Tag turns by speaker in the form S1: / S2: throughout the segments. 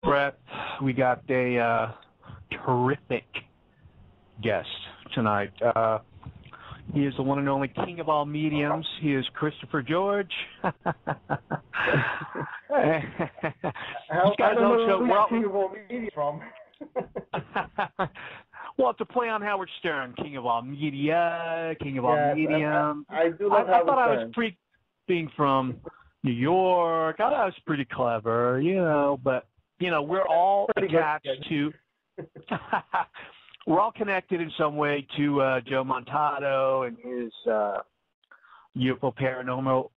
S1: Brett, we got a terrific guest tonight. He is the one and only king of all mediums. He is Christopher George.
S2: How king of all media from?
S1: Well, to play on Howard Stern, king of all media, king of all medium.
S2: I do love Howard Stern.
S1: I thought I was pretty, being from New York, I thought I was pretty clever, but, we're all attached to, we're all connected in some way to Joe Montato and his UFO Paranormal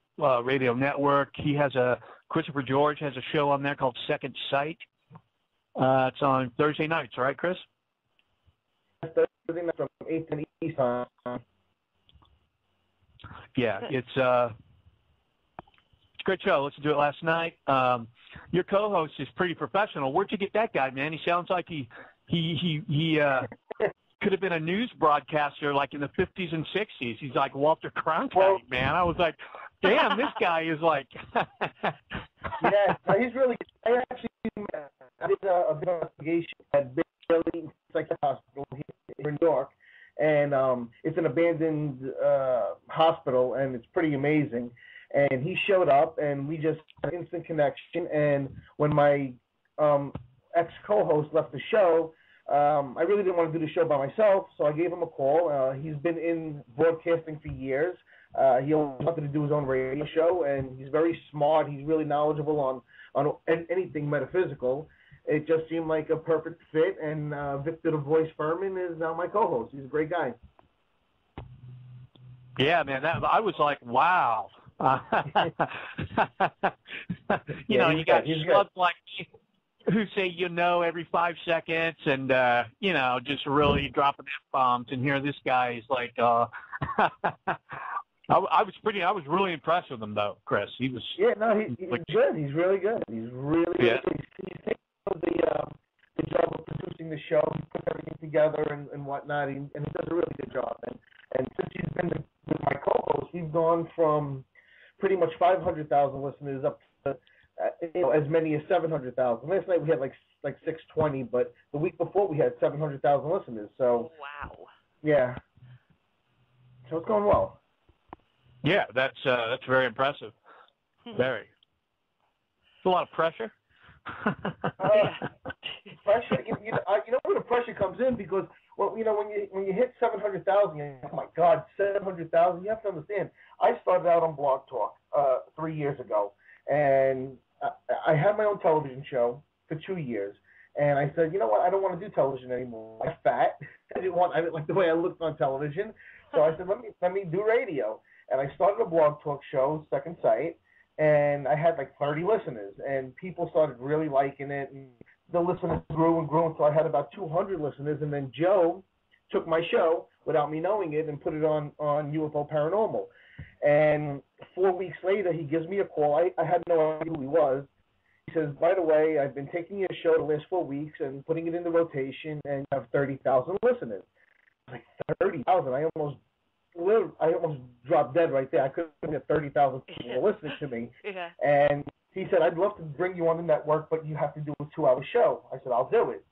S1: radio network. Christopher George has a show on there called Second Sight. It's on Thursday nights, right, Chris?
S2: Thursday night from 8 to East time.
S1: Yeah, it's a great show. Listened to it last night. Your co-host is pretty professional. Where'd you get that guy, man? He sounds like he could have been a news broadcaster like in the 50s and 60s. He's like Walter Cronkite, man. I was like, damn, this guy is like.
S2: Yeah, he's really. I actually did a big investigation at Big Billy Psychic Hospital here in New York, and it's an abandoned hospital, and it's pretty amazing. And he showed up, and we just had an instant connection. And when my ex-co-host left the show, I really didn't want to do the show by myself, so I gave him a call. He's been in broadcasting for years. He always wanted to do his own radio show, and he's very smart. He's really knowledgeable on anything metaphysical. It just seemed like a perfect fit, and Victor the Voice Furman is now my co-host. He's a great guy.
S1: Yeah, man, I was like, wow. You got slugs like me who say every 5 seconds and just really dropping F-bombs, and here this guy is like I was really impressed with him though, Chris. He was
S2: he's good. He's really good. He's really good. He's taking the job of producing the show. He puts everything together and whatnot, and he does a really good job. And since he's been with my co-host, we've gone from pretty much 500,000 listeners up to as many as 700,000. Last night we had like 620, but the week before we had 700,000 listeners. So
S3: wow.
S2: Yeah. So it's going well.
S1: Yeah, that's very impressive. Very. It's a lot of pressure.
S2: Pressure. You know where the pressure comes in, because when you hit 700,000, you're like, oh my God, 700,000. You have to understand. I started out on Blog Talk 3 years ago, and I had my own television show for 2 years. And I said, you know what? I don't want to do television anymore. I'm fat. I didn't like the way I looked on television. So I said, let me do radio. And I started a Blog Talk show, Second Sight, and I had like 30 listeners, and people started really liking it, and the listeners grew and grew until I had about 200 listeners, and then Joe took my show without me knowing it and put it on UFO Paranormal. And 4 weeks later, he gives me a call. I had no idea who he was. He says, by the way, I've been taking your show the last 4 weeks and putting it in the rotation, and you have 30,000 listeners. I was like, 30,000? I almost dropped dead right there. I couldn't get 30,000 people listening to me.
S3: Yeah.
S2: And he said, I'd love to bring you on the network, but you have to do a 2-hour show. I said, I'll do it.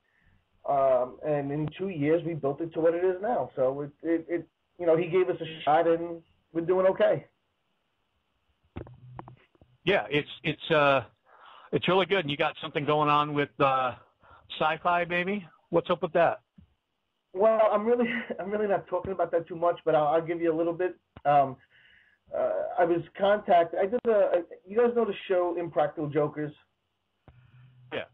S2: And in 2 years, we built it to what it is now. So he gave us a shot, and we're doing okay. Yeah,
S1: it's really good. And you got something going on with Sci-Fi, baby? What's up with that?
S2: Well, I'm really not talking about that too much, but I'll give you a little bit. I was contacted. I did you guys know the show Impractical Jokers?
S1: Yeah.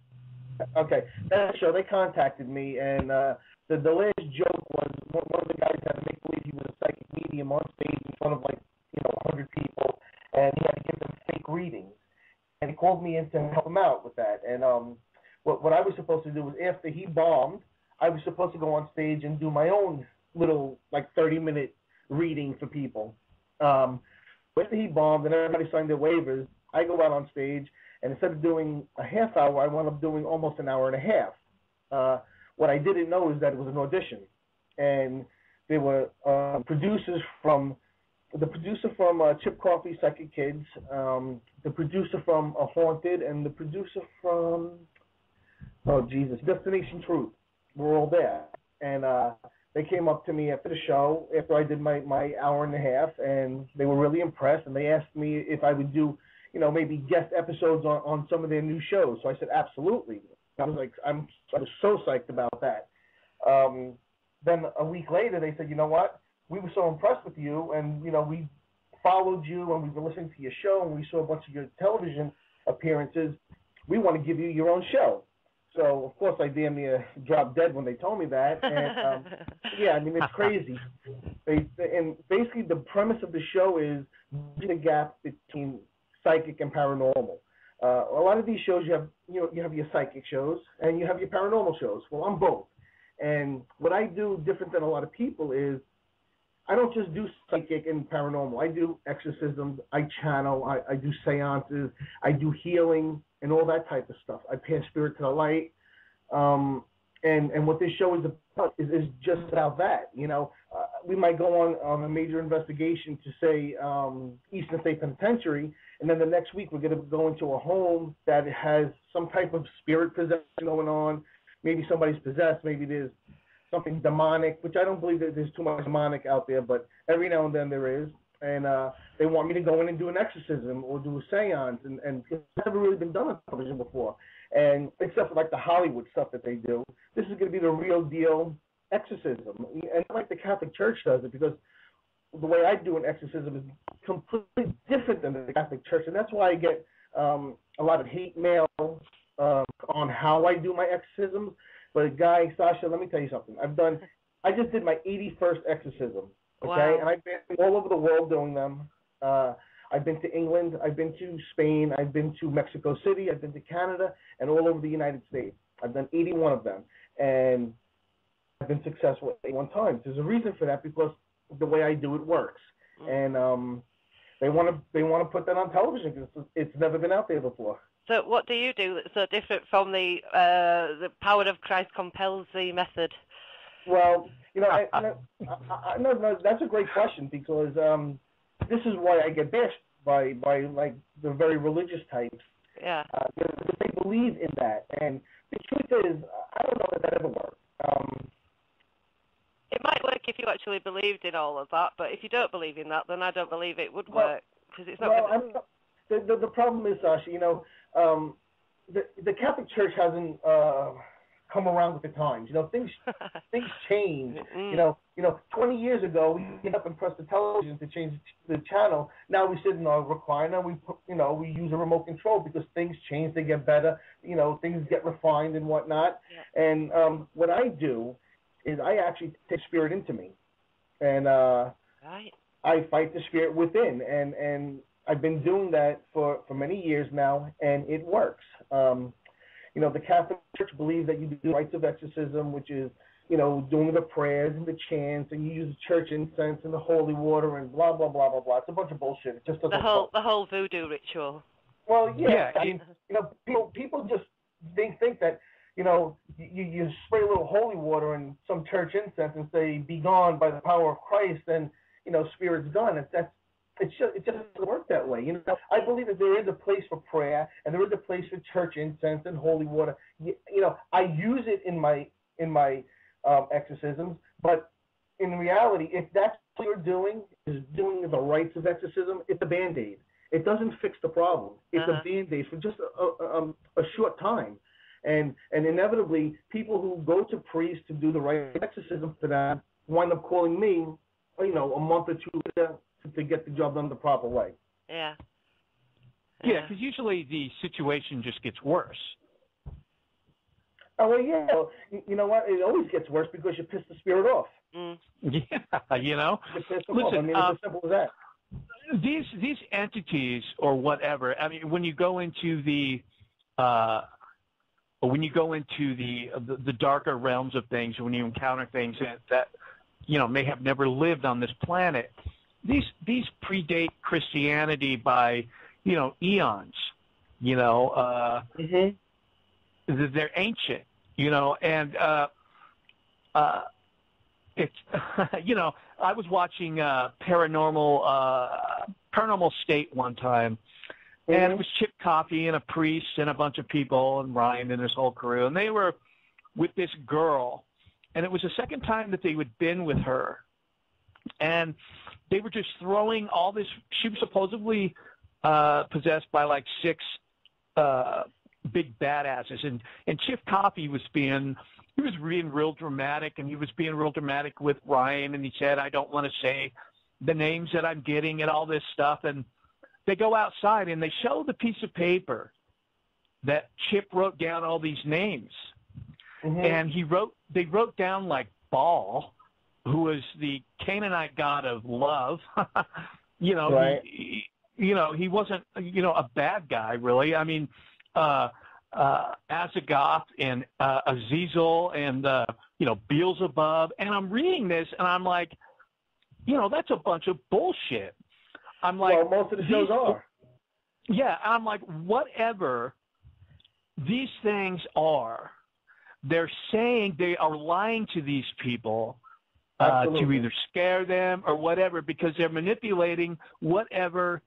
S2: Okay, that show, they contacted me, and the last joke was one of the guys had to make believe he was a psychic medium on stage in front of 100 people, and he had to give them fake readings. And he called me in to help him out with that. And what I was supposed to do was, after he bombed, I was supposed to go on stage and do my own little 30-minute reading for people. After he bombed and everybody signed their waivers, I go out on stage, and instead of doing a half hour, I wound up doing almost an hour and a half. What I didn't know is that it was an audition, and there were producers from Chip Coffee Psychic Kids, the producer from Haunted, and the producer from Oh, Jesus. Destination Truth. We're all there. And they came up to me after the show, after I did my hour and a half, and they were really impressed, and they asked me if I would do, maybe guest episodes on some of their new shows. So I said, absolutely. I was so psyched about that. Then a week later, they said, you know what? We were so impressed with you, and, we followed you, and we were listening to your show, and we saw a bunch of your television appearances. We want to give you your own show. So, of course, I damn near dropped dead when they told me that. And, yeah, I mean, it's crazy. And basically the premise of the show is the gap between psychic and paranormal. A lot of these shows, you have your psychic shows and you have your paranormal shows. Well, I'm both. And what I do different than a lot of people is I don't just do psychic and paranormal. I do exorcisms, I channel, I do seances, I do healing and all that type of stuff. I pass spirit to the light. And what this show is about is just about that. We might go on a major investigation to, say, Eastern State Penitentiary, and then the next week we're going to go into a home that has some type of spirit possession going on. Maybe somebody's possessed. Maybe there's something demonic, which I don't believe that there's too much demonic out there, but every now and then there is. And they want me to go in and do an exorcism or do a seance, and it's never really been done on television before. And except for like the Hollywood stuff that they do, this is going to be the real deal exorcism. And like the Catholic Church does it, because the way I do an exorcism is completely different than the Catholic Church, and that's why I get a lot of hate mail on how I do my exorcisms. But Guy, Sasha, let me tell you something. I just did my 81st exorcism. Okay, wow. And I've been all over the world doing them. I've been to England, I've been to Spain, I've been to Mexico City, I've been to Canada, and all over the United States. I've done 81 of them, and I've been successful 81 times. There's a reason for that, because the way I do it works, and they want to put that on television because it's never been out there before.
S3: So what do you do that's so different from the power of Christ compels thee method?
S2: Well, no, that's a great question, because this is why I get bashed by like the very religious types.
S3: Yeah.
S2: Because they believe in that, and the truth is, I don't know if that ever worked.
S3: It might work if you actually believed in all of that, but if you don't believe in that, then I don't believe it would work, because it's not.
S2: Well, the problem is, Sasha, the Catholic Church hasn't come around with the times. Things change. 20 years ago we get up and press the television to change the channel. Now we sit in our recliner. We use a remote control because things change. They get better. Things get refined and whatnot. Yeah. And what I do is I actually take spirit into me, and
S3: right.
S2: I fight the spirit within, and I've been doing that for many years now, and it works. The Catholic Church believes that you do the rites of exorcism, which is, doing the prayers and the chants, and you use church incense and the holy water and blah, blah, blah, blah, blah. It's a bunch of bullshit. It just doesn't
S3: work. The whole voodoo ritual.
S2: Well, yeah. I mean, people just think that, you spray a little holy water and some church incense and say, be gone by the power of Christ, and, spirit's gone. It just doesn't work that way. I believe that there is a place for prayer, and there is a place for church incense and holy water. I use it in my exorcisms, but in reality, if that's what you're doing, is doing the rites of exorcism, it's a Band-Aid. It doesn't fix the problem. It's a Band-Aid for just a short time. And inevitably, people who go to priests to do the right exorcism for them wind up calling me, a month or two later, to get the job done the proper way.
S3: Yeah.
S1: Yeah, because usually the situation just gets worse.
S2: Oh, well, yeah. Well, you know what? It always gets worse because you piss the spirit off.
S3: Mm.
S1: Yeah,
S2: You piss them off. I mean, it's as simple as that.
S1: These entities or whatever, I mean, when you go into the darker realms of things, when you encounter things that may have never lived on this planet, these predate Christianity by, eons,
S2: mm-hmm.
S1: They're ancient, and it's, I was watching Paranormal State one time, And it was Chip Coffey and a priest and a bunch of people and Ryan and his whole crew. And they were with this girl. And it was the second time that they had been with her. And they were just throwing all this. She was supposedly possessed by like 6 big badasses. And Chip Coffey was being real dramatic. And he was being real dramatic with Ryan. And he said, I don't want to say the names that I'm getting and all this stuff. And they go outside and they show the piece of paper that Chip wrote down all these names. And they wrote down like Baal, who was the Canaanite god of love. You know,
S2: right.
S1: He wasn't, a bad guy really. I mean, Azagoth and Azazel and, Beelzebub. And I'm reading this and I'm like, that's a bunch of bullshit. I'm like,
S2: well, most of the shows are.
S1: Yeah, I'm like, whatever these things are, they're saying they are lying to these people to either scare them or whatever, because they're manipulating whatever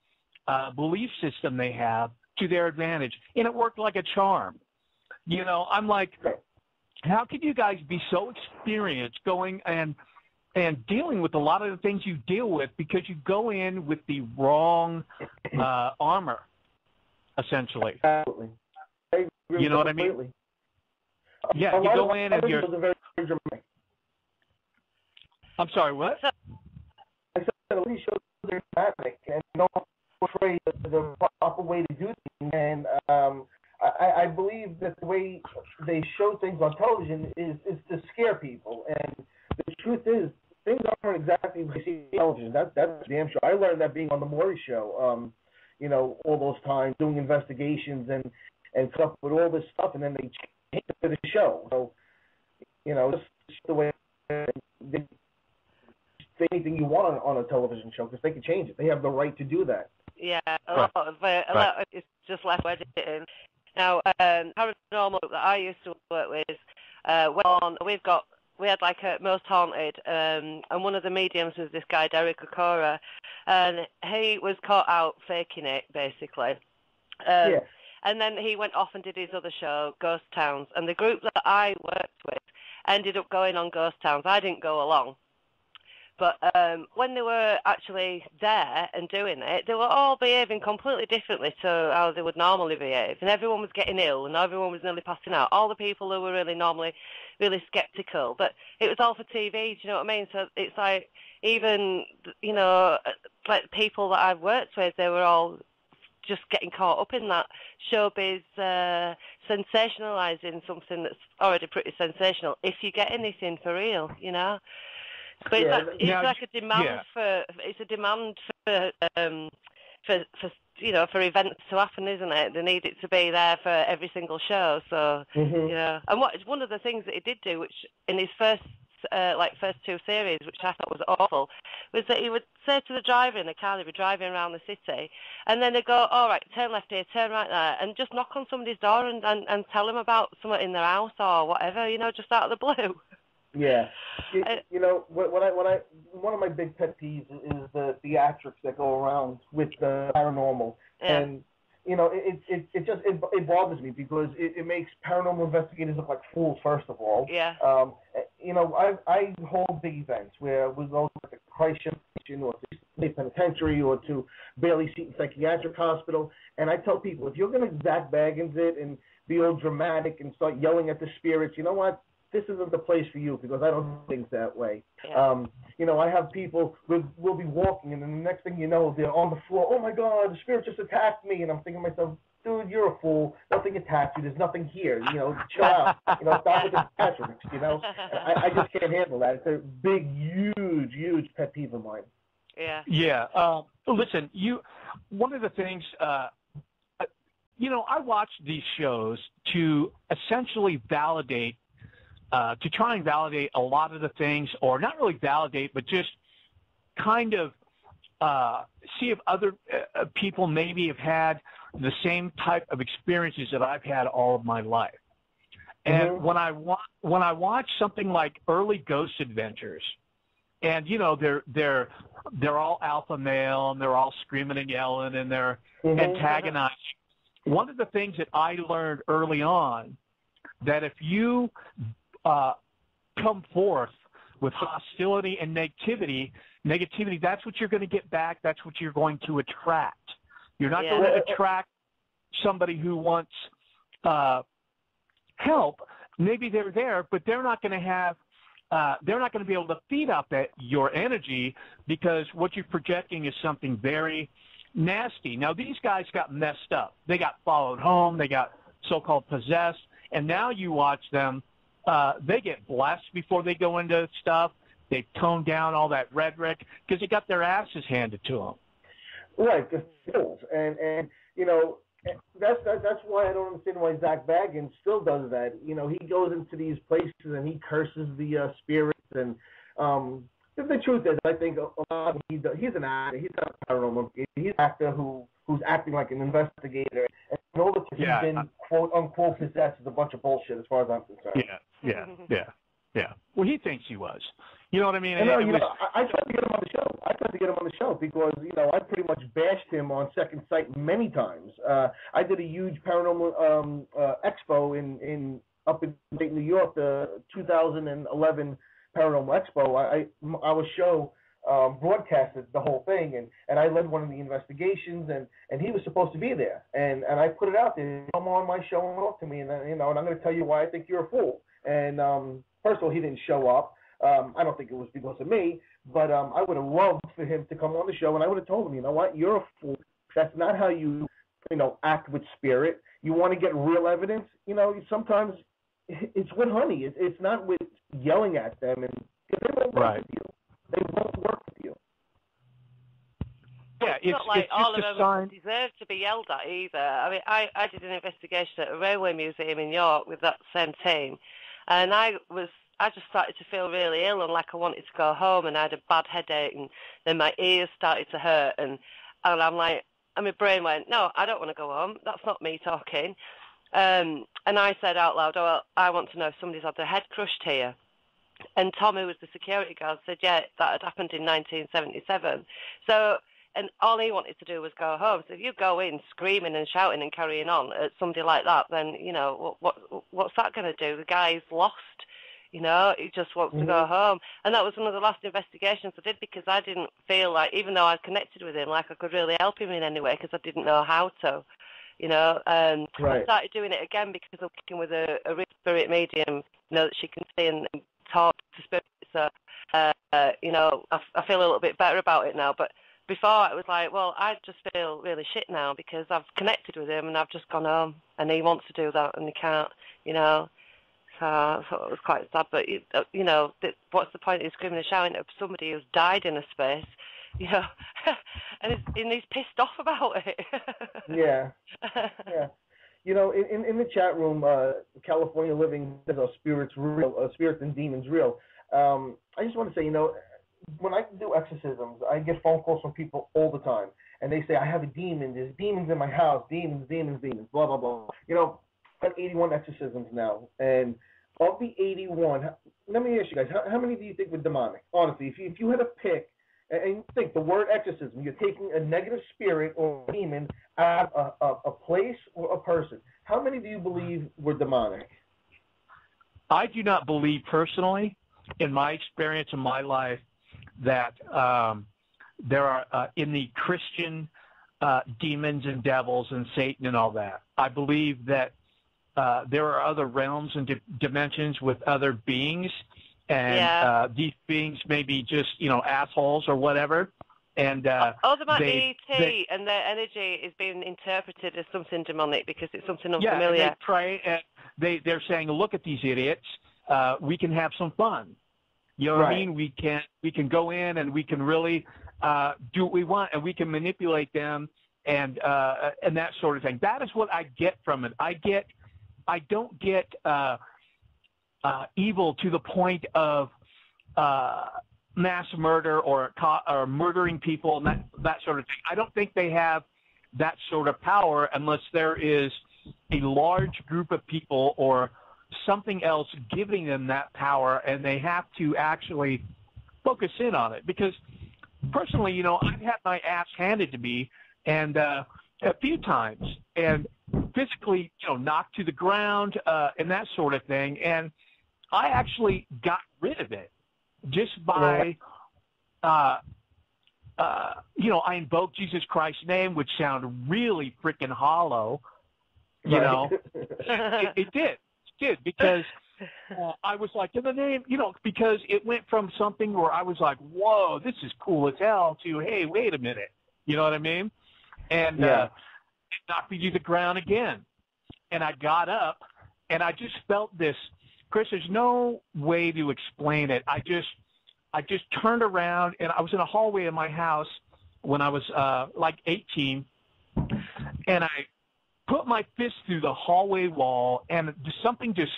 S1: belief system they have to their advantage. And it worked like a charm. I'm like, how could you guys be so experienced going and dealing with a lot of the things you deal with, because you go in with the wrong armor, essentially.
S2: Absolutely.
S1: You know what I mean? Yeah, you go in and you're...
S2: Very dramatic.
S1: I'm sorry, what?
S2: I said a lot of shows are dramatic and don't portray the proper way to do things. And I believe that the way they show things on television is to scare people. And the truth is, things aren't exactly what you see on television. That's damn sure. I learned that being on the Maury show, all those times, doing investigations and stuff with all this stuff, and then they change it to the show. So, just the way they say anything you want on a television show, because they can change it. They have the right to do that.
S3: Yeah, a lot of it's just left editing. Now, Paranormal that I used to work with, we had like a Most Haunted, and one of the mediums was this guy, Derek Okora, and he was caught out faking it, basically. And then he went off and did his other show, Ghost Towns, and the group that I worked with ended up going on Ghost Towns. I didn't go along. But when they were actually there and doing it, they were all behaving completely differently to how they would normally behave. And everyone was getting ill, and everyone was nearly passing out. All the people who were really skeptical. But it was all for TV, do you know what I mean? So it's like, even, like people that I've worked with, they were all just getting caught up in that showbiz, sensationalizing something that's already pretty sensational, if you get anything for real, But it's like a demand for for events to happen, isn't it? They need it to be there for every single show. So and one of the things that he did do, which in his first 2 series, which I thought was awful, was that he would say to the driver in the car, they'd be driving around the city, and then they'd go, all right, turn left here, turn right there, and just knock on somebody's door and tell them about something in their house or whatever, just out of the blue.
S2: Yeah, one of my big pet peeves is the theatrics that go around with the paranormal, and it bothers me, because it makes paranormal investigators look like fools, first of all.
S3: Yeah.
S2: I hold big events where we go to the Christ or to State Penitentiary or to Bailey Seton Psychiatric Hospital, and I tell people, if you're going to Zach Baggins it and be all dramatic and start yelling at the spirits, you know what? This isn't the place for you, because I don't do things that way. Yeah. I have people, we'll be walking, and then the next thing you know, they're on the floor. Oh, my God, the spirit just attacked me. And I'm thinking to myself, dude, you're a fool. Nothing attacked you. There's nothing here. Chill out. Stop with the theatrics, I just can't handle that. It's a big, huge pet peeve of mine.
S3: Yeah.
S1: Yeah. Listen, one of the things, I watch these shows to essentially validate, to try and validate a lot of the things, or not really validate, but just kind of see if other people maybe have had the same type of experiences that I've had all of my life. And when I watch something like early Ghost Adventures, and they're they're all alpha male, and they're all screaming and yelling, and they're antagonizing. One of the things that I learned early on, that if you come forth with hostility and negativity, that's what you're going to get back. That's what you're going to attract. You're not going to attract somebody who wants help. Maybe they're there, but they're not going to have. They're not going to be able to feed off your energy, because what you're projecting is something very nasty. Now, these guys got messed up. They got followed home. They got so-called possessed. And now you watch them. They get blessed before they go into stuff. They tone down all that rhetoric because they got their asses handed to them.
S2: Right, and you know, that's why I don't understand why Zach Baggins still does that. You know, he goes into these places and he curses the spirits. And the truth is, I think a lot of he's an actor. He's not a paranormal. He's an actor who's acting like an investigator. And all the time he's been quote unquote possessed is a bunch of bullshit, as far as I'm concerned.
S1: Yeah. Well, he thinks he was. You know what I mean?
S2: I tried to get him on the show. Because, you know, I pretty much bashed him on Second Sight many times. I did a huge paranormal expo up in New York, the 2011 Paranormal Expo. Our show broadcasted the whole thing, and I led one of the investigations, and he was supposed to be there. And I put it out there, come on my show and talk to me, and you know, and I'm going to tell you why I think you're a fool. And first of all, he didn't show up. I don't think it was because of me, but I would have loved for him to come on the show, and I would have told him, you know what, you're a fool. That's not how you act with spirit. You want to get real evidence. You know, sometimes it's with honey. It's not with yelling at them, and they won't work with you. They won't work with you.
S3: Yeah, it's not like all of them deserve to be yelled at either. I mean, I did an investigation at a railway museum in York with that same team, and I just started to feel really ill and like I wanted to go home, and I had a bad headache, and then my ears started to hurt, and I'm like, and my brain went, no, I don't want to go home. That's not me talking. And I said out loud, oh, I want to know if somebody's had their head crushed here. And Tom, who was the security guard, said, yeah, that had happened in 1977. So, and all he wanted to do was go home. So if you go in screaming and shouting and carrying on at somebody like that, then, you know, what's that going to do? The guy's lost. You know, he just wants to go home. And that was one of the last investigations I did, because I didn't feel like, even though I connected with him, like I could really help him in any way, because I didn't know how to, you know. I started doing it again because I'm working with a real spirit medium, you know, that she can see and talk to spirits. So, you know, I feel a little bit better about it now. But before, it was like, well, I just feel really shit now because I've connected with him and I've just gone home, and he wants to do that and he can't, you know. So I thought it was quite sad, but, you know, what's the point of screaming and shouting at somebody who's died in a space, you know, and he's pissed off about it. Yeah. You know,
S2: in the chat room, California Living says, spirits real, spirits and demons real. I just want to say, you know, when I do exorcisms, I get phone calls from people all the time, and they say, I have a demon, there's demons in my house, demons, blah, blah, blah. You know, I've done 81 exorcisms now, and of the 81, let me ask you guys, how many do you think were demonic? Honestly, if you had to pick, and think the word exorcism, you're taking a negative spirit or demon out of a place or a person. How many do you believe were demonic?
S1: I do not believe personally, in my experience in my life, that there are in the Christian demons and devils and Satan and all that. I believe that there are other realms and dimensions with other beings, and these beings may be just, you know, assholes or whatever. And
S3: there might be ET, and their energy is being interpreted as something demonic because it's something unfamiliar.
S1: Yeah, they pray, and they're saying, look at these idiots. We can have some fun. You know what I mean? We can go in and we can really do what we want, and we can manipulate them and that sort of thing. That is what I get from it. I don't get evil to the point of mass murder or murdering people and that sort of thing. I don't think they have that sort of power unless there is a large group of people or something else giving them that power, and they have to actually focus in on it. Because personally, you know, I've had my ass handed to me, and a few times, and physically, you know, knocked to the ground and that sort of thing. And I actually got rid of it just by, you know, I invoked Jesus Christ's name, which sounded really freaking hollow. You know, it did because I was like, in the name, you know, because it went from something where I was like, whoa, this is cool as hell to, hey, wait a minute. You know what I mean? And it knocked me to the ground again. And I got up and I just felt this, Chris, there's no way to explain it. I just turned around and I was in a hallway in my house when I was like 18, and I put my fist through the hallway wall, and something just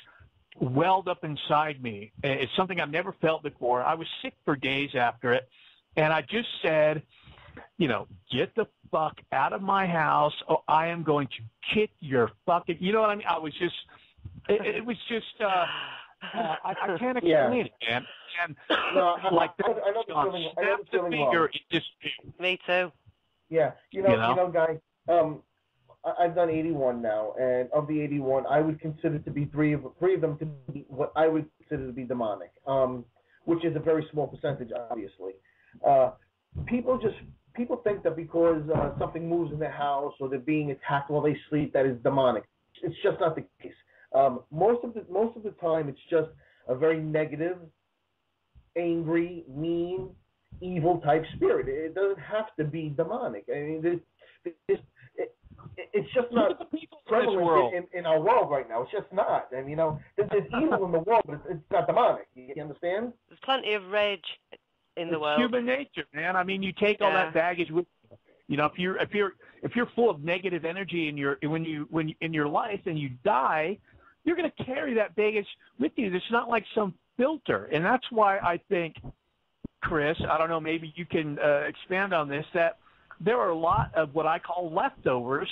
S1: welled up inside me. It's something I've never felt before. I was sick for days after it, and I just said, you know, get the fuck out of my house, or I am going to kick your fucking, you know what I mean? I was just, it was just, I can't explain it, man. And
S2: no,
S1: like
S2: I know the feeling wrong.
S1: It just,
S3: Me too.
S2: Yeah, you know, Guy. I've done 81 now, and of the 81, I would consider to be three of them to be what I would consider to be demonic, which is a very small percentage, obviously. People think that because something moves in their house or they're being attacked while they sleep, that is demonic. It's just not the case. Most of the time, it's just a very negative, angry, mean, evil type spirit. It doesn't have to be demonic. I mean, it's just not prevalent in our world right now. It's just not. And, you know, there's evil in the world, but it's not demonic. You understand?
S3: There's plenty of rage in the world.
S1: It's human nature, man. I mean, you take all that baggage with you. You know, if you're full of negative energy in your life and you die, you're going to carry that baggage with you. It's not like some filter. And that's why I think, Chris, I don't know, maybe you can expand on this, that there are a lot of what I call leftovers,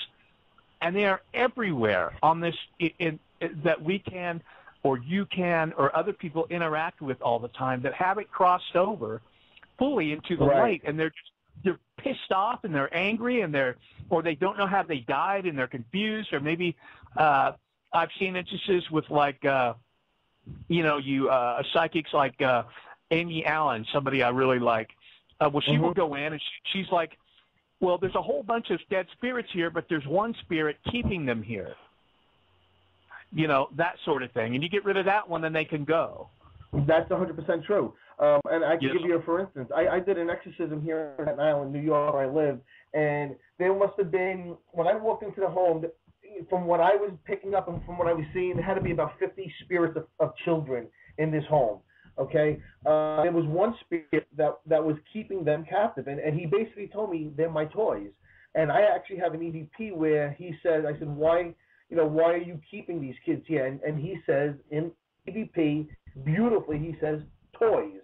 S1: and they are everywhere on this that we can or you can or other people interact with all the time that haven't crossed over fully into the light, and they're pissed off and they're angry and or they don't know how they died and they're confused, or maybe I've seen instances with like psychics like Amy Allen, somebody I really like. Well, she will go in and she's like, well, there's a whole bunch of dead spirits here, but there's one spirit keeping them here. You know, that sort of thing. And you get rid of that one, then they can go.
S2: That's 100% true. And I can give you for instance. I did an exorcism here in Staten Island, New York, where I live, and there must have been, when I walked into the home, from what I was picking up and from what I was seeing, there had to be about 50 spirits of children in this home. Okay, there was one spirit that was keeping them captive, and he basically told me they're my toys. And I actually have an EVP where he said, I said, why are you keeping these kids here? And he says in EVP, beautifully, he says toys.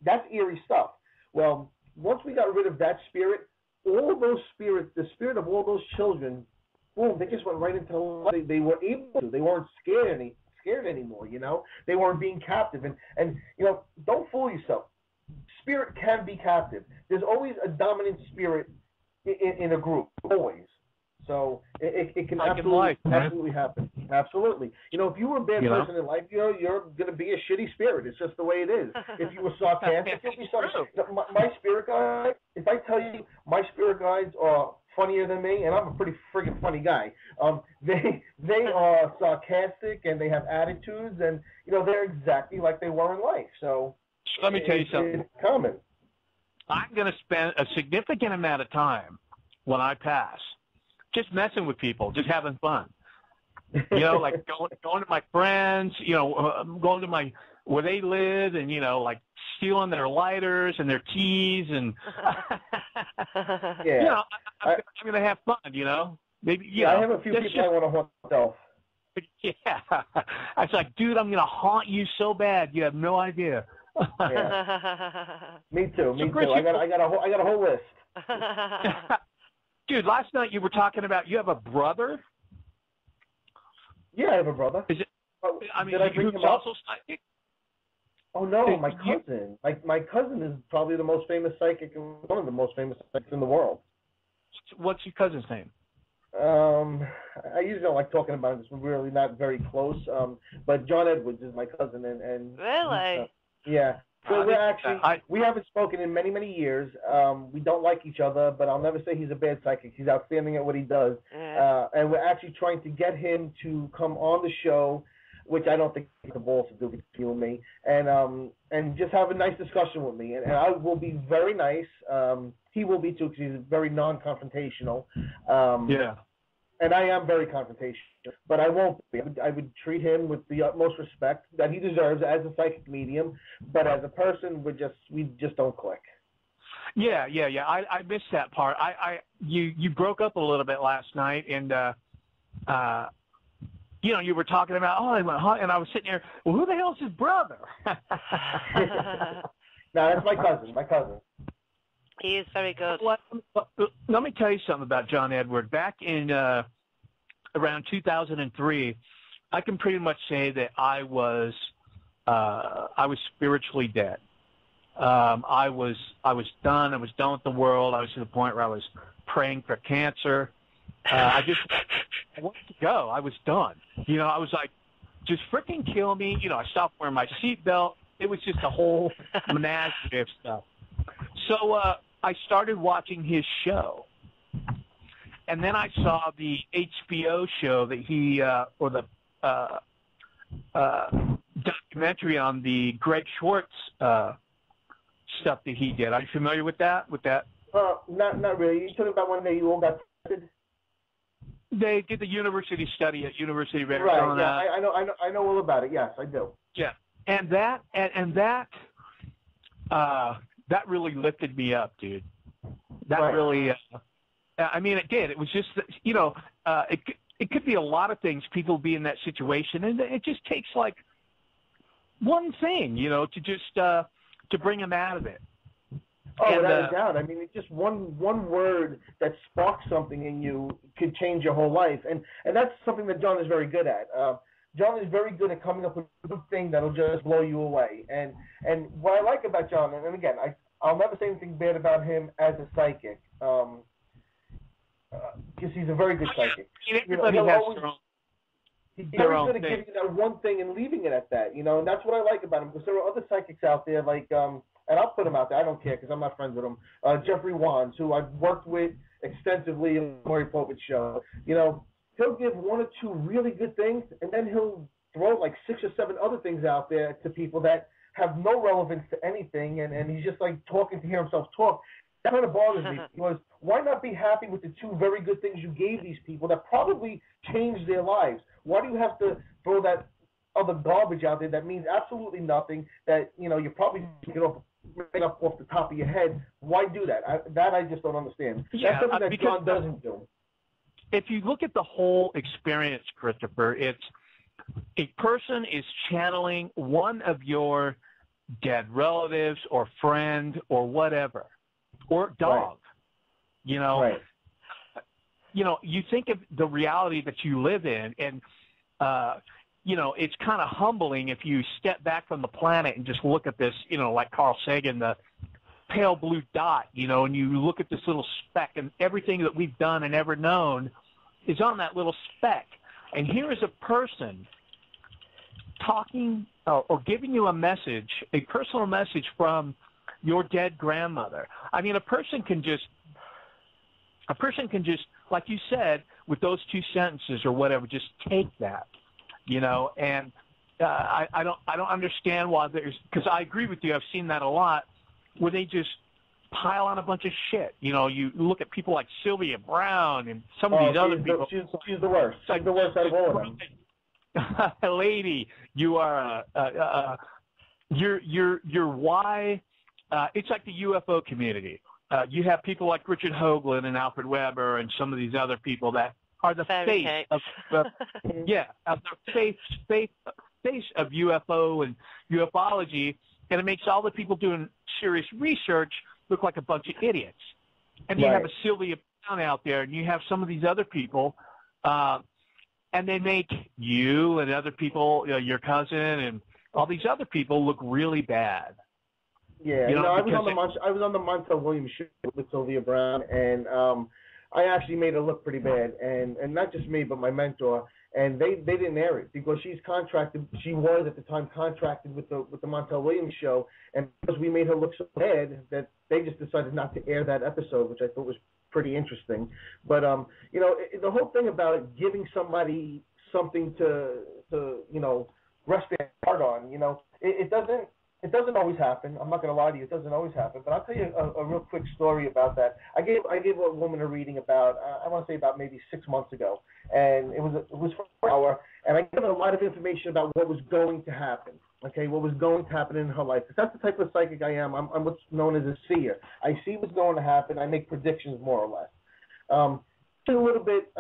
S2: That's eerie stuff. Well, once we got rid of that spirit, all those spirits, the spirit of all those children, boom, they just went right into the light. They were able to. They weren't scared anymore, you know. They weren't being captive. And you know, don't fool yourself. Spirit can be captive. There's always a dominant spirit in a group, always. So it can absolutely happen. Absolutely. You know, if you were a bad person in life, you're going to be a shitty spirit. It's just the way it is. If you were sarcastic, you'll be sarcastic. My spirit guides, if I tell you my spirit guides are funnier than me, and I'm a pretty friggin' funny guy. They are sarcastic and they have attitudes, and you know they're exactly like they were in life. So
S1: let me tell you something.
S2: It's common. I'm
S1: going to spend a significant amount of time when I pass just messing with people, just having fun. You know, like going to my friends. You know, going to where they live, and you know, like stealing their lighters and their keys, and you know, I'm going to have fun. You know, maybe.
S2: I have a few people I want to haunt myself.
S1: Yeah, I was like, dude, I'm going to haunt you so bad, you have no idea.
S2: Me too. I got a whole list.
S1: Dude, last night you were talking about you have a brother.
S2: Yeah, I have a brother.
S1: Is it? I mean,
S2: did I bring him up?
S1: Also psychic?
S2: Oh no, my cousin. My cousin is probably the most famous psychic, one of the most famous psychics in the world.
S1: What's your cousin's name?
S2: I usually don't like talking about this. We're really not very close. But John Edwards is my cousin, and
S3: really,
S2: yeah. So we haven't spoken in many, many years. We don't like each other, but I'll never say he's a bad psychic. He's outstanding at what he does.
S3: Yeah.
S2: And we're actually trying to get him to come on the show, which I don't think he has the balls to do between you and me, and just have a nice discussion with me. And I will be very nice. He will be too, because he's very non-confrontational.
S1: Yeah.
S2: And I am very confrontational, but I won't be. I would treat him with the utmost respect that he deserves as a psychic medium, but as a person, we just don't click.
S1: Yeah. I missed that part. You broke up a little bit last night, and you were talking about and I was sitting there. Well, who the hell's his brother?
S2: No, that's my cousin. My cousin.
S3: He is very good.
S1: Let me tell you something about John Edward. Back in around 2003, I can pretty much say that I was spiritually dead. I was done. I was done with the world. I was to the point where I was praying for cancer. I wanted to go. I was done. I was like, just freaking kill me. I stopped wearing my seatbelt. It was just a whole menagerie of stuff. So I started watching his show, and then I saw the HBO show that he or the documentary on the Greg Schwartz stuff that he did. Are you familiar with that?
S2: Not really. You talking about when you all got tested?
S1: They did the university study at University of Arizona.
S2: Right. Yeah, I know all about it. Yes, I do.
S1: Yeah, and that really lifted me up, dude. That right. Really, I mean, it did. It was just, it could be a lot of things. People be in that situation, and it just takes like one thing, to just to bring them out of it.
S2: Oh, without a doubt. I mean, it's just one word that sparks something in you could change your whole life, and that's something that John is very good at. John is very good at coming up with a good thing that'll just blow you away. And what I like about John, and again, I'll never say anything bad about him as a psychic, because he's a very good psychic.
S1: Everybody has
S2: he's very good at giving you that one thing and leaving it at that, and that's what I like about him, because there are other psychics out there, like, and I'll put him out there, I don't care, because I'm not friends with him, Jeffrey Wands, who I've worked with extensively on the Maury show. He'll give one or two really good things, and then he'll throw like 6 or 7 other things out there to people that have no relevance to anything, and he's just like talking to hear himself talk. That kind of bothers me, because why not be happy with the 2 very good things you gave these people that probably changed their lives? Why do you have to throw that other garbage out there that means absolutely nothing, that, you're probably right up off the top of your head? Why do that? I just don't understand.
S1: Yeah,
S2: that's something that John doesn't do.
S1: If you look at the whole experience, Christopher, it's a person is channeling one of your dead relatives or friend or whatever, or dog.
S2: Right.
S1: You think of the reality that you live in, and it's kind of humbling if you step back from the planet and just look at this, like Carl Sagan, the pale blue dot, and you look at this little speck, and everything that we've done and ever known is on that little speck. And here is a person talking or giving you a message, a personal message from your dead grandmother. I mean, a person can just, like you said, with those 2 sentences or whatever, just take that, and I don't understand why because I agree with you. I've seen that a lot, where they just pile on a bunch of shit. You look at people like Sylvia Brown and some of these other people.
S2: She's the worst. She's the worst out of all of them.
S1: Lady, you are you're why it's like the UFO community. You have people like Richard Hoagland and Alfred Weber and some of these other people that are the face of the face of UFO and ufology, and it makes all the people doing serious research look like a bunch of idiots. And you have a Sylvia Brown out there, and you have some of these other people, and they make you and other people, your cousin and all these other people look really bad.
S2: Yeah,
S1: you know,
S2: I was on the Montel Williams show with Sylvia Brown, and I actually made her look pretty bad, and not just me, but my mentor. And they didn't air it because she's contracted. She was at the time contracted with the Montel Williams show, and because we made her look so bad that they just decided not to air that episode, which I thought was pretty interesting. But you know, the whole thing about giving somebody something to you know, rest their heart on, you know, it doesn't always happen. I'm not going to lie to you, it doesn't always happen. But I'll tell you a real quick story about that. I gave a woman a reading about I want to say about maybe 6 months ago, and it was for an hour, and I gave her a lot of information about what was going to happen. Okay, what was going to happen in her life. Because that's the type of psychic I am. I'm what's known as a seer. I see what's going to happen. I make predictions more or less. A little bit.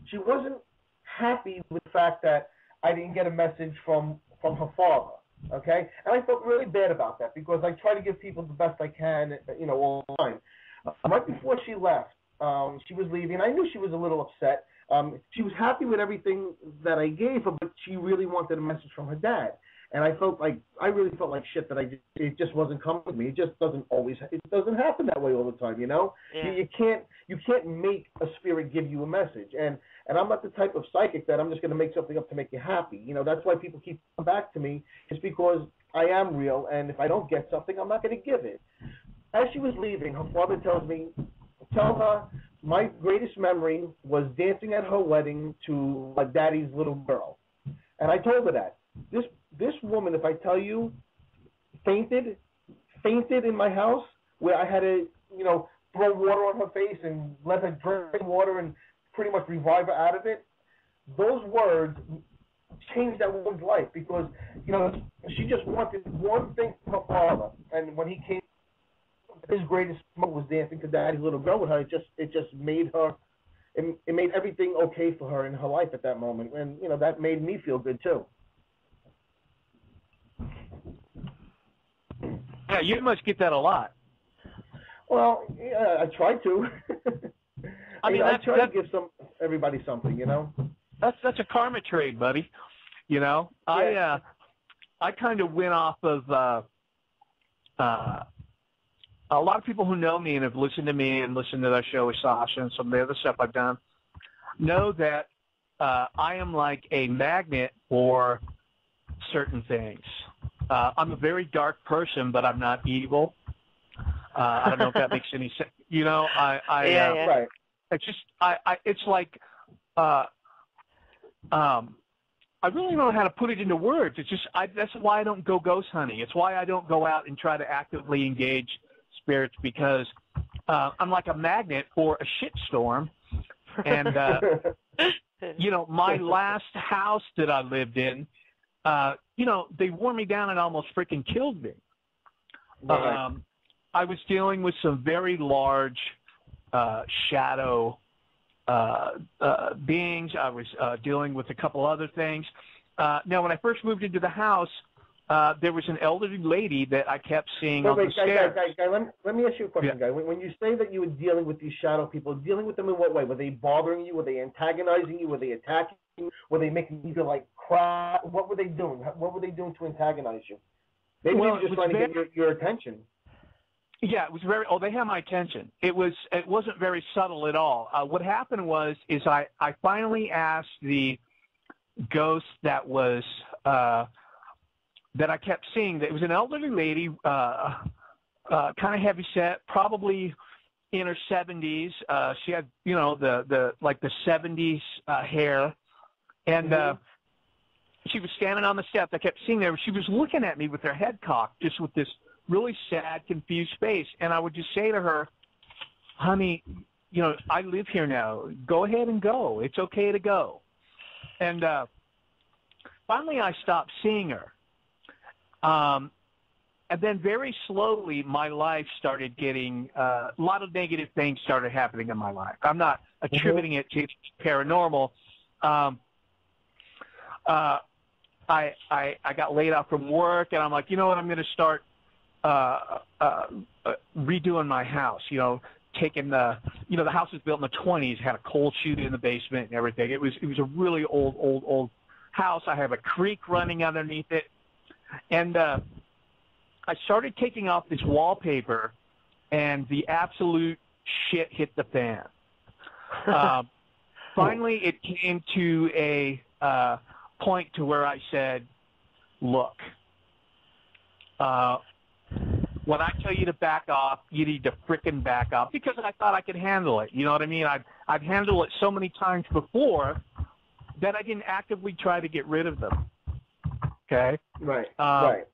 S2: She wasn't happy with the fact that I didn't get a message from her father. Okay, and I felt really bad about that because I try to give people the best I can, you know, all the time. Right before she left, she was leaving. I knew she was a little upset. She was happy with everything that I gave her, but she really wanted a message from her dad. And I really felt like shit that it just wasn't coming to me. It just doesn't happen that way all the time, you know?
S3: Yeah.
S2: You can't make a spirit give you a message. And I'm not the type of psychic that I'm just going to make something up to make you happy. You know, that's why people keep coming back to me. It's because I am real, and if I don't get something, I'm not going to give it. As she was leaving, her father tells me, tell her my greatest memory was dancing at her wedding to my daddy's little girl. And I told her that. This woman, if I tell you, fainted in my house where I had to, you know, throw water on her face and let her drink water and pretty much revive her out of it. Those words changed that woman's life because, you know, she just wanted one thing from her father. And when he came, his greatest moment was dancing to daddy's little girl with her. It just made her, it made everything okay for her in her life at that moment. And, you know, that made me feel good too.
S1: Yeah, you must get that a lot.
S2: Well, yeah, I try to. I try to give everybody something, you know.
S1: That's a karma trade, buddy. You know,
S2: yeah.
S1: I kind of went off of a lot of people who know me and have listened to me and listened to that show with Sasha and some of the other stuff I've done know that I am like a magnet for certain things. I'm a very dark person, but I'm not evil. I don't know if that makes any sense. You know,
S2: right.
S1: It's just, it's like, I really don't know how to put it into words. It's just, that's why I don't go ghost hunting. It's why I don't go out and try to actively engage spirits because I'm like a magnet for a shitstorm. And, you know, my last house that I lived in, you know, they wore me down and almost freaking killed me.
S2: Right.
S1: I was dealing with some very large shadow beings. I was dealing with a couple other things. Now, when I first moved into the house, there was an elderly lady that I kept seeing on the stairs.
S2: Guy, let me ask you a question, Guy. When you say that you were dealing with these shadow people, dealing with them in what way? Were they bothering you? Were they antagonizing you? Were they attacking you? Were they making you feel like cry? What were they doing? What were they doing to antagonize you? Maybe they were just trying to get your attention.
S1: Yeah, it was very. Oh, they had my attention. It wasn't very subtle at all. What happened is I finally asked the ghost that was that I kept seeing. It was an elderly lady, kind of heavy set, probably in her 70s. She had, you know, the 70s hair, and she was standing on the steps. I kept seeing her. She was looking at me with her head cocked, just with this really sad, confused face. And I would just say to her, honey, you know, I live here now. Go ahead and go. It's okay to go. And finally I stopped seeing her. And then very slowly my life started getting, a lot of negative things started happening in my life. I'm not attributing it to paranormal. I got laid off from work, and I'm like, you know what, I'm going to start redoing my house, you know, taking the house was built in the 20s, had a coal chute in the basement and everything. It was a really old house. I have a creek running underneath it. And I started taking off this wallpaper, and the absolute shit hit the fan. Finally, it came to a point to where I said, look, when I tell you to back off, you need to frickin' back off, because I thought I could handle it. You know what I mean? I've handled it so many times before that I didn't actively try to get rid of them. Okay?
S2: Right. Right.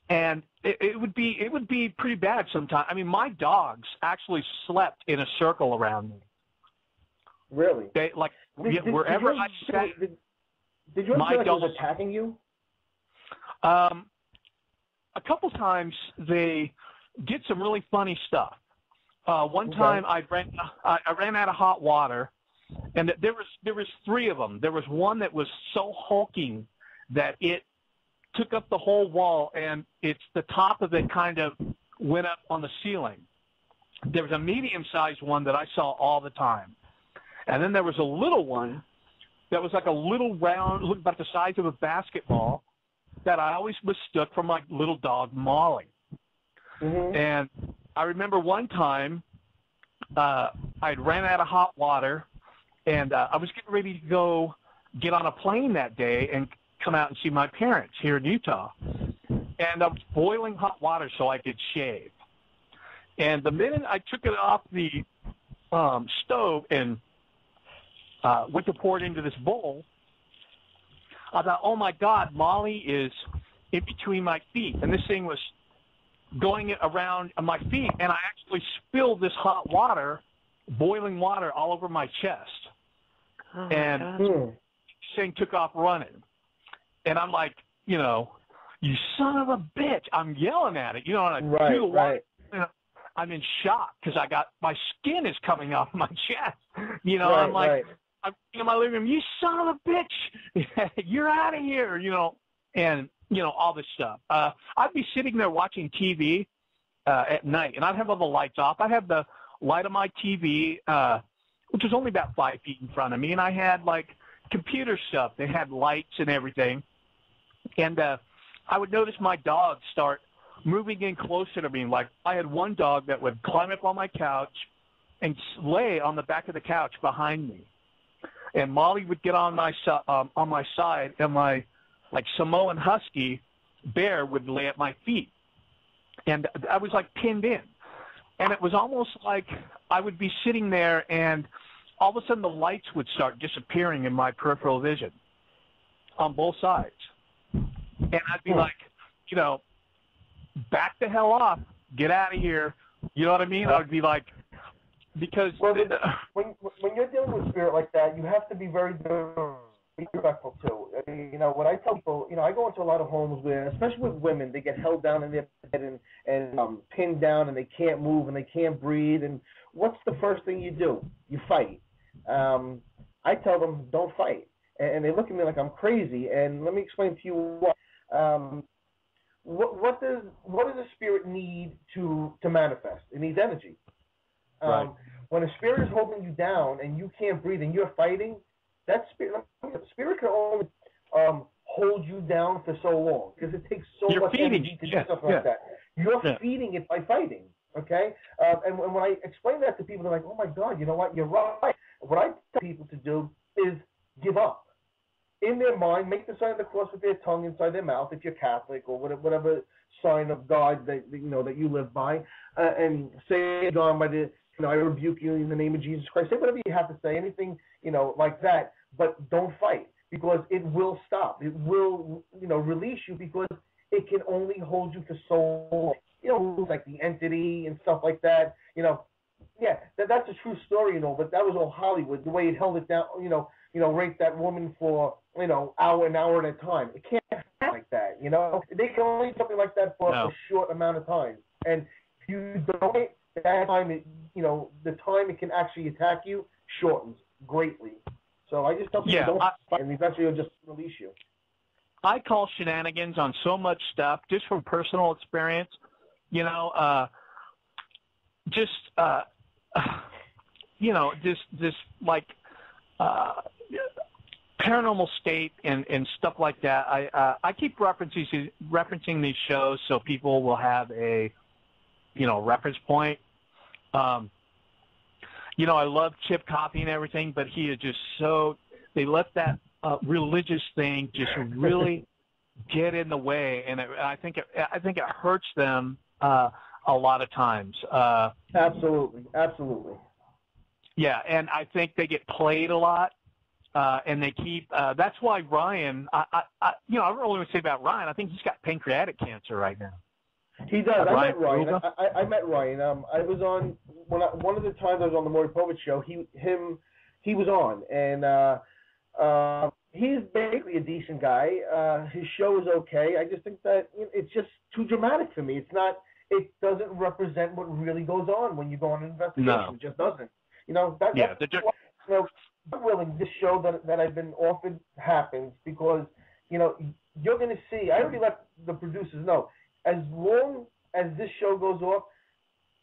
S1: And it would be pretty bad sometimes. I mean, my dogs actually slept in a circle around me.
S2: Really?
S1: They wherever I sat.
S2: Did you ever feel like it was attacking you?
S1: A couple times they did some really funny stuff. One time I ran out of hot water, and there was 3 of them. There was one that was so hulking that it took up the whole wall, and the top of it kind of went up on the ceiling. There was a medium-sized one that I saw all the time, and then there was a little one that was like a little round, looked about the size of a basketball, that I always mistook for my little dog, Maury. Mm-hmm. And I remember one time I'd ran out of hot water, and I was getting ready to go get on a plane that day and come out and see my parents here in Utah. And I was boiling hot water so I could shave. And the minute I took it off the stove and went to pour it into this bowl, I thought, oh, my God, Molly is in between my feet. And this thing was going around my feet, and I actually spilled this hot water, boiling water, all over my chest.
S3: Oh,
S1: and this thing took off running. And I'm like, you son of a bitch. I'm yelling at it, and I do the water. Right. I'm in shock because my skin is coming off my chest. I'm like, right. I'm in my living room, you son of a bitch, you're out of here, and, all this stuff. I'd be sitting there watching TV at night, and I'd have all the lights off. I'd have the light on my TV, which was only about 5 feet in front of me, and I had, computer stuff. They had lights and everything. And I would notice my dogs start moving in closer to me. Like, I had one dog that would climb up on my couch and lay on the back of the couch behind me. And Molly would get on my side, and my Samoan husky bear would lay at my feet. And I was pinned in. And it was almost like I would be sitting there, and all of a sudden the lights would start disappearing in my peripheral vision on both sides. And I'd be back the hell off, get out of here. You know what I mean? I would be because
S2: when you're dealing with spirit like that, you have to be very respectful too. When I tell people, I go into a lot of homes where, especially with women, they get held down in their bed and pinned down, and they can't move and they can't breathe. And what's the first thing you do? You fight. I tell them, don't fight, and they look at me like I'm crazy. And let me explain to you what. What does a spirit need to manifest? It needs energy.
S1: Right.
S2: When a spirit is holding you down and you can't breathe and you're fighting, that spirit can only hold you down for so long because it takes so much energy to do stuff like that. You're feeding it by fighting. Okay? And when I explain that to people, they're like, oh, my God, you know what? You're right. What I tell people to do is give up. In their mind, make the sign of the cross with their tongue inside their mouth if you're Catholic, or whatever sign of God that you live by, and say, God, I rebuke you in the name of Jesus Christ. Say whatever you have to say, anything like that, but don't fight, because it will stop. It will release you, because it can only hold you for so long. Like the entity and stuff like that. Yeah, that's a true story, but that was all Hollywood. The way it held it down, raped that woman for hour at a time. It can't happen like that. They can only do something like that for a short amount of time. And if you don't, that time, the time it can actually attack you shortens greatly. So I just tell people don't fight, and eventually it'll just release you.
S1: I call shenanigans on so much stuff just from personal experience. Paranormal State and stuff like that. I keep referencing these shows so people will have a, reference point. I love Chip Coffey and everything, but he is just they let that religious thing just really get in the way, and I think it hurts them a lot of times.
S2: Absolutely.
S1: Yeah, and I think they get played a lot, and they keep. That's why Ryan. I don't really want to say about Ryan. I think he's got pancreatic cancer right now.
S2: He does. I met Ryan. I met Ryan. I was on one of the times I was on the Maury show. He was on, and he's basically a decent guy. His show is okay. I just think that it's just too dramatic for me. It's not. It doesn't represent what really goes on when you go on an investigation.
S1: No.
S2: It just doesn't. I'm willing this show that I've been offered happens because you're going to see. I already let the producers know. As long as this show goes off,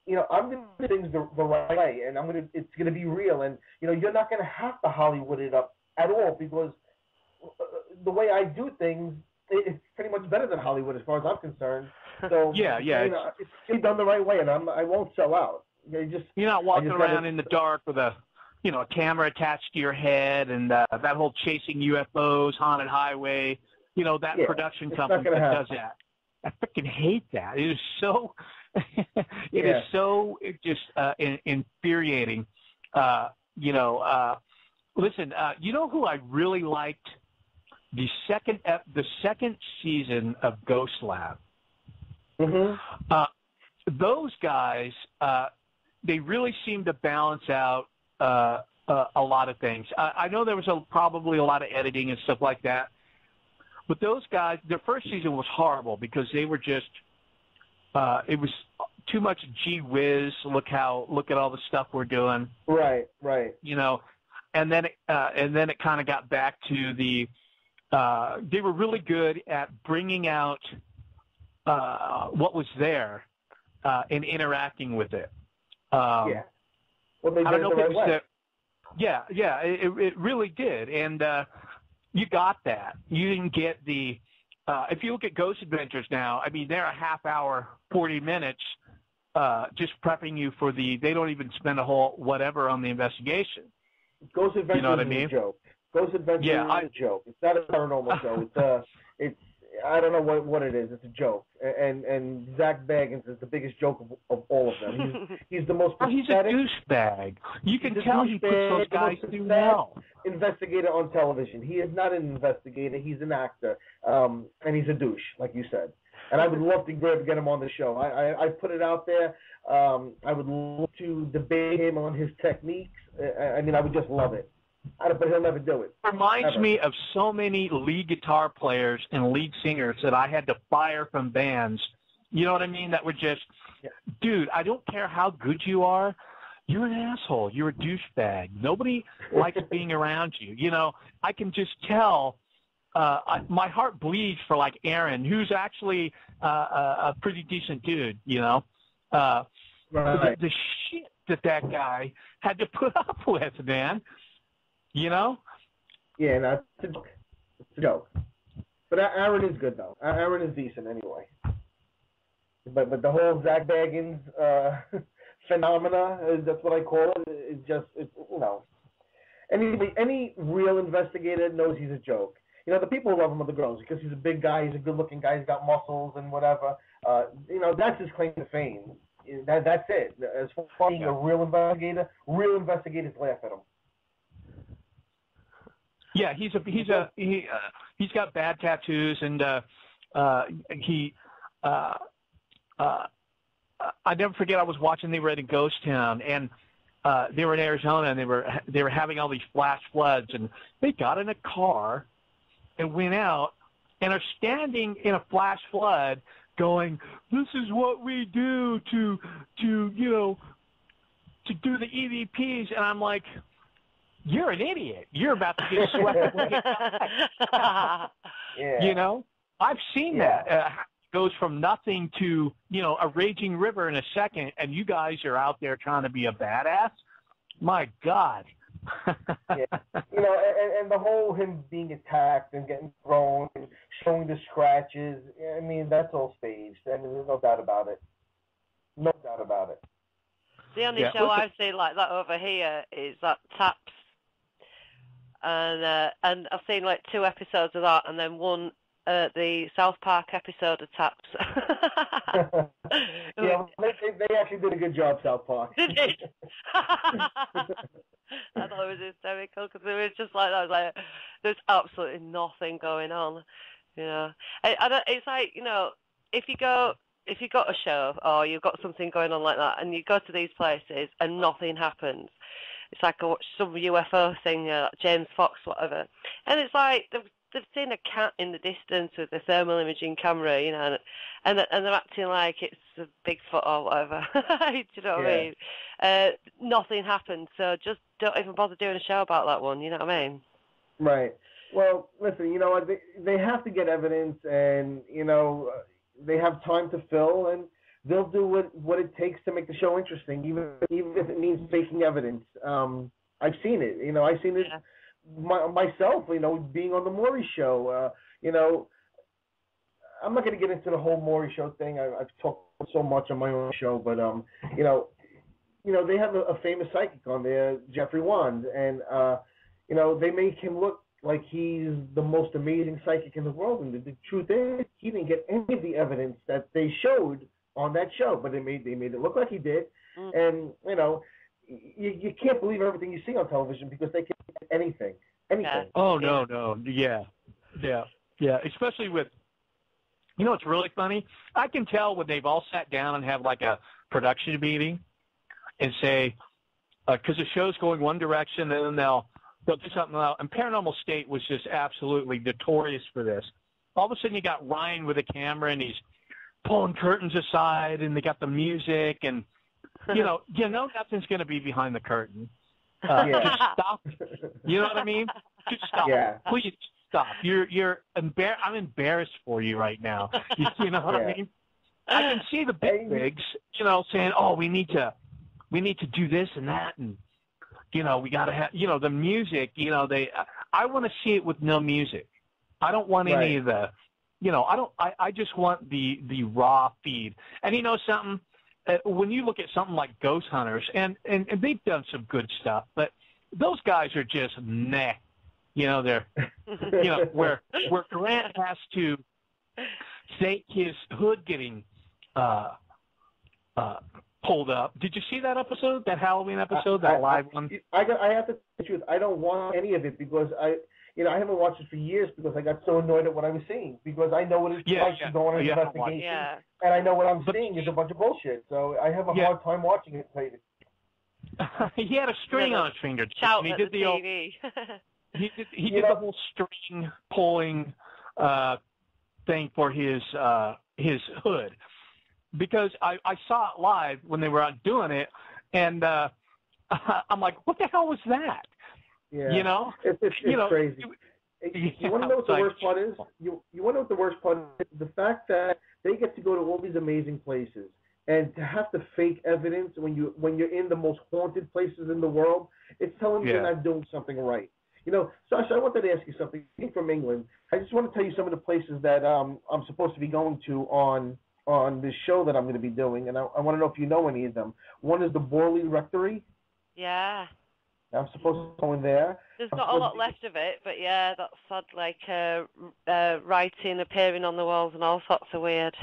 S2: I'm going to do things the right way, and it's going to be real, and you're not going to have to Hollywood it up at all because the way I do things, it's pretty much better than Hollywood as far as I'm concerned. So it's done the right way, and I won't sell out. You're
S1: not walking around in the dark with a camera attached to your head, and that whole chasing UFOs, haunted highway. That production company that does that. I freaking hate that. It is so. Is so just infuriating. Listen. You know who I really liked? The second season of Ghost Lab.
S2: Mm-hmm.
S1: Those guys, they really seem to balance out a lot of things. I know there was probably a lot of editing and stuff like that, but those guys, their first season was horrible because they were just, it was too much gee whiz. Look at all the stuff we're doing.
S2: Right.
S1: And then it kind of got back to the. They were really good at bringing out what was there and interacting with it.
S2: Well, they did
S1: I don't know
S2: it the
S1: if
S2: right
S1: it was
S2: way.
S1: it really did, and you got that. You didn't get the. If you look at Ghost Adventures now, I mean, they're a half hour, 40 minutes, just prepping you for the. They don't even spend a whole whatever on the investigation.
S2: Ghost Adventures is a joke. Ghost Adventures is a joke. It's not a paranormal show. It's I don't know what it is. It's a joke. And Zach Baggins is the biggest joke of all of them. He's the most pathetic.
S1: He's a douchebag. You can tell he puts those guys through hell.
S2: Investigator on television. He is not an investigator. He's an actor. And he's a douche, like you said. And I would love to get him on the show. I put it out there. I would love to debate him on his techniques. I mean, I would just love it. But he'll never do it.
S1: Reminds me of so many lead guitar players and lead singers that I had to fire from bands. You know what I mean? That were just, dude, I don't care how good you are. You're an asshole. You're a douchebag. Nobody likes being around you. I can just tell. My heart bleeds for like Aaron, who's actually a pretty decent dude.
S2: Right.
S1: The shit that guy had to put up with, man.
S2: Yeah, no, it's a joke. But Aaron is good though. Aaron is decent anyway. But the whole Zach Baggins phenomena, that's what I call it, is just any real investigator knows he's a joke. The people who love him are the girls because he's a big guy, he's a good-looking guy, he's got muscles and whatever. That's his claim to fame. That's it. As far as being a real investigators laugh at him.
S1: Yeah, he's got bad tattoos, and I never forget. I was watching. They were at a ghost town, and they were in Arizona, and they were having all these flash floods, and they got in a car and went out and are standing in a flash flood, going, "This is what we do to do the EVPs," and I'm like, you're an idiot. You're about to get swept away. I've seen that. It goes from nothing to, a raging river in a second, and you guys are out there trying to be a badass. My God.
S2: And and the whole him being attacked and getting thrown and showing the scratches, I mean, that's all staged. I mean, there's no doubt about it. No doubt about it.
S3: The only show I've seen like that over here is that Taps, and I've seen like 2 episodes of that, and then one the South Park episode of Taps.
S2: Yeah, they actually did a good job, South Park.
S3: Did it? I thought it was hysterical because it was just like that. I was like, there's absolutely nothing going on, you know. It's like, you know, if you've got a show or you've got something going on like that, and you go to these places and nothing happens, it's like I watched some UFO thing, James Fox, whatever, and it's like they've seen a cat in the distance with a thermal imaging camera, you know, and they're acting like it's a Bigfoot or whatever. Do you know what I mean? Nothing happened, so just don't even bother doing a show about that one. You know what I mean?
S2: Right. Well, listen, you know, they have to get evidence, and you know, they have time to fill, and they'll do what it takes to make the show interesting, even if it means faking evidence. I've seen it. You know, I've seen it. Yeah. Myself, you know, being on the Maury show, you know, I'm not going to get into the whole Maury show thing. I've talked so much on my own show, but you know, they have a famous psychic on there, Jeffrey Wand, and you know, they make him look like he's the most amazing psychic in the world, and the truth is, he didn't get any of the evidence that they showed on that show, but they made it look like he did, and you know. You can't believe everything you see on television because they can get anything.
S1: Oh, no. Yeah. Especially with, you know, it's really funny. I can tell when they've all sat down and have like a production meeting and say, because the show's going one direction, and then they'll do something else. And Paranormal State was just absolutely notorious for this. All of a sudden you got Ryan with a camera and he's pulling curtains aside, and they got the music, and you know nothing's going to be behind the curtain. Just stop. You know what I mean? Just stop.
S2: Yeah.
S1: Please stop. I'm embarrassed for you right now. You know what I mean? I can see the big wigs, you know, saying, "Oh, we need to do this and that, and you know, we got to have, you know, the music. You know, I want to see it with no music. I don't want any of the, you know, I just want the raw feed. And you know something." When you look at something like Ghost Hunters, and they've done some good stuff, but those guys are just meh. You know, they're, you know, where Grant has to fake his hood getting pulled up. Did you see that episode, that Halloween episode, that live one?
S2: I have to tell you the truth. I don't want any of it because I haven't watched it for years because I got so annoyed at what I was seeing because I know what it's like to go on an investigation, and I know what I'm seeing is a bunch of bullshit. So I have a hard time watching it.
S1: He had a string on his finger.
S3: Shout at the TV.
S1: He did the whole string pulling thing for his hood because I saw it live when they were out doing it, and I'm like, what the hell was that?
S2: Yeah.
S1: You know,
S2: it's crazy. You want to know what the worst part is? You want to know what the worst part is? The fact that they get to go to all these amazing places, and to have to fake evidence when you're in the most haunted places in the world, it's telling you you're not doing something right. You know, Sasha, I wanted to ask you something. Being from England, I just want to tell you some of the places that I'm supposed to be going to on this show that I'm going to be doing, and I want to know if you know any of them. One is the Borley Rectory.
S3: Yeah.
S2: I'm supposed to go in there.
S3: There's not a lot left of it, but yeah, that's had like writing appearing on the walls and all sorts of weird.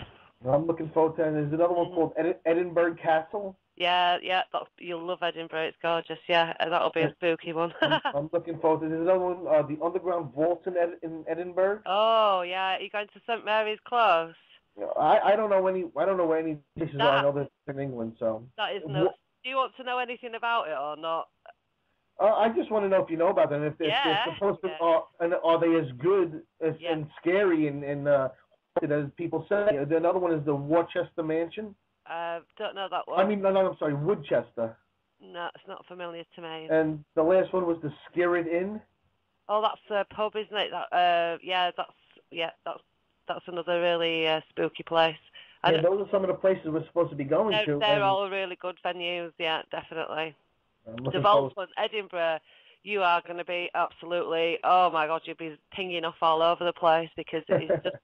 S2: I'm looking forward to it. There's another one called Edinburgh Castle.
S3: Yeah, you'll love Edinburgh. It's gorgeous. Yeah, that'll be a spooky one.
S2: I'm looking forward to it. There's another one, the Underground Vault in Edinburgh.
S3: Oh yeah, are you going to St Mary's Close?
S2: I don't know where any places are. I know they're in England, so.
S3: That is nuts. Do you want to know anything about it or not?
S2: I just want to know if you know about them. If they're supposed to, are they as good and scary and as people say? Another one is the Worcester Mansion.
S3: Don't know that one.
S2: I mean, no, I'm sorry, Woodchester.
S3: No, it's not familiar to me.
S2: And the last one was the Skirit Inn.
S3: Oh, that's a pub, isn't it? That's another really spooky place.
S2: Yeah, those are some of the places we're supposed to be going to.
S3: They're all really good venues. Yeah, definitely. The Vault one, Edinburgh. you are going to be absolutely, oh my God, you'll be pinging off all over the place because it's just,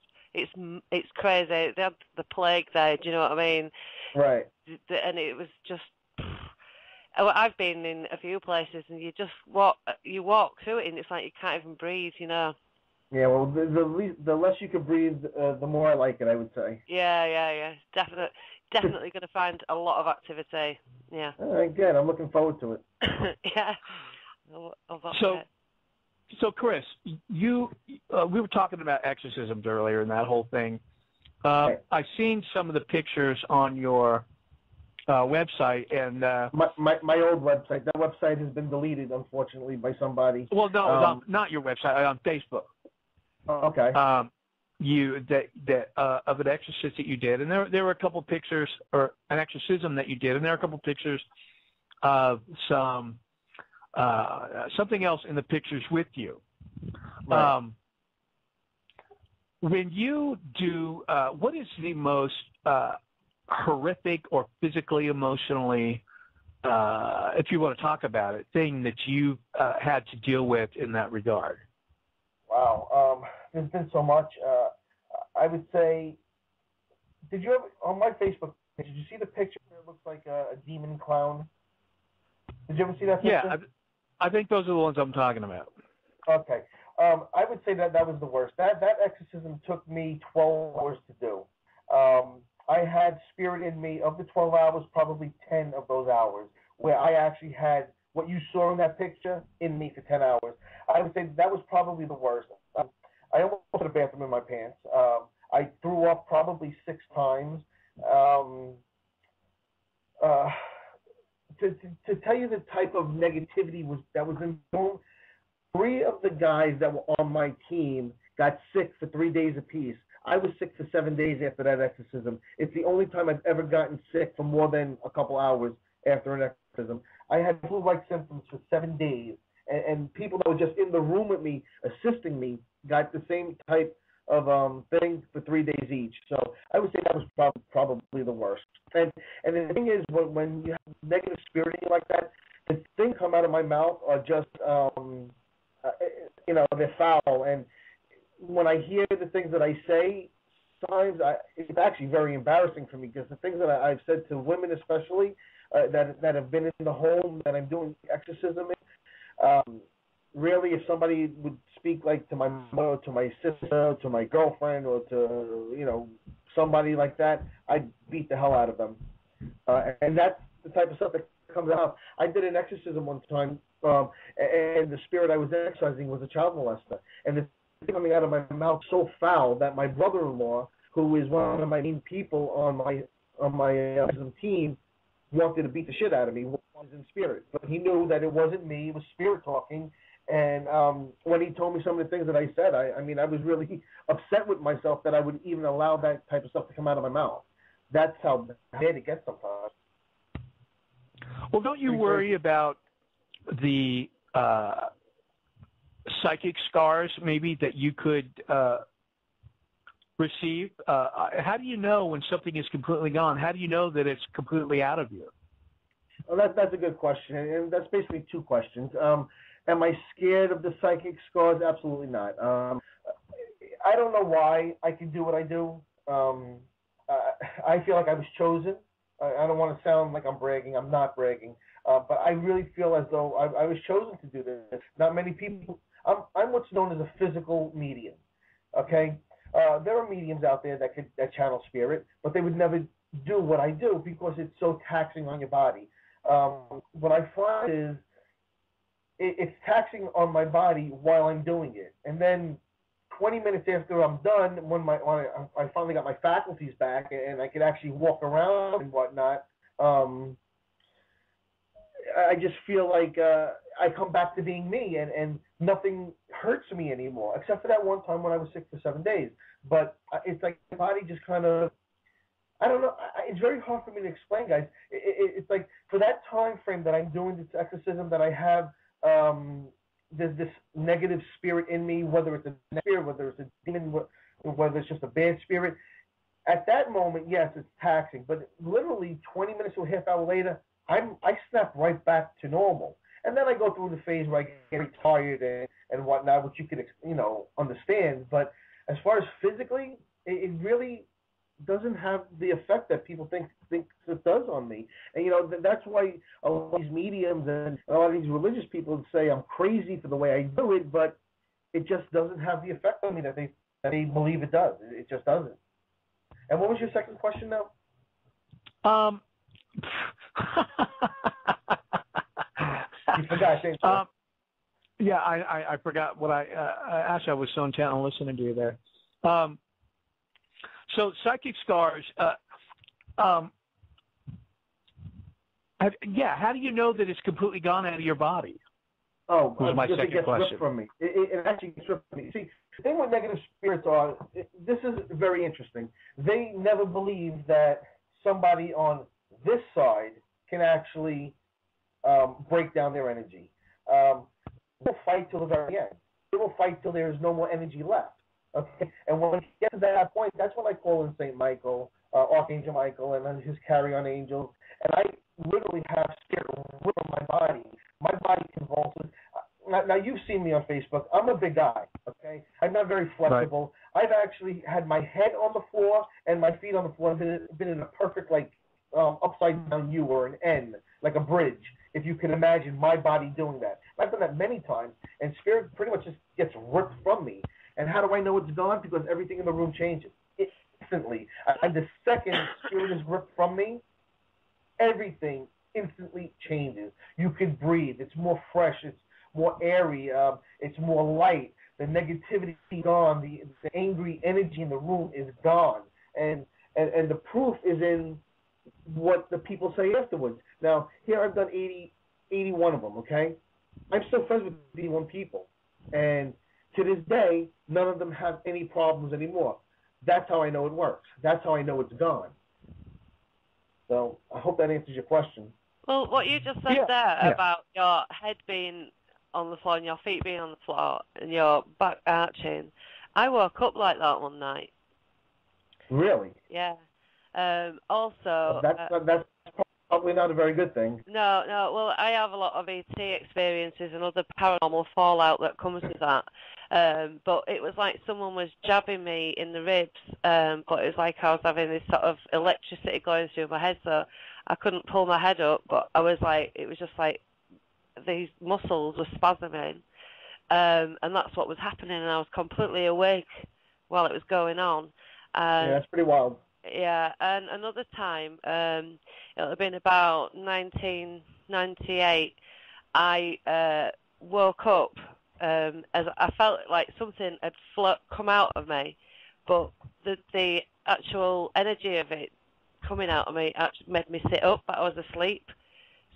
S3: it's crazy. They had the plague there, do you know what I mean?
S2: Right.
S3: And it was just, I've been in a few places and you walk through it and it's like you can't even breathe, you know.
S2: Yeah, well, the less you can breathe, the more I like it, I would say.
S3: Yeah. Definitely going to find a lot of activity. Yeah.
S2: All right, good. I'm looking forward to it.
S3: Yeah.
S1: So Chris, we were talking about exorcisms earlier and that whole thing.
S2: Right.
S1: I've seen some of the pictures on your website, and
S2: my old website. That website has been deleted, unfortunately, by somebody.
S1: Well, no, not your website. On Facebook.
S2: Okay.
S1: Of an exorcist that you did, and there were a couple pictures, or an exorcism that you did, and there are a couple pictures of something else in the pictures with you.
S2: Right.
S1: When you do, what is the most horrific or physically, emotionally, if you want to talk about it, thing that you've had to deal with in that regard?
S2: Wow. There's been so much. I would say, did you ever, on my Facebook page, did you see the picture where it looks like a demon clown? Did you ever see that picture?
S1: Yeah, I think those are the ones I'm talking about.
S2: Okay. I would say that was the worst. That exorcism took me 12 hours to do. I had spirit in me. Of the 12 hours, probably 10 of those hours, where I actually had what you saw in that picture in me for 10 hours. I would say that was probably the worst. I almost put a bathroom in my pants. I threw up probably 6 times. To tell you the type of negativity that was in the room, 3 of the guys that were on my team got sick for 3 days apiece. I was sick for 7 days after that exorcism. It's the only time I've ever gotten sick for more than a couple hours after an exorcism. I had flu-like symptoms for 7 days, and people that were just in the room with me, assisting me, got the same type of thing for 3 days each. So I would say that was probably the worst. And the thing is, when you have negative spirit in you like that, the things come out of my mouth are just, they're foul. And when I hear the things that I say, sometimes it's actually very embarrassing for me, because the things that I've said to women especially that have been in the home that I'm doing exorcism in, really, if somebody would speak like to my mother, to my sister, to my girlfriend, or to, somebody like that, I'd beat the hell out of them. And that's the type of stuff that comes out. I did an exorcism one time, and the spirit I was exorcising was a child molester. And the thing coming out of my mouth so foul that my brother-in-law, who is one of my main people on my exorcism team, wanted to beat the shit out of me. Was in spirit, but he knew that it wasn't me; it was spirit talking. And when he told me some of the things that I said, I was really upset with myself that I would even allow that type of stuff to come out of my mouth. That's how bad it gets sometimes.
S1: Well, don't you worry about the psychic scars maybe that you could receive? How do you know when something is completely gone? How do you know that it's completely out of you?
S2: Well, that's a good question, and that's basically 2 questions. Am I scared of the psychic scars? Absolutely not. I don't know why I can do what I do. I feel like I was chosen. I don't want to sound like I'm bragging. I'm not bragging. But I really feel as though I was chosen to do this. Not many people. I'm what's known as a physical medium. Okay? There are mediums out there that channel spirit, but they would never do what I do because it's so taxing on your body. What I find is it's taxing on my body while I'm doing it. And then 20 minutes after I'm done, when I finally got my faculties back and I could actually walk around and whatnot, I just feel like I come back to being me, and nothing hurts me anymore, except for that one time when I was sick for 7 days. But it's like my body just kind of, I don't know. It's very hard for me to explain, guys. It's like for that time frame that I'm doing this exorcism, that I have there's this negative spirit in me, whether it's a spirit, whether it's a demon, whether it's just a bad spirit. At that moment, yes, it's taxing. But literally 20 minutes to a half hour later, I snap right back to normal. And then I go through the phase where I get very tired and whatnot, which you can, understand. But as far as physically, it really doesn't have the effect that people think it does on me. And, that's why a lot of these mediums and a lot of these religious people say I'm crazy for the way I do it, but it just doesn't have the effect on me that they believe it does. It just doesn't. And what was your second question now? You forgot.
S1: Yeah, I forgot what actually I was so intent on listening to you there. So psychic scars. How do you know that it's completely gone out of your body?
S2: Oh,
S1: was my second
S2: it gets
S1: question.
S2: Ripped from me. It actually gets ripped from me. See, the thing with negative spirits are, this is very interesting. They never believe that somebody on this side can actually break down their energy. They'll fight till the very end. They will fight till there is no more energy left. Okay, and when we get to that point, that's when I call in Saint Michael, Archangel Michael, and then his carry-on angels, and I literally have spirit rip from my body. My body convulses. Now you've seen me on Facebook. I'm a big guy. Okay, I'm not very flexible. Right. I've actually had my head on the floor and my feet on the floor. Been in a perfect upside down U or an N, like a bridge. If you can imagine my body doing that, I've done that many times, and spirit pretty much just gets ripped from me. And how do I know it's gone? Because everything in the room changes instantly. And the second spirit is ripped from me, everything instantly changes. You can breathe. It's more fresh. It's more airy. It's more light. The negativity is gone. The angry energy in the room is gone. And the proof is in what the people say afterwards. Now, here I've done 81 of them, okay? I'm still friends with 81 people. And to this day, none of them have any problems anymore. That's how I know it works. That's how I know it's gone. So I hope that answers your question.
S3: Well, what you just said about your head being on the floor and your feet being on the floor and your back arching, I woke up like that one night.
S2: Really?
S3: Yeah. Also...
S2: That's probably not a very good thing.
S3: No. Well, I have a lot of ET experiences and other paranormal fallout that comes with that. But it was like someone was jabbing me in the ribs, but it was like I was having this sort of electricity going through my head, so I couldn't pull my head up, but I was like, it was just like these muscles were spasming, and that's what was happening, and I was completely awake while it was going on.
S2: Yeah, that's pretty wild.
S3: Yeah, and another time, it would have been about 1998, I woke up as I felt like something had come out of me, but the actual energy of it coming out of me actually made me sit up, but I was asleep.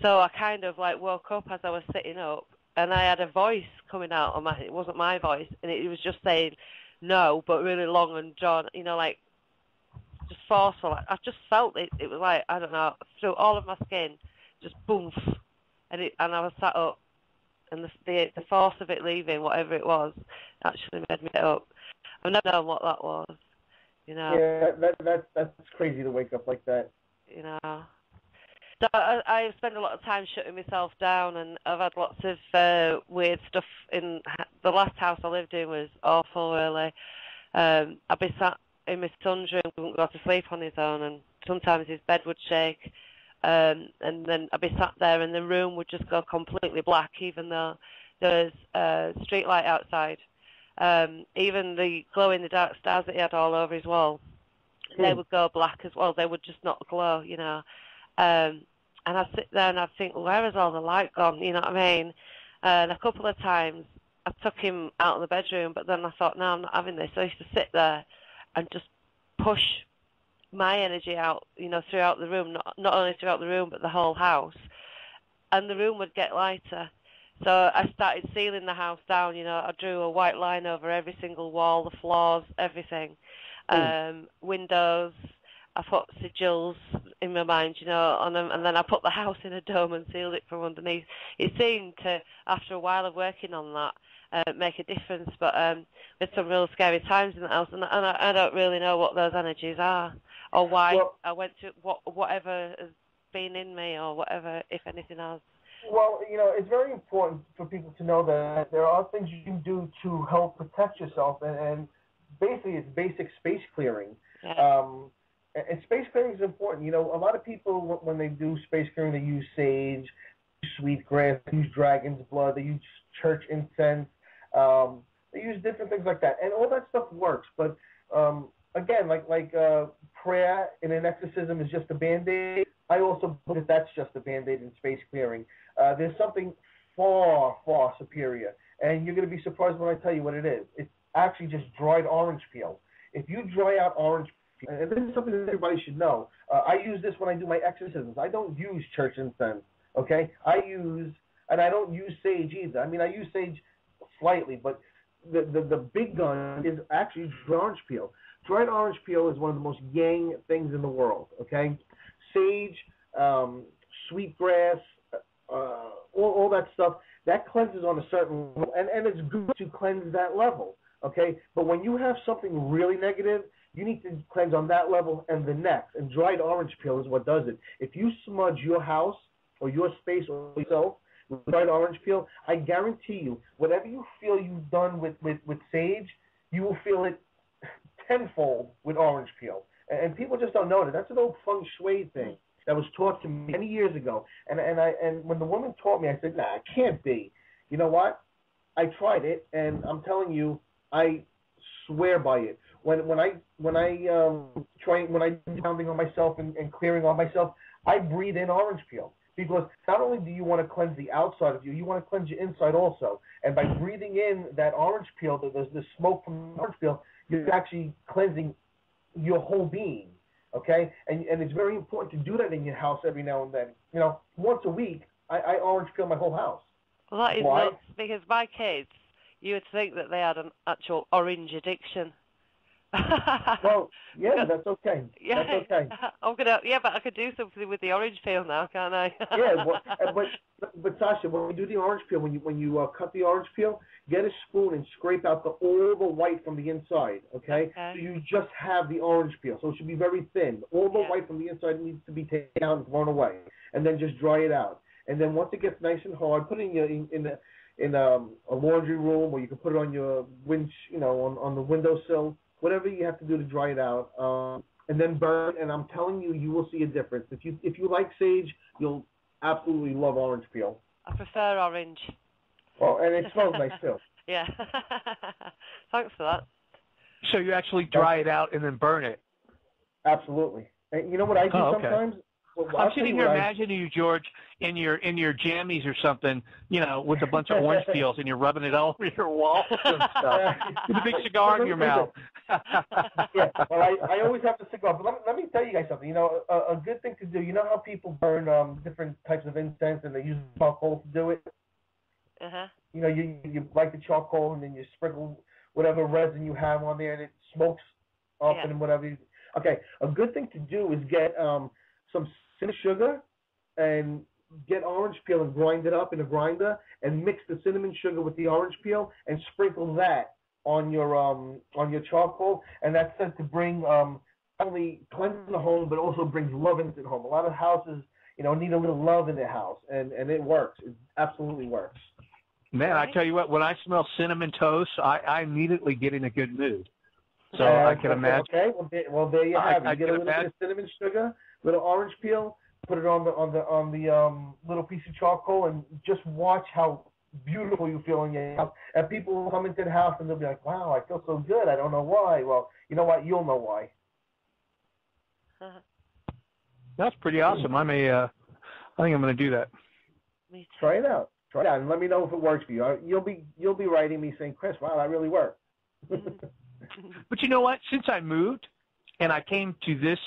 S3: So I kind of woke up as I was sitting up, and I had a voice coming out of it wasn't my voice, and it was just saying no, but really long and drawn, just forceful. I just felt it. It was like, I don't know, through all of my skin, just boom, and I was sat up, and the force of it leaving, whatever it was, actually made me get up. I've never known what that was,
S2: Yeah, that's crazy to wake up like that.
S3: So I spend a lot of time shutting myself down, and I've had lots of weird stuff in the last house I lived in. Was awful, really. I'd be sat in my son's room, wouldn't go to sleep on his own, and sometimes his bed would shake, and then I'd be sat there and the room would just go completely black, even though there's a street light outside. Even the glow-in-the-dark stars that he had all over his wall, they would go black as well. They would just not glow, and I'd sit there and I'd think, well, where has all the light gone, you know what I mean? And a couple of times I took him out of the bedroom, but then I thought, no, I'm not having this. So I used to sit there and just push my energy out, throughout the room, not only throughout the room, but the whole house. And the room would get lighter. So I started sealing the house down, I drew a white line over every single wall, the floors, everything. Windows, I put sigils in my mind, on them, and then I put the house in a dome and sealed it from underneath. It seemed to, after a while of working on that, make a difference, but there's some real scary times in the house, and I don't really know what those energies are, or why I went to whatever has been in me, or whatever, if anything has.
S2: Well, it's very important for people to know that there are things you can do to help protect yourself, and basically it's basic space clearing.
S3: Yeah.
S2: And space clearing is important. A lot of people, when they do space clearing, they use sage, sweetgrass, they use dragon's blood, they use church incense, they use different things like that, and all that stuff works. But again, like prayer in an exorcism is just a Band-Aid. I also believe that's just a Band-Aid in space clearing. There's something far, far superior, and you're going to be surprised when I tell you what it is. It's actually just dried orange peel. If you dry out orange peel, and this is something that everybody should know, I use this when I do my exorcisms. I don't use church incense, okay? And I don't use sage either. I mean, I use sage slightly, but the big gun is actually dried orange peel. Dried orange peel is one of the most yang things in the world, okay? Sage, sweetgrass, all that stuff, that cleanses on a certain level, and it's good to cleanse that level, okay? But when you have something really negative, you need to cleanse on that level and the next, and dried orange peel is what does it. If you smudge your house or your space or yourself with dried orange peel, I guarantee you, whatever you feel you've done with sage, you will feel it tenfold with orange peel. And people just don't know that. That's an old feng shui thing that was taught to me many years ago. And when the woman taught me, I said, nah, it can't be. You know what? I tried it, and I'm telling you, I swear by it. When I do pounding on myself and clearing on myself, I breathe in orange peel. Because not only do you want to cleanse the outside of you, you want to cleanse your inside also. And by breathing in that orange peel, there's the smoke from the orange peel, you're actually cleansing your whole being, okay? And it's very important to do that in your house every now and then. Once a week, I orange peel my whole house.
S3: Well, that is nuts, because my kids, you would think that they had an actual orange addiction.
S2: Well, yeah, that's okay.
S3: Yeah,
S2: that's okay.
S3: But I could do something with the orange peel now, can't I?
S2: Yeah, but Sasha, when we do the orange peel, when you cut the orange peel, get a spoon and scrape out all the white from the inside. Okay? So you just have the orange peel. So it should be very thin. All the white from the inside needs to be taken out and thrown away, and then just dry it out. And then once it gets nice and hard, put it in a laundry room, or you can put it on your winch, on the windowsill. Whatever you have to do to dry it out, and then burn. And I'm telling you, you will see a difference. If you like sage, you'll absolutely love orange peel.
S3: I prefer orange.
S2: Well, and it smells nice too.
S3: Yeah. Thanks for that.
S1: So you actually dry it out and then burn it?
S2: Absolutely. And you know what I do sometimes? Well,
S1: I'm sitting here imagining you, George, in your jammies or something, with a bunch of orange peels, and you're rubbing it all over your walls and stuff, with a big cigar in your mouth.
S2: Yeah, well, I always have the cigar. But let me tell you guys something. A good thing to do. You know how people burn different types of incense, and they use charcoal to do it. You light the charcoal, and then you sprinkle whatever resin you have on there, and it smokes up and whatever. Okay, a good thing to do is get some cinnamon sugar and get orange peel and grind it up in a grinder, and mix the cinnamon sugar with the orange peel and sprinkle that on your charcoal, and that's said to bring not only cleanse the home but also brings love into the home. A lot of houses need a little love in their house, and it works. It absolutely works.
S1: Man, I tell you what, when I smell cinnamon toast, I immediately get in a good mood. So I can imagine.
S2: Okay, well there you have it. You get a little bit of cinnamon sugar, little orange peel, put it on the little piece of charcoal, and just watch how beautiful you feel in your house. And people will come into the house and they'll be like, "Wow, I feel so good. I don't know why." Well, you know what? You'll know why.
S1: That's pretty awesome. I think I'm going to do that.
S2: Try it out, and let me know if it works for you. You'll be writing me saying, "Chris, wow, that really worked."
S1: But you know what? Since I moved and I came to this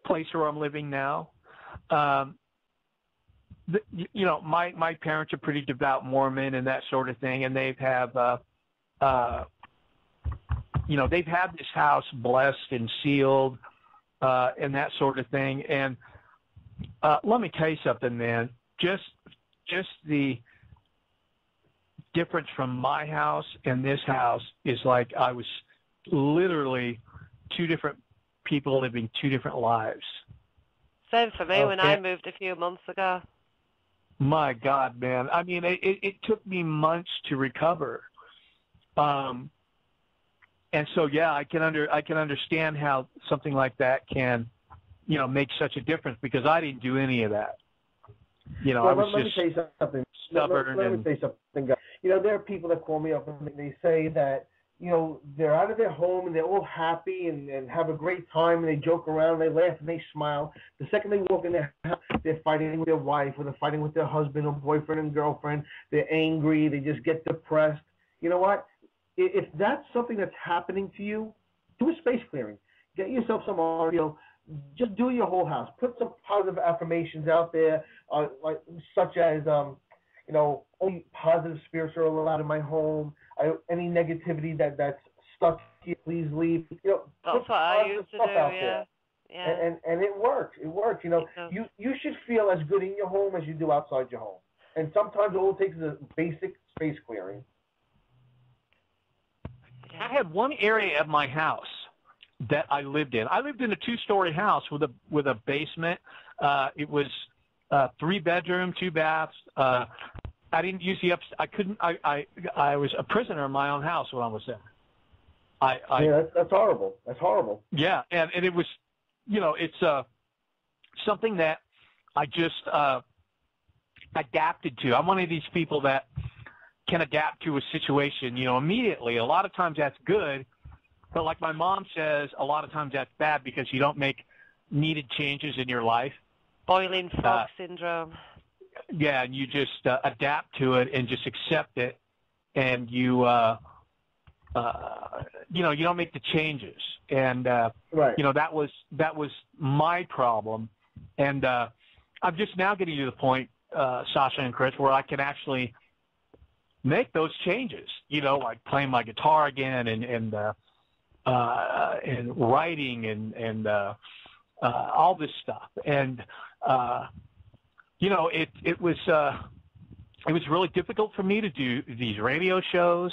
S1: place where I'm living now, my parents are pretty devout Mormon and that sort of thing, and they've had this house blessed and sealed and that sort of thing. And let me tell you something, man. Just the difference from my house and this house is like I was literally two different people living two different lives.
S3: Same for me when I moved a few months ago.
S1: My God, man. I mean, it took me months to recover. And so, yeah, I can understand how something like that can, make such a difference, because I didn't do any of that. I was
S2: let me tell you something.
S1: Stubborn.
S2: Let me tell you something, guys. There are people that call me up and they say that, they're out of their home and they're all happy and have a great time and they joke around, they laugh and they smile. The second they walk in their house, they're fighting with their wife or they're fighting with their husband or boyfriend and girlfriend. They're angry. They just get depressed. You know what? If that's something that's happening to you, do a space clearing. Get yourself some audio. Just do your whole house. Put some positive affirmations out there, such as, only positive spirits are allowed in my home. Any negativity that's stuck here, please leave.
S3: That's what I used to do, yeah.
S2: And it works. It works. You should feel as good in your home as you do outside your home. And sometimes all it takes is a basic space clearing.
S1: I had one area of my house that I lived in. I lived in a 2-story house with a basement. It was 3 bedroom, 2 baths. I didn't use the I couldn't. I was a prisoner in my own house when I was there.
S2: That's horrible. That's horrible.
S1: Yeah, and it was, it's something that I just adapted to. I'm one of these people that can adapt to a situation, immediately. A lot of times that's good, but like my mom says, a lot of times that's bad because you don't make needed changes in your life.
S3: Boiling frog syndrome.
S1: Yeah, and you just adapt to it and just accept it, and you don't make the changes. And
S2: right.
S1: That was my problem, and I'm just now getting to the point, Sasha and Chris, where I can actually make those changes. Like playing my guitar again, and writing and all this stuff, and it was really difficult for me to do these radio shows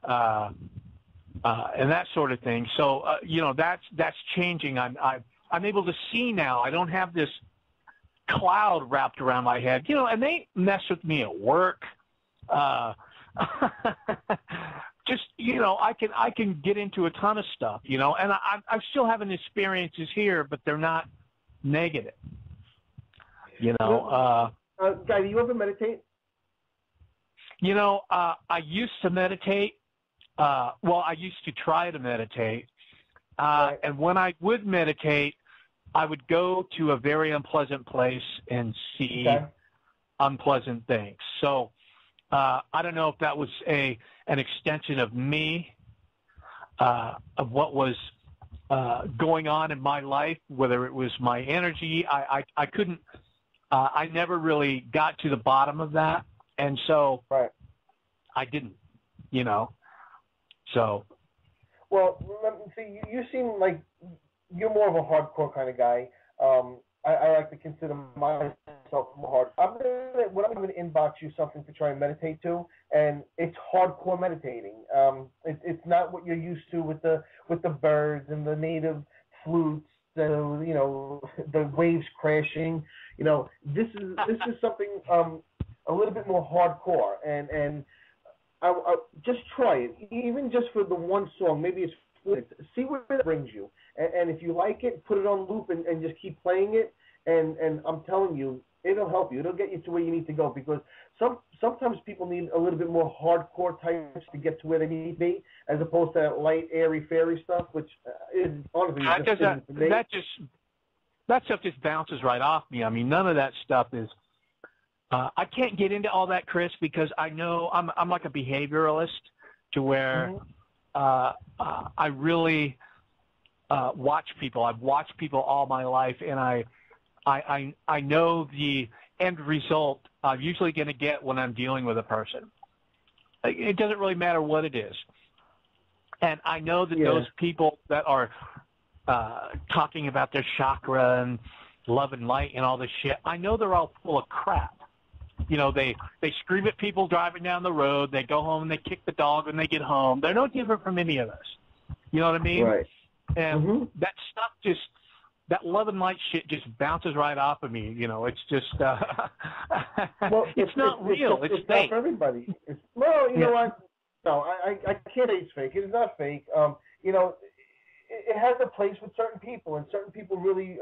S1: and that sort of thing. So that's changing. I'm able to see now. I don't have this cloud wrapped around my head. And they mess with me at work. Just I can get into a ton of stuff. And I'm still having experiences here, but they're not negative.
S2: Guy, do you ever meditate?
S1: I used to meditate. I used to try to meditate.
S2: Right.
S1: And when I would meditate, I would go to a very unpleasant place and see unpleasant things. So I don't know if that was an extension of me, of what was going on in my life, whether it was my energy. I couldn't. I never really got to the bottom of that, and so I didn't, So.
S2: Well, let me see. You seem like you're more of a hardcore kind of guy. I like to consider myself more hard. I'm going to inbox you something to try and meditate to, and it's hardcore meditating. It's not what you're used to with the birds and the native flutes. The waves crashing. This is something a little bit more hardcore, and I just try it, even just for the one song. Maybe it's see where it brings you, and if you like it, put it on loop and just keep playing it. And I'm telling you, it'll help you. It'll get you to where you need to go, because sometimes people need a little bit more hardcore types to get to where they need to be, as opposed to that light, airy, fairy stuff, which is honestly
S1: that stuff just bounces right off me. I mean, none of that stuff is. I can't get into all that, Chris, because I know I'm like a behavioralist, to where I really watch people. I've watched people all my life, and I know the end result I'm usually going to get when I'm dealing with a person. It doesn't really matter what it is. And I know that those people that are talking about their chakra and love and light and all this shit, I know they're all full of crap. They scream at people driving down the road. They go home and they kick the dog when they get home. They're no different from any of us. You know what I mean?
S2: Right.
S1: And that that love and light shit just bounces right off of me. You know, it's just
S2: well,
S1: it's not real. It's fake.
S2: Not for everybody. You know what? No, I can't say it's fake. It is not fake. You know, it has a place with certain people, and certain people really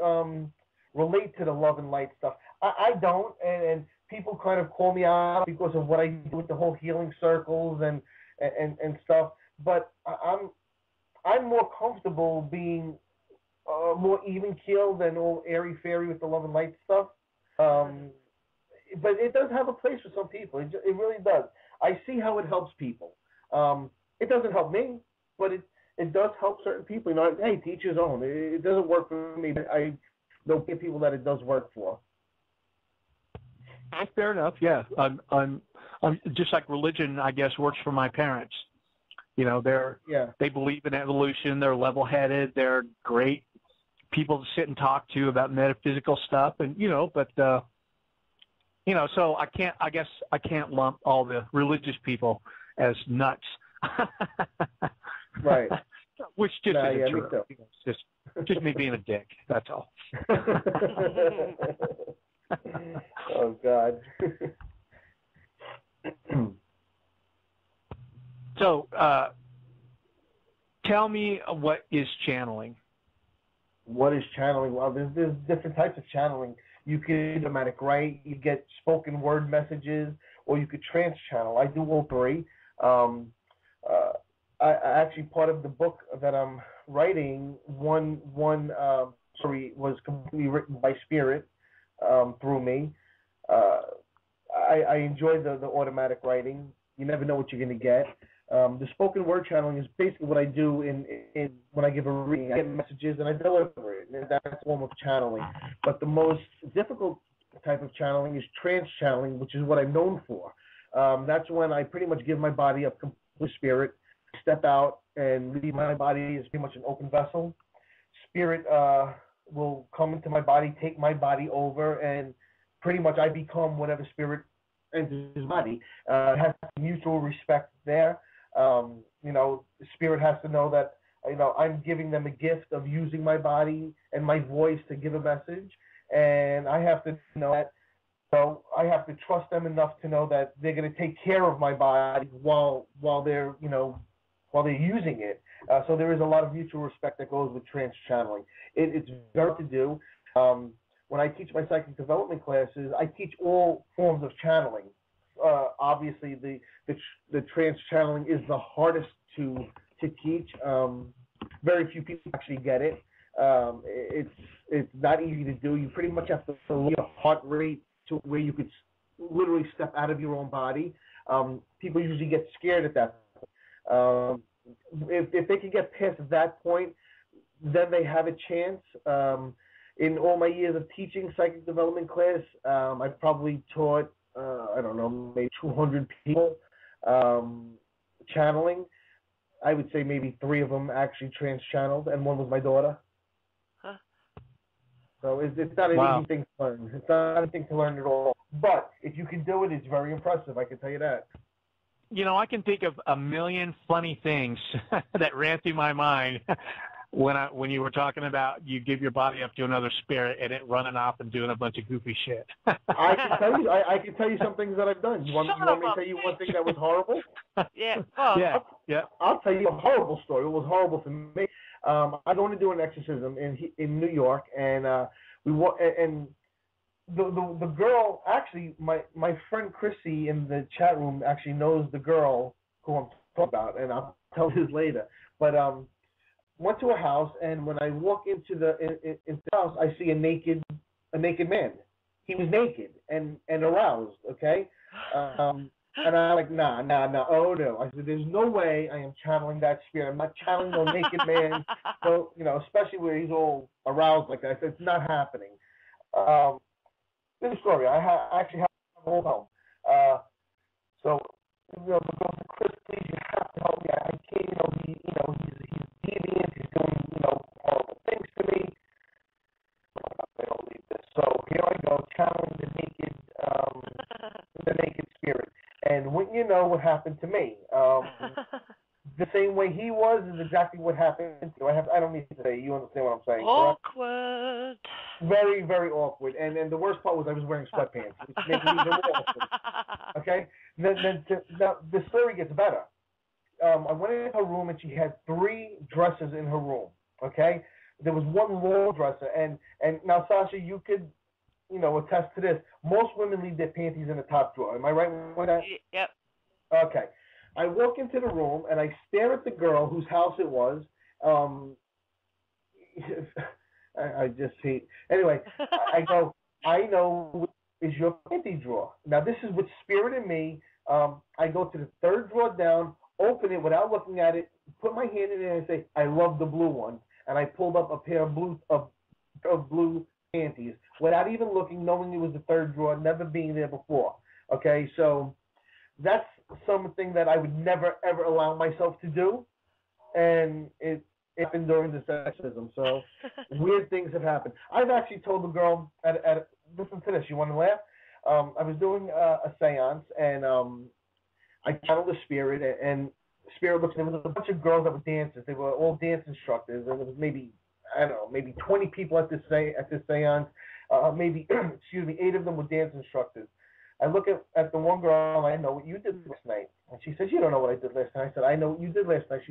S2: relate to the love and light stuff. I don't, and people kind of call me out because of what I do with the whole healing circles and stuff. But I'm more comfortable being more even keeled and all airy fairy with the love and light stuff. But it does have a place for some people. It really does. I see how it helps people. It doesn't help me, but it does help certain people. You know, hey, to each his own. It doesn't work for me, but I know people that it does work for.
S1: Fair enough. Yeah, I'm just like religion, I guess, works for my parents. You know, they believe in evolution. They're level-headed. They're great people to sit and talk to about metaphysical stuff, and so I guess I can't lump all the religious people as nuts.
S2: Right.
S1: Which just isn't true.
S2: So.
S1: It's just me being a dick. That's all.
S2: Oh God.
S1: So, tell me what is channeling.
S2: What is channeling? Well, there's different types of channeling. You can automatic write, you get spoken word messages, or you could trance channel. I do all three. I actually, part of the book that I'm writing, one story was completely written by spirit through me. I enjoy the automatic writing. You never know what you're going to get. The spoken word channeling is basically what I do in when I give a reading. I get messages and I deliver it, and that's a form of channeling. But the most difficult type of channeling is trance channeling, which is what I'm known for. That's when I pretty much give my body up complete spirit, step out and leave my body as pretty much an open vessel. Spirit will come into my body, take my body over, and pretty much I become whatever spirit enters his body. It has mutual respect there. Spirit has to know that, I'm giving them a gift of using my body and my voice to give a message, and I have to know that. So I have to trust them enough to know that they're going to take care of my body while they're using it. So there is a lot of mutual respect that goes with trance channeling. It's very hard to do. When I teach my psychic development classes, I teach all forms of channeling. Obviously, the trance channeling is the hardest to teach. Very few people actually get it. It's not easy to do. You pretty much have to lower your heart rate to where you could literally step out of your own body. People usually get scared at that point. If they can get past that point, then they have a chance. In all my years of teaching psychic development class, I've probably taught, maybe 200 people channeling. I would say maybe 3 of them actually trans-channeled, and 1 was my daughter.
S3: Huh.
S2: So it's not an easy thing to learn. It's not anything to learn at all. But if you can do it, it's very impressive. I can tell you that.
S1: I can think of a million funny things that ran through my mind when you were talking about you give your body up to another spirit and it running off and doing a bunch of goofy shit.
S2: I can tell you some things that I've done. You want me to tell you one thing that was horrible?
S3: Yeah.
S2: Oh. Yeah. I'll tell you a horrible story. It was horrible for me. I going to do an exorcism in New York, and the girl, actually, my friend Chrissy in the chat room actually knows the girl who I'm talking about, and I'll tell you later. But went to a house, and when I walk into the house, I see a naked man. He was naked and aroused. Okay, and I'm like, nah, oh no. I said, there's no way I am channeling that spirit. I'm not channeling no naked man. So especially where he's all aroused like that. I said, it's not happening. This story, I actually have a whole home. So the girl said, Chris, please, you have to help me. I can't, he's deviant. He's doing, horrible things to me. I don't need this. So here I go, channeling the naked spirit. And wouldn't you know what happened to me? the same way he was is exactly what happened. I don't need to say. You understand what I'm saying?
S3: Awkward.
S2: Correct? Very, very awkward. And the worst part was I was wearing sweatpants, which made it even more awkward. Okay? Now, the story gets better. I went in her room, and she had 3 dressers in her room. Okay? There was one wall dresser. And now, Sasha, you could, attest to this. Most women leave their panties in the top drawer. Am I right with that?
S3: Yep.
S2: Okay. I walk into the room, and I stare at the girl whose house it was. I just hate. Anyway, I go, I know is your panty drawer. Now, this is with spirit in me. I go to the 3rd drawer down, open it without looking at it, put my hand in it, and say, I love the blue one. And I pulled up a pair of blue panties without even looking, knowing it was the 3rd drawer, never being there before. Okay, so that's something that I would never, ever allow myself to do. And it happened during this exorcism. So weird things have happened. I've actually told the girl, listen to this, you want to laugh? I was doing a seance, and I channeled the spirit, and spirit looks, there was a bunch of girls that were dancers. They were all dance instructors, and there was maybe 20 people at this seance. Maybe, 8 of them were dance instructors. I look at the one girl, and I know what you did last night. And she says, you don't know what I did last night. I said, I know what you did last night.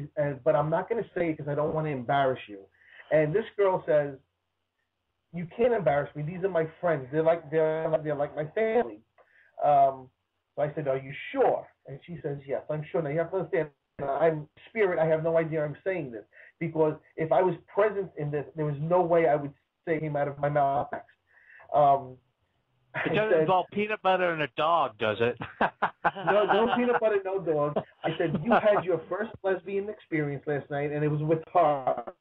S2: But I'm not going to say it because I don't want to embarrass you. And this girl says, you can't embarrass me. These are my friends. They're like my family. So I said, are you sure? And she says, yes, I'm sure. Now, you have to understand, I'm spirit. I have no idea I'm saying this. Because if I was present in this, there was no way I would say it came out of my mouth next.
S1: It doesn't involve peanut butter and a dog, does it?
S2: No peanut butter, no dog. I said, you had your first lesbian experience last night, and it was with her,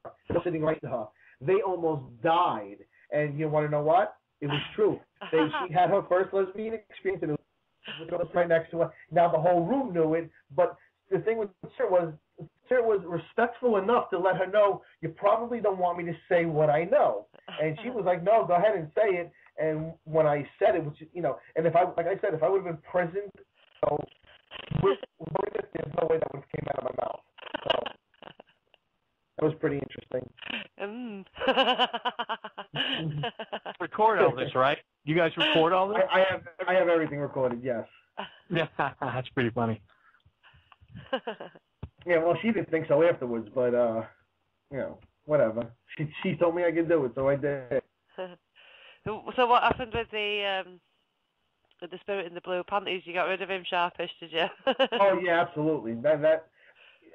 S2: sitting right to her. They almost died. And you want to know what? It was true. She had her first lesbian experience, and it was right next to her. Now the whole room knew it, but the thing with Sarah was respectful enough to let her know, you probably don't want me to say what I know. And she was like, no, go ahead and say it. And when I said it, which, and if I would have been present, there's no way that would have came out of my mouth. So that was pretty interesting.
S1: Record all this, right? You guys record all this?
S2: I have everything recorded, yes.
S1: Yeah, that's pretty funny.
S2: Yeah, well, she didn't think so afterwards, but, whatever. She told me I could do it, so I did.
S3: So what happened with the spirit in the blue panties? You got rid of him sharpish, did you?
S2: Oh yeah, absolutely. That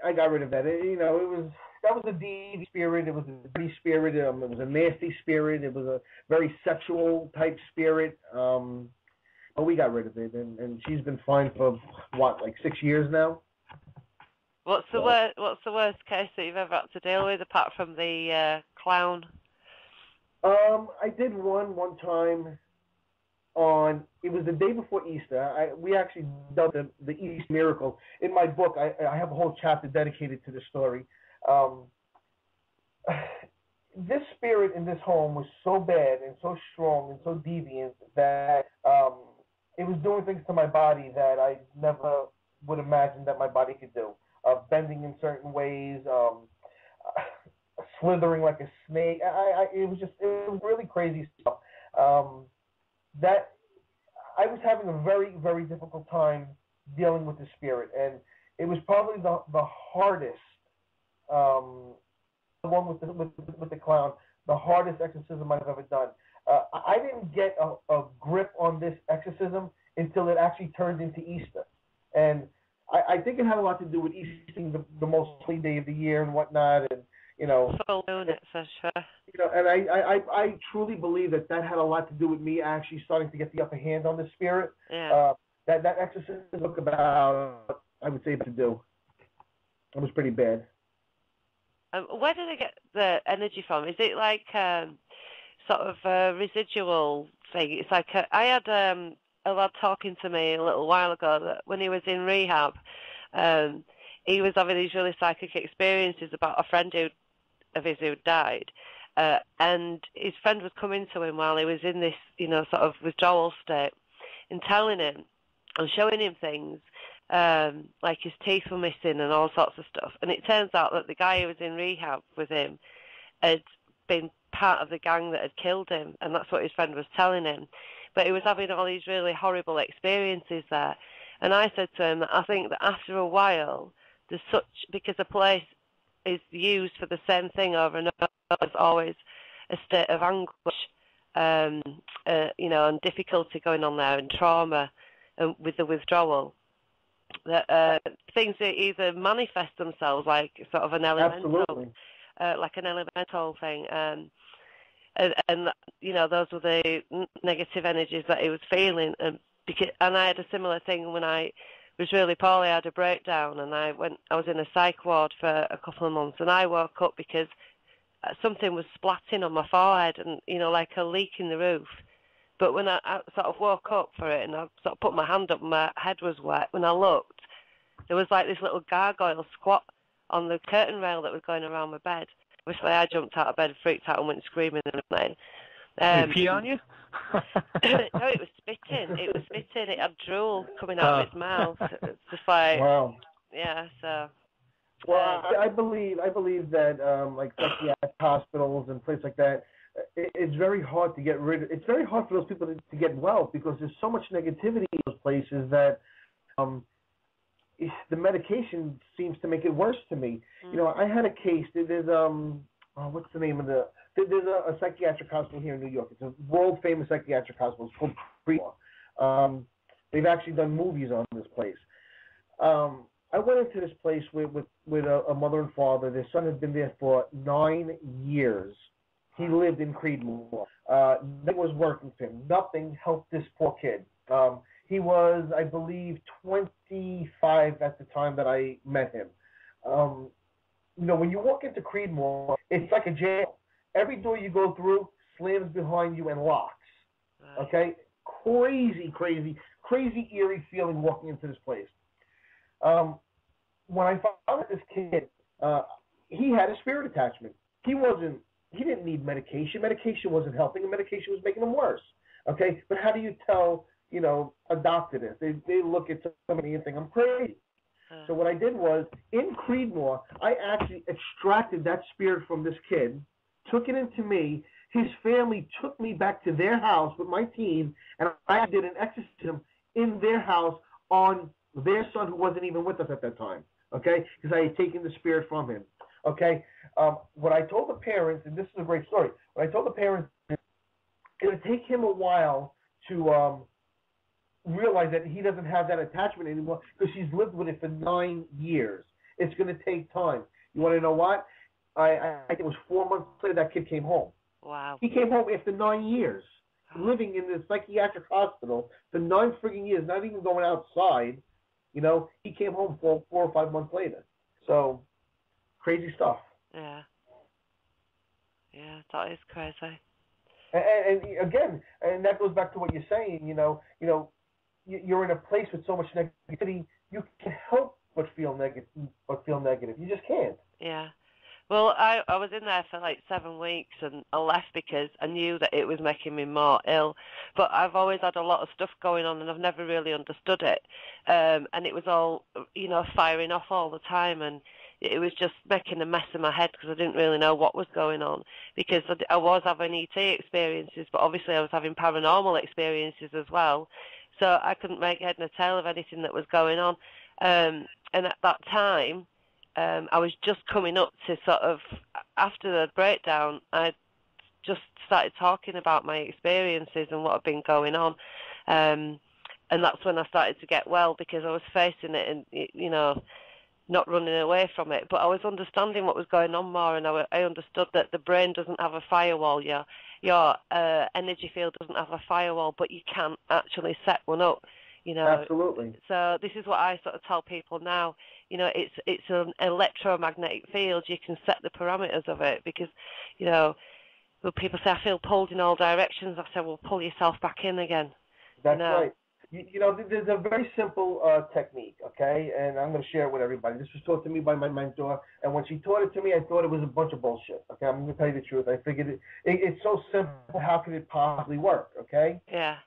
S2: I got rid of that. That was a deep spirit. It was a dirty spirit. It was a nasty spirit. It was a very sexual type spirit. But we got rid of it, and she's been fine for like 6 years now.
S3: What's the worst case that you've ever had to deal with apart from the clown?
S2: I did one time it was the day before Easter. We actually done the Easter miracle. In my book, I have a whole chapter dedicated to the story. This spirit in this home was so bad and so strong and so deviant that it was doing things to my body that I never would imagine that my body could do. Bending in certain ways, slithering like a snake. It was really crazy stuff. That I was having a very, very difficult time dealing with the spirit, and it was probably the hardest, the one with the clown, the hardest exorcism I've ever done. I didn't get a grip on this exorcism until it actually turned into Easter, and I think it had a lot to do with Easter being the most holy day of the year and whatnot, and
S3: full moon, for sure.
S2: And I truly believe that had a lot to do with me actually starting to get the upper hand on the spirit.
S3: Yeah.
S2: That exorcism took about, I would say, to do. It was pretty bad.
S3: Where do they get the energy from? Is it like sort of a residual thing? It's like I had a lad talking to me a little while ago that when he was in rehab, he was having these really psychic experiences about a friend of his who died, and his friend was coming to him while he was in this, sort of withdrawal state, and telling him and showing him things like his teeth were missing and all sorts of stuff. And it turns out that the guy who was in rehab with him had been part of the gang that had killed him, and that's what his friend was telling him. But he was having all these really horrible experiences there. And I said to him that I think that after a while, because a place is used for the same thing over and over, there's always a state of anguish, and difficulty going on there, and trauma, and with the withdrawal. That things that either manifest themselves like sort of an elemental, like an elemental thing, and those were the negative energies that he was feeling, and I had a similar thing when I was really poorly. I had a breakdown, and I was in a psych ward for a couple of months, and I woke up because something was splatting on my forehead, and like a leak in the roof. But when I sort of woke up for it, and I sort of put my hand up, and my head was wet. When I looked, there was like this little gargoyle squat on the curtain rail that was going around my bed. Obviously, I jumped out of bed, freaked out, and went screaming and everything.
S1: Did he pee on you?
S3: No, it was spitting. It was spitting. It had drool coming out of its mouth. It's just like,
S2: wow.
S3: Yeah. So.
S2: Well, I believe that like psychiatric hospitals and places like that, it's very hard to get rid of. It's very hard for those people to get well because there's so much negativity in those places that the medication seems to make it worse to me. I had a case. There's what's the name of the? There's a psychiatric hospital here in New York. It's a world famous psychiatric hospital. It's called Clairaudient. They've actually done movies on this place. I went into this place with a mother and father. Their son had been there for 9 years. He lived in Creedmoor. Nothing was working for him. Nothing helped this poor kid. He was, I believe, 25 at the time that I met him. When you walk into Creedmoor, it's like a jail. Every door you go through slams behind you and locks. Okay? Crazy, eerie feeling walking into this place. When I found out this kid, he had a spirit attachment. He didn't need medication. Medication wasn't helping him. Medication was making him worse. Okay? But how do you tell, a doctor this? They look at somebody and think, I'm crazy. So what I did was, in Creedmoor, I actually extracted that spirit from this kid, took it into me. His family took me back to their house with my team, and I did an exorcism in their house on their son who wasn't even with us at that time, okay? Because I had taken the spirit from him, okay? What I told the parents, and this is a great story, what I told the parents, it would take him a while to realize that he doesn't have that attachment anymore because he's lived with it for 9 years. It's going to take time. You want to know what? I think it was 4 months later that kid came home.
S3: Wow.
S2: He came home after 9 years, living in this psychiatric hospital for 9 frigging years, not even going outside. He came home 4 or 5 months later. So, crazy stuff.
S3: Yeah. Yeah, that is crazy.
S2: And again, and that goes back to what you're saying. You're in a place with so much negativity. You can help but feel negative. You just can't.
S3: Yeah. Well, I was in there for like 7 weeks, and I left because I knew that it was making me more ill. But I've always had a lot of stuff going on, and I've never really understood it. And it was all, firing off all the time, and it was just making a mess in my head because I didn't really know what was going on. Because I was having ET experiences, but obviously I was having paranormal experiences as well. So I couldn't make head nor tail of anything that was going on. And at that time, I was just coming up to sort of, after the breakdown, I just started talking about my experiences and what had been going on. And that's when I started to get well because I was facing it and, not running away from it. But I was understanding what was going on more, and I understood that the brain doesn't have a firewall. Your energy field doesn't have a firewall, but you can actually set one up.
S2: Absolutely.
S3: So this is what I sort of tell people now. It's an electromagnetic field. You can set the parameters of it because, when people say, I feel pulled in all directions, I say, well, pull yourself back in again.
S2: That's right. There's a very simple technique, okay? And I'm going to share it with everybody. This was taught to me by my mentor, and when she taught it to me, I thought it was a bunch of bullshit, okay? I'm going to tell you the truth. I figured it's so simple, how could it possibly work, okay?
S3: Yeah.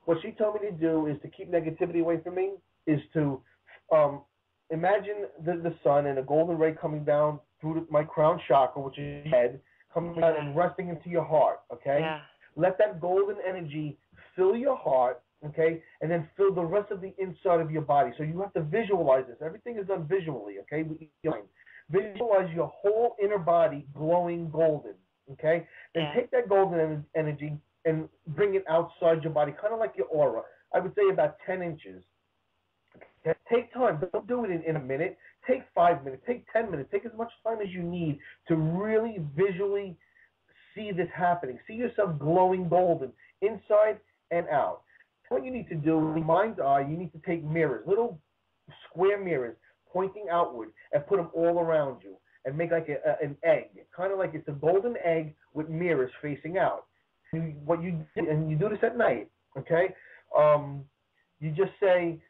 S2: What she told me to do is to keep negativity away from me, is to Imagine the sun and a golden ray coming down through my crown chakra, which is your head, coming down and resting into your heart, okay?
S3: Yeah.
S2: Let that golden energy fill your heart, okay, and then fill the rest of the inside of your body. So you have to visualize this. Everything is done visually, okay? Visualize your whole inner body glowing golden, okay? Then take that golden energy and bring it outside your body, kind of like your aura. I would say about 10 inches. Okay? Take time. Don't do it in a minute. Take 5 minutes. Take 10 minutes. Take as much time as you need to really visually see this happening. See yourself glowing golden inside and out. What you need to do, in mind's eye, you need to take mirrors, little square mirrors pointing outward, and put them all around you and make like an egg, kind of like it's a golden egg with mirrors facing out. What you do, and you do this at night, okay? You just say,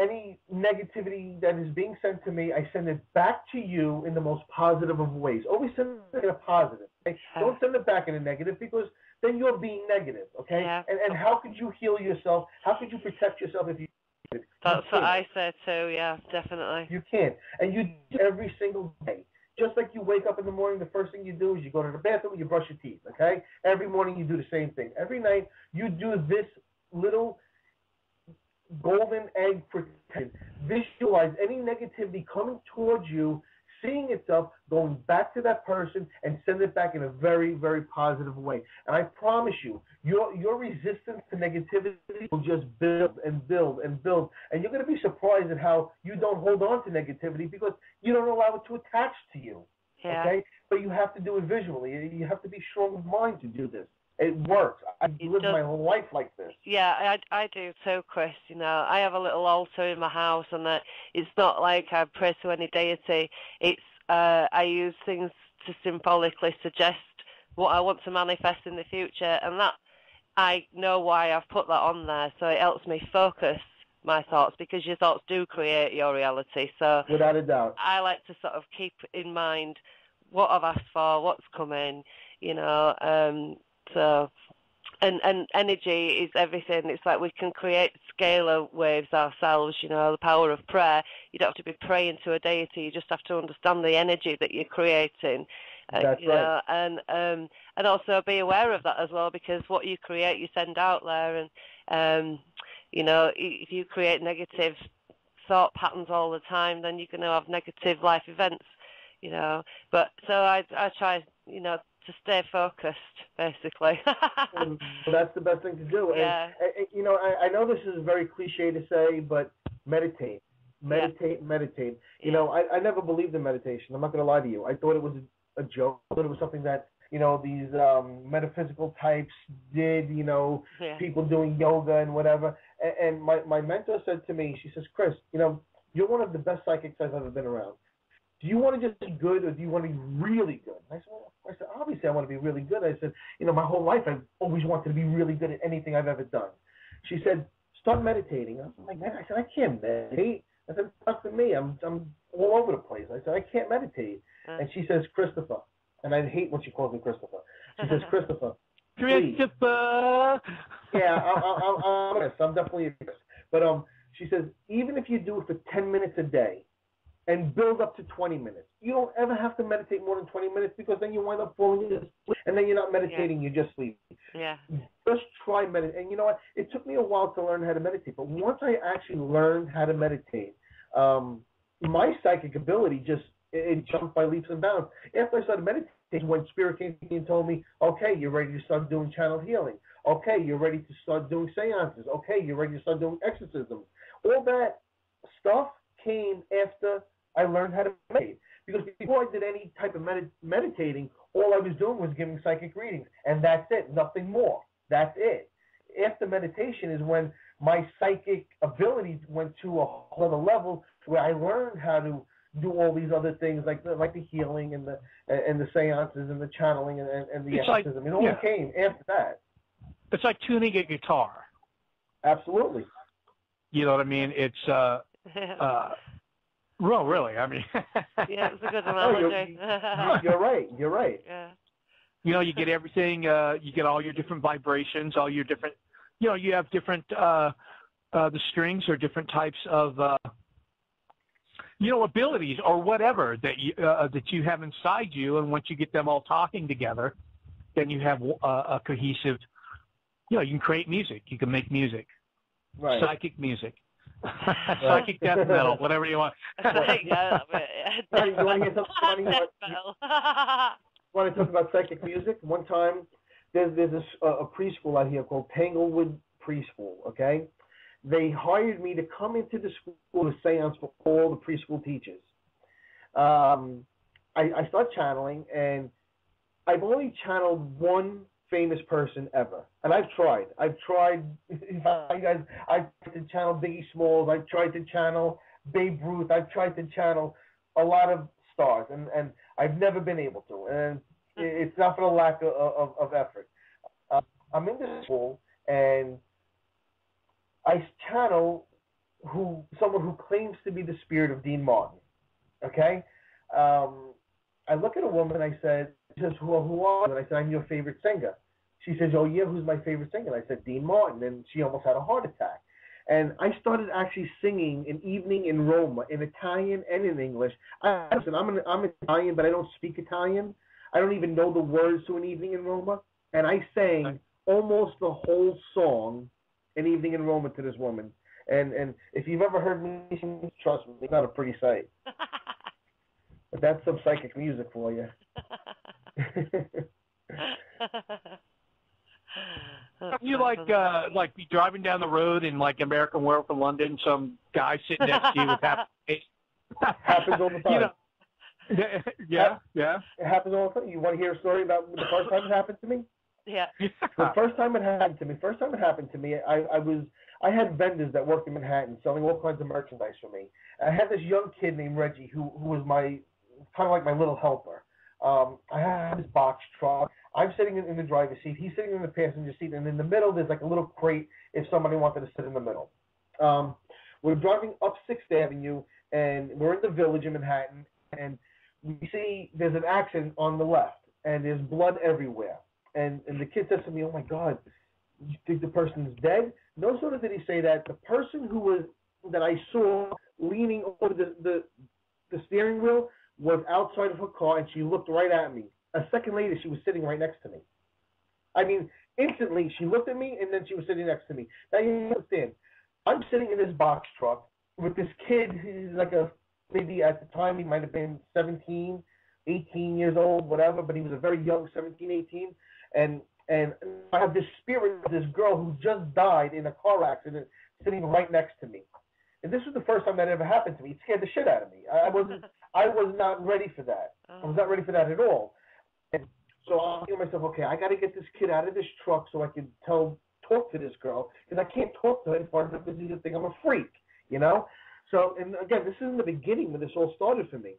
S2: any negativity that is being sent to me, I send it back to you in the most positive of ways. Always send it in a positive. Okay? Don't send it back in a negative, because then you're being negative, okay?
S3: Yeah.
S2: And how could you heal yourself? How could you protect yourself if you can't?
S3: That's what I say too, yeah, definitely.
S2: You can't. And you do it every single day. Just like you wake up in the morning, the first thing you do is you go to the bathroom and you brush your teeth, okay? Every morning you do the same thing. Every night you do this little golden egg protection. Visualize any negativity coming towards you, seeing itself, going back to that person, and send it back in a very, very positive way. And I promise you, your resistance to negativity will just build and build and build. And you're going to be surprised at how you don't hold on to negativity, because you don't allow it to attach to you.
S3: Yeah.
S2: Okay? But you have to do it visually. You have to be strong of mind to do this. It works. I live my whole life like this.
S3: Yeah, I do too, Chris. I have a little altar in my house, and it's not like I pray to any deity. It's I use things to symbolically suggest what I want to manifest in the future, and that I know why I've put that on there. So it helps me focus my thoughts, because your thoughts do create your reality. So
S2: without a doubt,
S3: I like to sort of keep in mind what I've asked for, what's coming. So, and energy is everything. It's like we can create scalar waves ourselves, the power of prayer. You don't have to be praying to a deity. You just have to understand the energy that you're creating.
S2: That's right.
S3: And also be aware of that as well, because what you create, you send out there. And, if you create negative thought patterns all the time, then you're going to have negative life events, But so I try, to stay focused, basically.
S2: Well, that's the best thing to do.
S3: Yeah.
S2: And I know this is very cliche to say, but meditate. Meditate. I never believed in meditation. I'm not going to lie to you. I thought it was a joke. I thought it was something that, these metaphysical types did, people doing yoga and whatever. And my mentor said to me, she says, Chris, you're one of the best psychics I've ever been around. Do you want to just be good, or do you want to be really good? And I said, obviously I want to be really good. I said, my whole life I've always wanted to be really good at anything I've ever done. She said, start meditating. I was like, man, I said, I can't meditate. I said, not for me. I'm all over the place. I said, I can't meditate. And she says, Christopher. And I hate when she calls me Christopher. She says, Christopher.
S1: Christopher.
S2: Yeah, I'm definitely a Chris. But she says, even if you do it for 10 minutes a day, and build up to 20 minutes. You don't ever have to meditate more than 20 minutes, because then you wind up falling asleep, and then you're not meditating, you're just sleeping.
S3: Yeah.
S2: Just try meditate. And you know what? It took me a while to learn how to meditate, but once I actually learned how to meditate, my psychic ability it jumped by leaps and bounds. After I started meditating, when Spirit came to me and told me, okay, you're ready to start doing channel healing. Okay, you're ready to start doing seances. Okay, you're ready to start doing exorcisms. All that stuff came after I learned how to meditate. Because before I did any type of meditating, all I was doing was giving psychic readings, and that's it, nothing more. That's it. After meditation is when my psychic ability went to a whole other level, where I learned how to do all these other things, like the healing and the seances and the channeling and the exorcism. It all came after that.
S1: It's like tuning a guitar.
S2: Absolutely.
S1: You know what I mean? It's well, really. I mean,
S3: yeah, it's a good analogy.
S2: You're right.
S3: Yeah.
S1: You get everything. You get all your different vibrations, all your different. You have different. The strings are different types of abilities or whatever that you have inside you. And once you get them all talking together, then you have a cohesive, you can create music. You can make music.
S2: Right.
S1: Psychic music. Psychic death metal, whatever you want.
S2: You want to hear something funny? Want to talk about psychic music? One time, there's a preschool out here called Tanglewood Preschool, okay? They hired me to come into the school to seance for all the preschool teachers. I start channeling, and I've only channeled one famous person ever. And I've tried, I've tried to channel Biggie Smalls, I've tried to channel Babe Ruth, I've tried to channel a lot of stars, and I've never been able to. And it's not for the lack of effort. I'm in the school, and I channel someone who claims to be the spirit of Dean Martin. Okay? I look at a woman, and she says, who are you? And I said, I'm your favorite singer. She says, oh, yeah, who's my favorite singer? And I said, Dean Martin. And she almost had a heart attack. And I started actually singing An Evening in Roma in Italian and in English. Listen, I'm Italian, but I don't speak Italian. I don't even know the words to An Evening in Roma. And I sang almost the whole song, An Evening in Roma, to this woman. And if you've ever heard me sing, trust me, it's not a pretty sight. But that's some psychic music for you.
S1: You be driving down the road in like American Werewolf in London, some guy sitting next to you with
S2: happens all the time.
S1: Yeah.
S2: It happens all the time. You want to hear a story about the first time it happened to me?
S3: Yeah.
S2: The first time it happened to me, I had vendors that worked in Manhattan selling all kinds of merchandise for me. I had this young kid named Reggie who was my kind of like my little helper. I had this box truck. I'm sitting in the driver's seat. He's sitting in the passenger seat, and in the middle there's like a little crate if somebody wanted to sit in the middle. We're driving up 6th Avenue, and we're in the Village in Manhattan, and we see there's an accident on the left, and there's blood everywhere. And the kid says to me, oh, my God, you think the person's dead? No sooner did he say that, the person that I saw leaning over the steering wheel was outside of her car, and she looked right at me. A second later, she was sitting right next to me. I mean, instantly, she looked at me, and then she was sitting next to me. Now, you understand, I'm sitting in this box truck with this kid who's maybe at the time he might have been 17, 18 years old, whatever, but he was a very young 17, 18, and I have this spirit of this girl who just died in a car accident sitting right next to me. And this was the first time that ever happened to me. It scared the shit out of me. I was not ready for that. I was not ready for that at all. And so I'm thinking to myself, okay, I got to get this kid out of this truck so I can talk to this girl, because I can't talk to her as far as because you think I'm a freak, So, and again, this is in the beginning when this all started for me.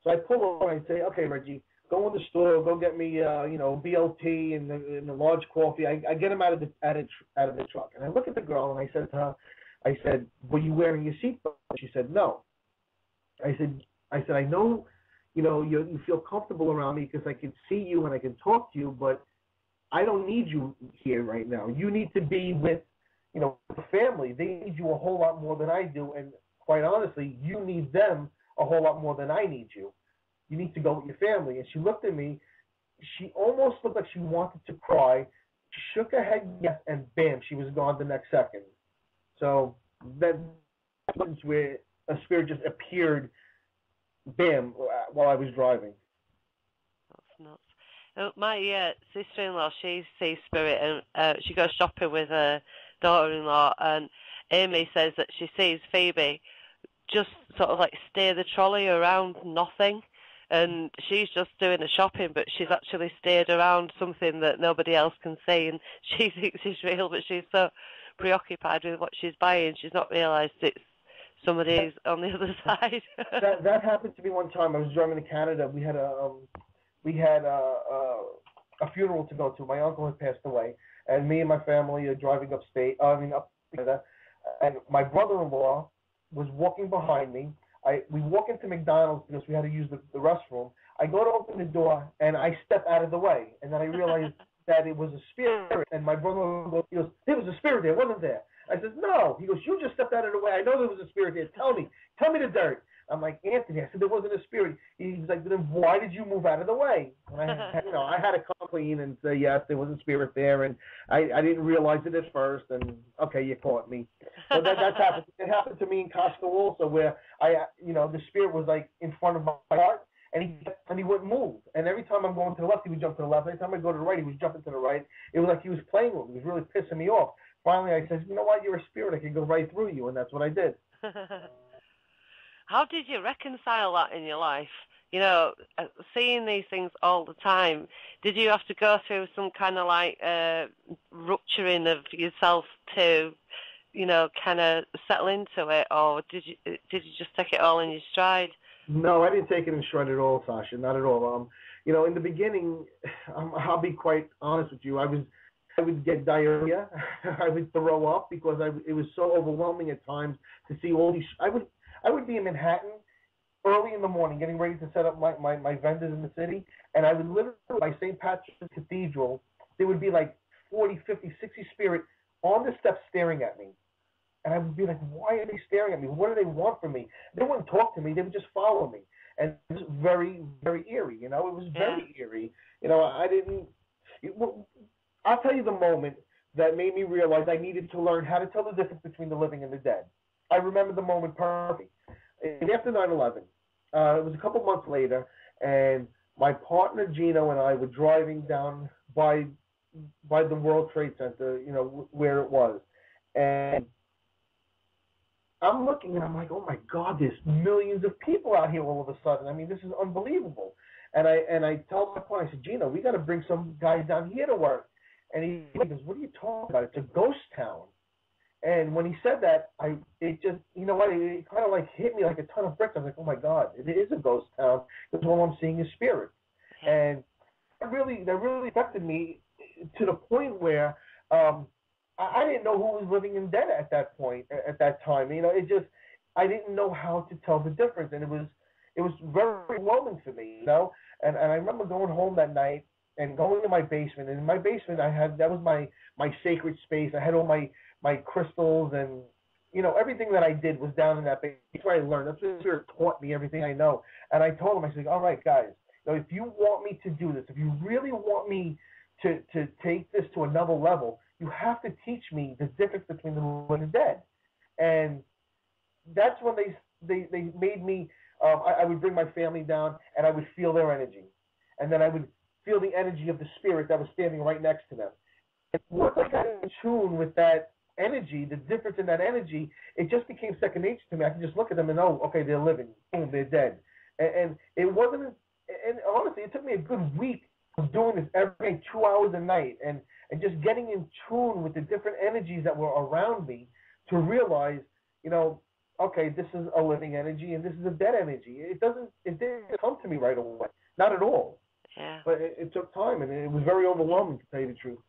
S2: So I pull over and I say, okay, Reggie, go in the store, go get me, BLT and a large coffee. I get him out of the truck, and I look at the girl and I said to her, I said, were you wearing your seatbelt? She said, no. I said, I know, you feel comfortable around me because I can see you and I can talk to you, but I don't need you here right now. You need to be with, the family. They need you a whole lot more than I do, and quite honestly, you need them a whole lot more than I need you. You need to go with your family. And she looked at me. She almost looked like she wanted to cry. She shook her head yes, and bam, she was gone the next second. So that was where a spirit just appeared, bam, while I was driving.
S3: That's nuts. My sister-in-law, she sees spirit, and she goes shopping with her daughter-in-law, and Amy says that she sees Phoebe just sort of like steer the trolley around nothing, and she's just doing the shopping, but she's actually steered around something that nobody else can see, and she thinks it's real, but she's so preoccupied with what she's buying, she's not realised it's somebody who's on the other side.
S2: that happened to me one time. I was driving to Canada. We had a funeral to go to. My uncle had passed away, and me and my family are driving up Canada, and my brother-in-law was walking behind me. We walk into McDonald's because we had to use the restroom. I go to open the door, and I step out of the way, and then I realized that it was a spirit, and my brother-in-law goes, there was a spirit there, wasn't there? I said, no. He goes, you just stepped out of the way. I know there was a spirit there. Tell me the dirt. I'm like, Anthony, I said, there wasn't a spirit. He's like, then why did you move out of the way? And I had to come clean and say, yes, there was a spirit there, and I didn't realize it at first, and okay, you caught me. So that's happened. It happened to me in Costco also, where the spirit was like in front of my heart, and he wouldn't move. And every time I'm going to the left, he would jump to the left. Every time I go to the right, he was jumping to the right. It was like he was playing with me. He was really pissing me off. Finally, I said, you know what, you're a spirit. I can go right through you, and that's what I did.
S3: How did you reconcile that in your life? Seeing these things all the time, did you have to go through some kind of like rupturing of yourself to, kind of settle into it, or did you just take it all in your stride?
S2: No, I didn't take it in stride at all, Sasha. Not at all. In the beginning, I'll be quite honest with you. I would get diarrhea. I would throw up because it was so overwhelming at times to see all these. I would be in Manhattan early in the morning getting ready to set up my vendors in the city, and I would literally, by St. Patrick's Cathedral, there would be like 40, 50, 60 spirits on the steps staring at me. And I would be like, why are they staring at me? What do they want from me? They wouldn't talk to me. They would just follow me. And it was very, very eerie. It was very eerie. I didn't. I'll tell you the moment that made me realize I needed to learn how to tell the difference between the living and the dead. I remember the moment perfectly. After 9/11, it was a couple months later, and my partner Gino and I were driving down by the World Trade Center, where it was. And I'm looking, and I'm like, oh, my God, there's millions of people out here all of a sudden. I mean, this is unbelievable. And I tell my partner, I said, Gino, we got to bring some guys down here to work. And he goes, what are you talking about? It's a ghost town. And when he said that, it just, it kind of like hit me like a ton of bricks. I was like, oh, my God, it is a ghost town because all I'm seeing is spirits. And that really affected me to the point where I didn't know who was living and dead at that point, at that time. I didn't know how to tell the difference. And it was very overwhelming for me, And I remember going home that night and going to my basement. And in my basement, that was my sacred space. I had all my crystals and, everything that I did was down in that basement. That's where I learned. That's where Spirit taught me everything I know. And I told him, I said, all right, guys, if you want me to do this, if you really want me to take this to another level, you have to teach me the difference between the living and the dead. And that's when they made me, I would bring my family down and I would feel their energy. And then I would feel the energy of the spirit that was standing right next to them. And once I got in tune with that energy, the difference in that energy, it just became second nature to me. I could just look at them and know, okay, they're living, boom, they're dead. And it wasn't, and honestly, it took me a good week of doing this every 2 hours a night and just getting in tune with the different energies that were around me to realize, okay, this is a living energy and this is a dead energy. It didn't come to me right away, not at all.
S3: Yeah.
S2: But it took time, and it was very overwhelming, to tell you the truth.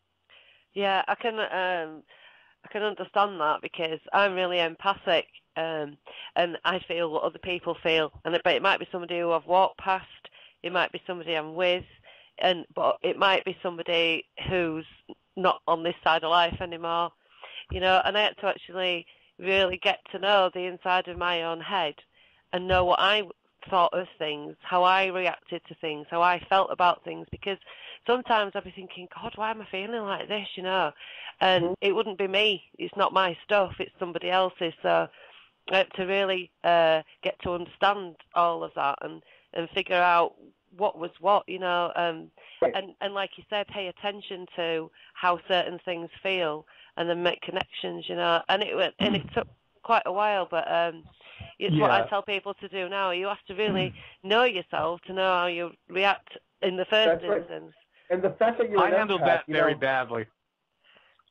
S3: Yeah, I can understand that because I'm really empathic, and I feel what other people feel, but it might be somebody who I've walked past, it might be somebody I'm with, but it might be somebody who's not on this side of life anymore, and I had to actually really get to know the inside of my own head and know what I thought of things, how I reacted to things, how I felt about things, because sometimes I'd be thinking, God, why am I feeling like this, and it wouldn't be me, it's not my stuff, it's somebody else's. So I had to really get to understand all of that and figure out what was what, and like you said, pay attention to how certain things feel and then make connections, and it took quite a while, but it's what I tell people to do now. You have to really know yourself to know how you react in the first instance. Right.
S2: And the fact that
S1: I handled that very badly.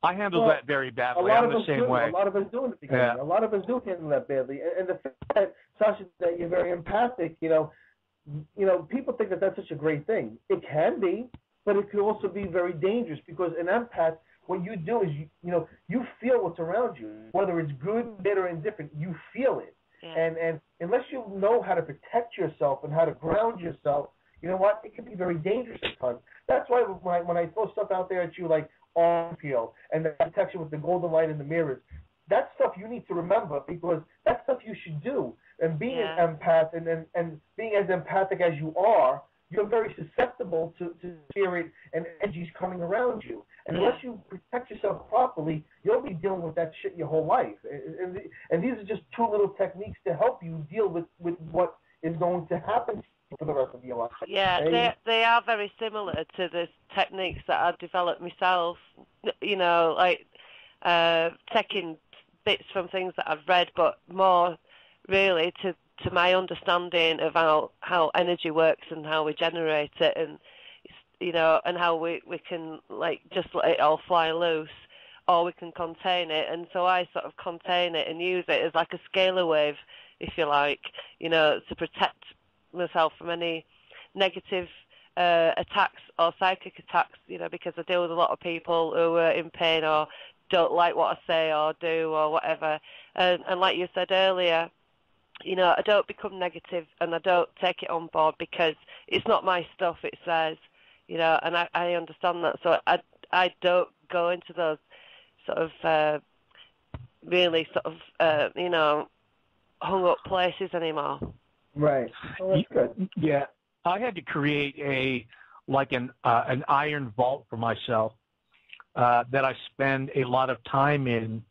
S1: I handled that very badly. I'm the same way.
S2: A lot of us do in the beginning. Yeah. A lot of us do handle that badly. And the fact that, Sasha, that you're very empathic, people think that that's such a great thing. It can be, but it can also be very dangerous because an empath, what you do is, you feel what's around you. Whether it's good, bad, or indifferent, you feel it. Yeah. And unless you know how to protect yourself and how to ground yourself, you know what? It can be very dangerous at times. That's why when I throw stuff out there at you like arm peel and the protection with the golden light and the mirrors, that stuff you need to remember because that's stuff you should do. And being an empath and being as empathic as you are, you're very susceptible to spirit and energies coming around you. And unless you protect yourself properly, you'll be dealing with that shit your whole life. And these are just two little techniques to help you deal with what is going to happen for the rest of your life.
S3: Yeah, they are very similar to the techniques that I've developed myself, you know, like taking bits from things that I've read, but more really to my understanding of how energy works and how we generate it, and you know, and how we can like just let it all fly loose, or we can contain it. And so I sort of contain it and use it as like a scalar wave, if you like, you know, to protect myself from any negative attacks or psychic attacks, you know, because I deal with a lot of people who are in pain or don't like what I say or do or whatever. And like you said earlier, you know, I don't become negative and I don't take it on board because it's not my stuff, it's theirs, you know, and I understand that. So I don't go into those sort of really sort of, you know, hung up places anymore.
S2: Right. Oh, that's good.
S1: Yeah. I had to create an iron vault for myself that I spend a lot of time in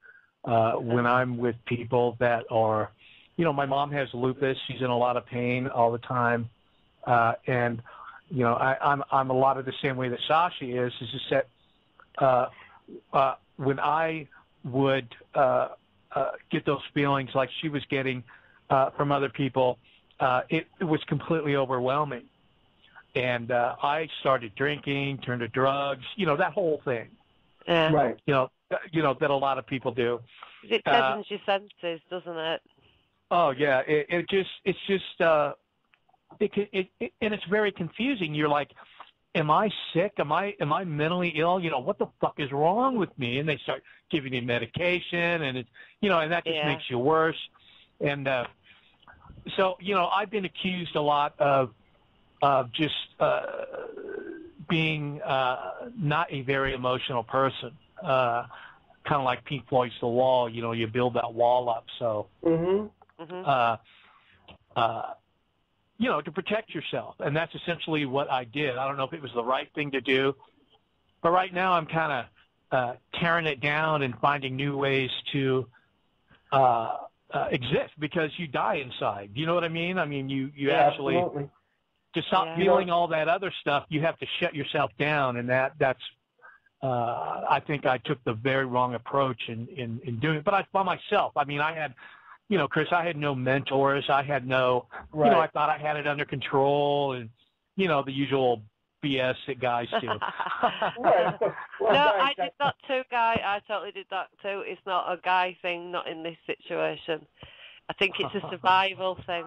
S1: when I'm with people that are, you know, my mom has lupus. She's in a lot of pain all the time. And, you know, I'm a lot of the same way that Sasha is just that when I would get those feelings like she was getting from other people, it was completely overwhelming. And I started drinking, turned to drugs, you know, that whole thing.
S3: Yeah.
S2: Right.
S1: You know, that a lot of people do.
S3: It deadens your senses, doesn't it?
S1: Oh yeah, and it's very confusing. You're like, am I sick? Am I mentally ill? You know, what the fuck is wrong with me? And they start giving you medication, and it's, you know, and that just makes you worse. And so, you know, I've been accused a lot of just being not a very emotional person. Kind of like Pink Floyd's The Wall. You know, you build that wall up. So.
S2: Mm-hmm.
S1: You know, to protect yourself. And that's essentially what I did. I don't know if it was the right thing to do, but right now I'm kind of tearing it down and finding new ways to exist, because you die inside. You know what I mean? I mean, you actually,
S2: absolutely.
S1: To stop feeling all that other stuff, you have to shut yourself down. And that's I think I took the very wrong approach in doing it. But by myself. I mean, I had, you know, Chris, I had no mentors. I had no, you know, I thought I had it under control, and, you know, the usual BS that guys do.
S2: Right. Well,
S3: no, I did that too, Guy. I totally did that too. It's not a guy thing, not in this situation. I think it's a survival thing.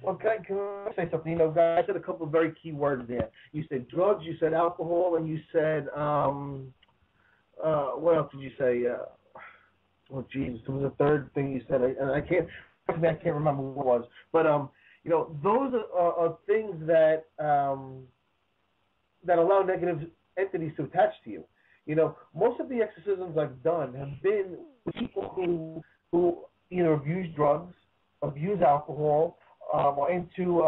S2: Well, can I say something? You know, Guy, I said a couple of very key words there. You said drugs, you said alcohol, and you said, what else did you say? Oh, Jesus, there was a third thing you said, and I can't remember what it was. But, you know, those are things that that allow negative entities to attach to you. You know, most of the exorcisms I've done have been with people who either abuse drugs, abuse alcohol, or into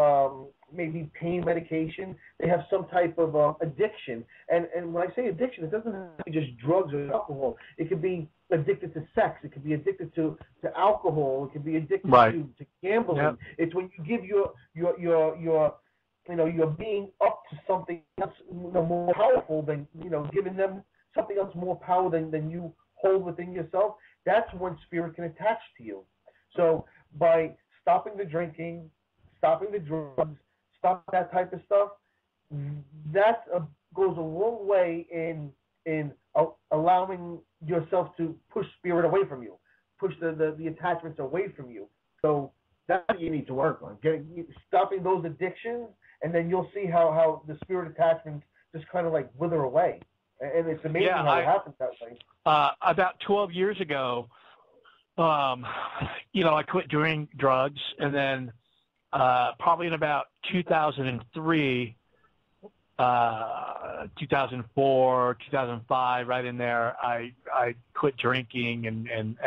S2: maybe pain medication. They have some type of addiction. And when I say addiction, it doesn't have to be just drugs or alcohol. It could be addicted to sex. It could be addicted to alcohol. It could be addicted to gambling. Yep. It's when you give your you know, you're being up to something else, you know, more powerful than, you know, giving them something else more power than you hold within yourself. That's when spirit can attach to you. So by stopping the drinking, stopping the drugs, stop that type of stuff, that goes a long way in allowing yourself to push spirit away from you, push the attachments away from you. So that's what you need to work on, stopping those addictions, and then you'll see how the spirit attachments just kind of like wither away. And it's amazing how it happens that way.
S1: About 12 years ago, you know, I quit doing drugs, and then probably in about 2003, 2004, 2005, right in there, I quit drinking, and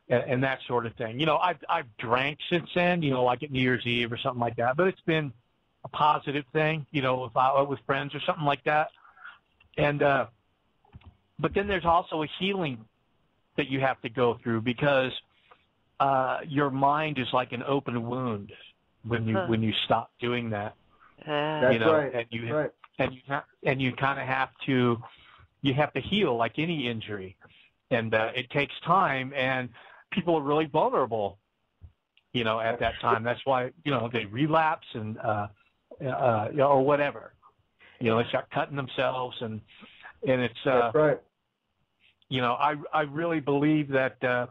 S1: and that sort of thing. You know, I've drank since then, you know, like at New Year's Eve or something like that, but it's been a positive thing, you know, if I with friends or something like that. And but then there's also a healing that you have to go through, because your mind is like an open wound when you stop doing that.
S2: That's
S1: you know,
S2: right.
S1: and you kind of have to heal like any injury, and it takes time, and people are really vulnerable, you know, at that time. That's why, you know, they relapse and you know, or whatever, you know, they start cutting themselves, and it's
S2: that's right.
S1: You know, I really believe that and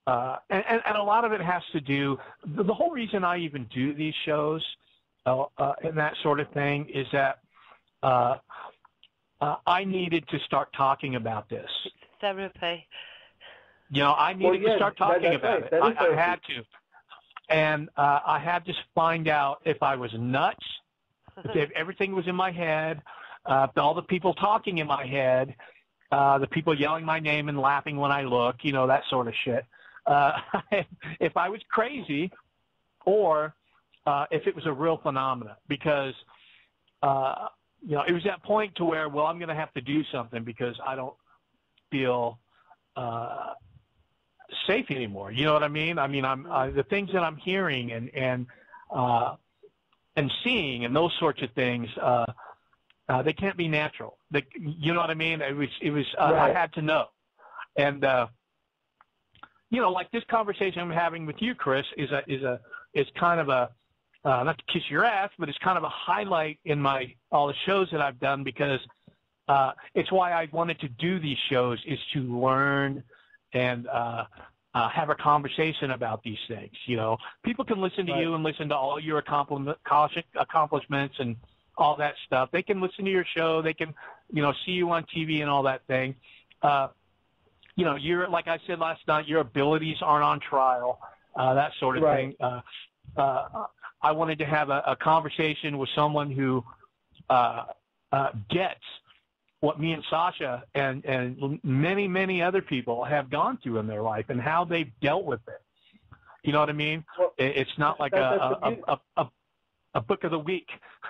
S1: a lot of it has to do, the whole reason I even do these shows and that sort of thing is that I needed to start talking about this.
S3: It's therapy.
S1: You know, I needed to start talking about it. I had to. And I had to find out if I was nuts, if everything was in my head, all the people talking in my head, the people yelling my name and laughing when I look, you know, that sort of shit. If I was crazy, or if it was a real phenomenon, because, you know, it was that point to where, well, I'm going to have to do something because I don't feel safe anymore. You know what I mean? I mean, the things that I'm hearing and seeing and those sorts of things, they can't be natural. You know what I mean? It was
S2: right.
S1: I had to know. And, you know, like this conversation I'm having with you, Chris, is kind of a, not to kiss your ass, but it's kind of a highlight in all the shows that I've done, because it's why I wanted to do these shows, is to learn and have a conversation about these things. You know, people can listen to you and listen to all your accomplishments and all that stuff. They can listen to your show. They can, you know, see you on TV and all that thing. You know, like I said last night, your abilities aren't on trial, that sort of thing. I wanted to have a conversation with someone who gets what me and Sasha and many, many other people have gone through in their life and how they've dealt with it. You know what I mean? Well, it's not like a book of the week.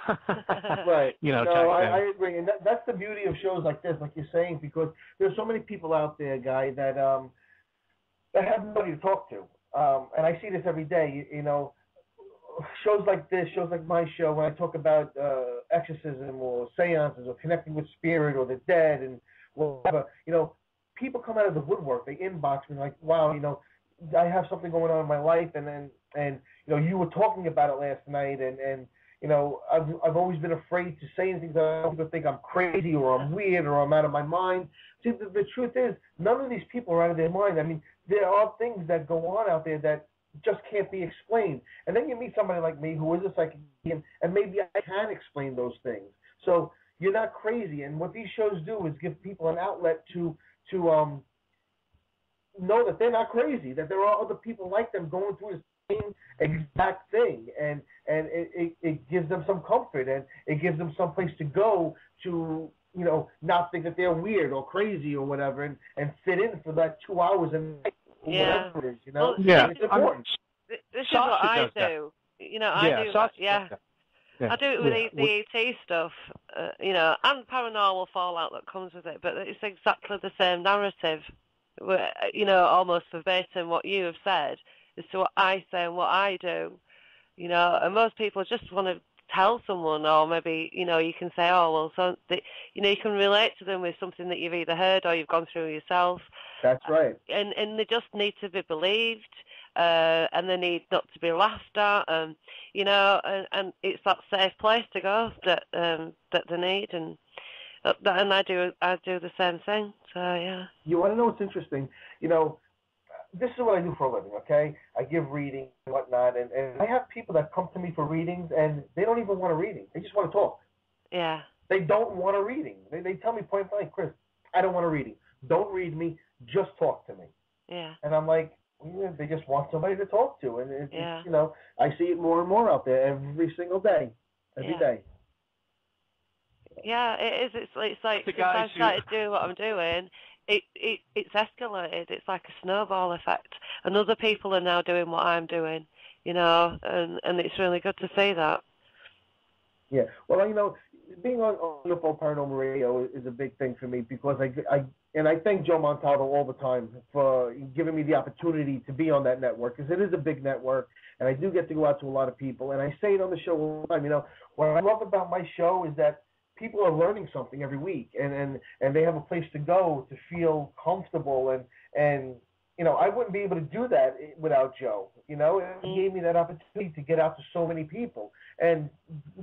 S2: Right.
S1: You know,
S2: no, I agree. And that's the beauty of shows like this, like you're saying, because there's so many people out there, Guy, that have nobody to talk to. And I see this every day, you know, shows like this, shows like my show, when I talk about exorcism or seances or connecting with spirit or the dead and whatever, you know, people come out of the woodwork. They inbox me like, wow, you know, I have something going on in my life, and you know, you were talking about it last night, and you know, I've always been afraid to say anything that people think I'm crazy or I'm weird or I'm out of my mind. See, the truth is, none of these people are out of their mind. I mean, there are things that go on out there that just can't be explained. And then you meet somebody like me who is a psychic, and maybe I can explain those things. So you're not crazy. And what these shows do is give people an outlet to know that they're not crazy, that there are other people like them going through the same exact thing, and it gives them some comfort, and it gives them some place to go to, you know, not think that they're weird or crazy or whatever, and fit in for that 2 hours a night. Whatever it is, you know?
S3: Well, yeah.
S2: It's important.
S3: This is what I do. You know, I do that. Yeah. I do it with the ET stuff, you know, and paranormal fallout that comes with it, but it's exactly the same narrative, you know, almost verbatim what you have said as to what I say and what I do, you know, and most people just want to tell someone, or maybe, you know, you can say, oh, well, so you know, you can relate to them with something that you've either heard or you've gone through yourself.
S2: That's right.
S3: And they just need to be believed, and they need not to be laughed at, you know, and it's that safe place to go that they need, and I do the same thing. So yeah.
S2: You want to know what's interesting? You know, this is what I do for a living, okay? I give readings and whatnot, and I have people that come to me for readings, and they don't even want a reading. They just want to talk.
S3: Yeah.
S2: They don't want a reading. They tell me point blank, Chris, I don't want a reading. Don't read me. Just talk to me.
S3: Yeah.
S2: And I'm like, yeah, they just want somebody to talk to. And, it's, you know, I see it more and more out there every single day. Every day.
S3: Yeah, it is. It's like since I started doing what I'm doing, it's escalated. It's like a snowball effect, and other people are now doing what I'm doing, you know, and it's really good to see that.
S2: Yeah, well, you know, being on UFO Paranormal Radio is a big thing for me because I thank Joe Montaldo all the time for giving me the opportunity to be on that network, because it is a big network, and I do get to go out to a lot of people, and I say it on the show all the time. You know, what I love about my show is that people are learning something every week, and they have a place to go to feel comfortable, and you know, I wouldn't be able to do that without Joe. You know, he gave me that opportunity to get out to so many people, and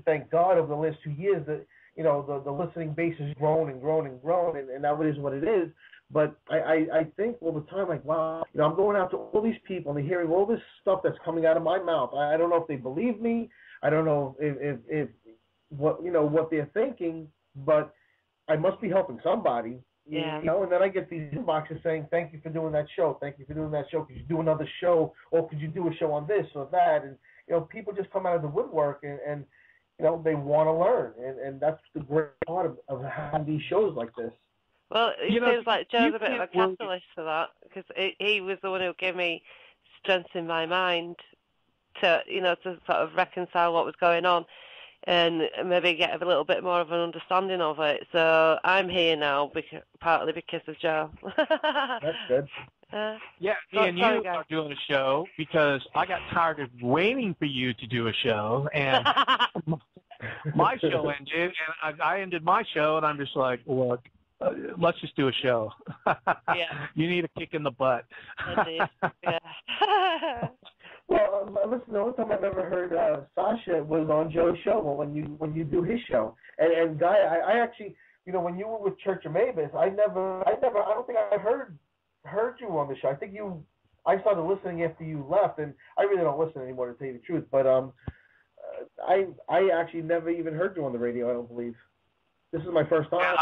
S2: thank God over the last 2 years that, you know, the listening base has grown and grown and grown, and now it is what it is. But I think all the time, like, wow, you know, I'm going out to all these people and they're hearing all this stuff that's coming out of my mouth. I don't know if they believe me. I don't know if what, you know, what they're thinking, but I must be helping somebody.
S3: Yeah.
S2: You know, and then I get these inboxes saying, thank you for doing that show. Thank you for doing that show. Could you do another show? Or could you do a show on this or that? And, you know, people just come out of the woodwork and you know, they want to learn. And that's the great part of having these shows like this.
S3: Well, it seems like Joe's a bit of a catalyst for that, because he was the one who gave me strength in my mind to, you know, to sort of reconcile what was going on and maybe get a little bit more of an understanding of it. So I'm here now, partly because of Joe.
S2: That's good.
S1: Yeah, me and you are doing a show because I got tired of waiting for you to do a show, and my show ended, and I ended my show, and I'm just like, look, let's just do a show.
S3: Yeah.
S1: You need a kick in the butt.
S3: Indeed. Yeah.
S2: Well, listen, the only time I've ever heard Sasha was on Joe's show when you do his show. And Guy, I actually, you know, when you were with Church of Mavis, I don't think I heard you on the show. I think I started listening after you left, and I really don't listen anymore, to tell you the truth. But I actually never even heard you on the radio, I don't believe. This is my first time.
S1: Yeah,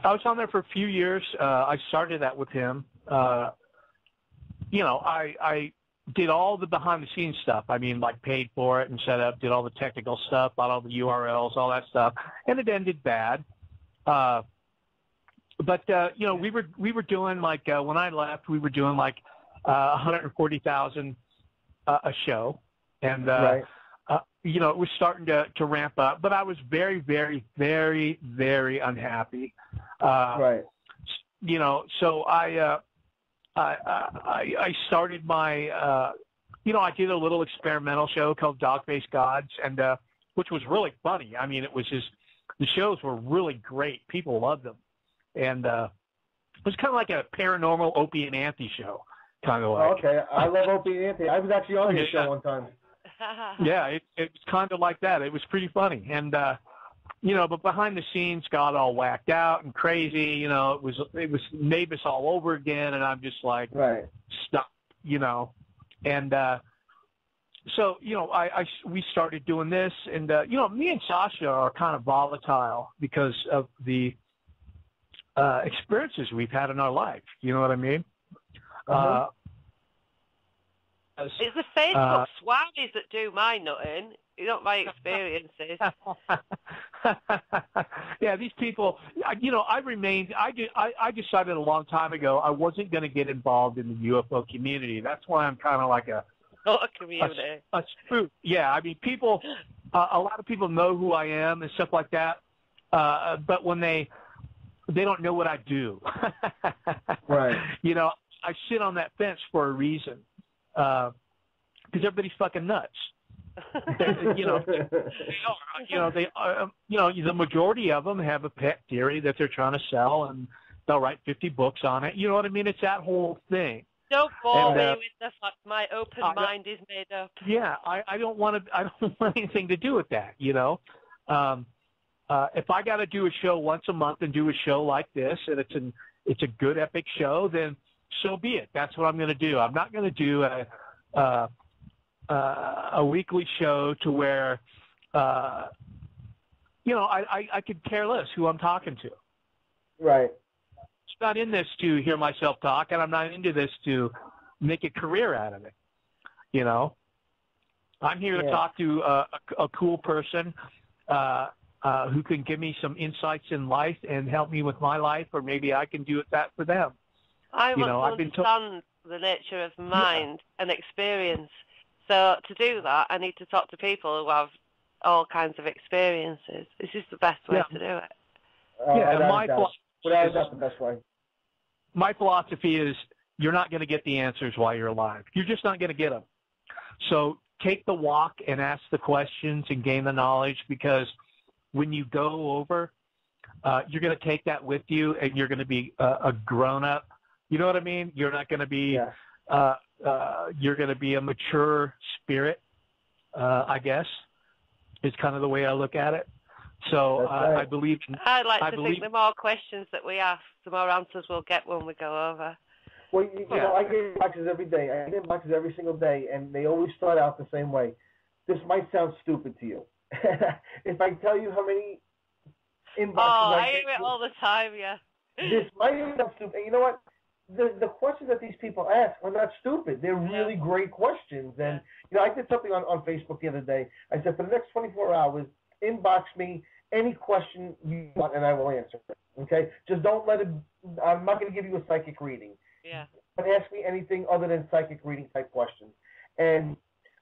S1: I was on there for a few years. I started that with him. You know, I did all the behind-the-scenes stuff. I mean, like paid for it and set up, did all the technical stuff, bought all the URLs, all that stuff, and it ended bad. But you know, we were doing like when I left, we were doing like 140,000 a show, and
S2: right.
S1: You know, it was starting to ramp up. But I was very, very, very, very unhappy.
S2: Right.
S1: You know, so I started my, you know, I did a little experimental show called Dog-Faced Gods, and which was really funny. I mean, the shows were really great. People loved them, and it was kind of like a paranormal Opie and Anthony show, kind of like.
S2: Okay, I love Opie and Anthony. I was actually on your show one time.
S1: Yeah, it was kind of like that. It was pretty funny, and you know, but behind the scenes got all whacked out and crazy. You know, it was Mavis all over again, and I'm just like,
S2: right,
S1: stop, you know, and so you know, we started doing this, and you know, me and Sasha are kind of volatile because of the experiences we've had in our life. You know what I mean?
S2: Uh-huh.
S3: It's the Facebook swabbies that do my nutting. You don't my experiences.
S1: Yeah, these people. You know, I decided a long time ago I wasn't going to get involved in the UFO community. That's why I'm kind of like a
S3: community.
S1: A spook. Yeah, I mean, people. A lot of people know who I am and stuff like that. But when they don't know what I do.
S2: Right.
S1: You know, I sit on that fence for a reason. Because everybody's fucking nuts. You know, they are. You know, the majority of them have a pet theory that they're trying to sell, and they'll write 50 books on it. You know what I mean? It's that whole thing.
S3: Don't bore me with the fact my open mind is made up.
S1: Yeah, I don't want to. I don't want anything to do with that. You know, if I got to do a show once a month and do a show like this, and it's a good epic show, then so be it. That's what I'm going to do. I'm not going to do a weekly show to where, you know, I could care less who I'm talking to.
S2: Right.
S1: I'm not in this to hear myself talk, and I'm not into this to make a career out of it. You know, I'm here to talk to a cool person who can give me some insights in life and help me with my life, or maybe I can do that for them.
S3: I want to understand the nature of mind and experience. So to do that, I need to talk to people who have all kinds of experiences. This is the best way to do it.
S2: That's the best way.
S1: My philosophy is you're not going to get the answers while you're alive. You're just not going to get them. So take the walk and ask the questions and gain the knowledge, because when you go over, you're going to take that with you, and you're going to be a grown-up. You know what I mean? You're not going to be you're going to be a mature spirit, I guess, is kind of the way I look at it. So I believe.
S3: I'd like to think the more questions that we ask, the more answers we'll get when we go over.
S2: Well, you know, I get inboxes every day. I get inboxes every single day, and they always start out the same way. This might sound stupid to you. If I tell you how many inboxes
S3: I hear it all the time, yeah.
S2: This might sound stupid. And you know what? The questions that these people ask are not stupid. They're really great questions. And, you know, I did something on Facebook the other day. I said, for the next 24 hours, inbox me any question you want, and I will answer it. Okay? Just don't let it – I'm not going to give you a psychic reading.
S3: Yeah.
S2: But ask me anything other than psychic reading type questions. And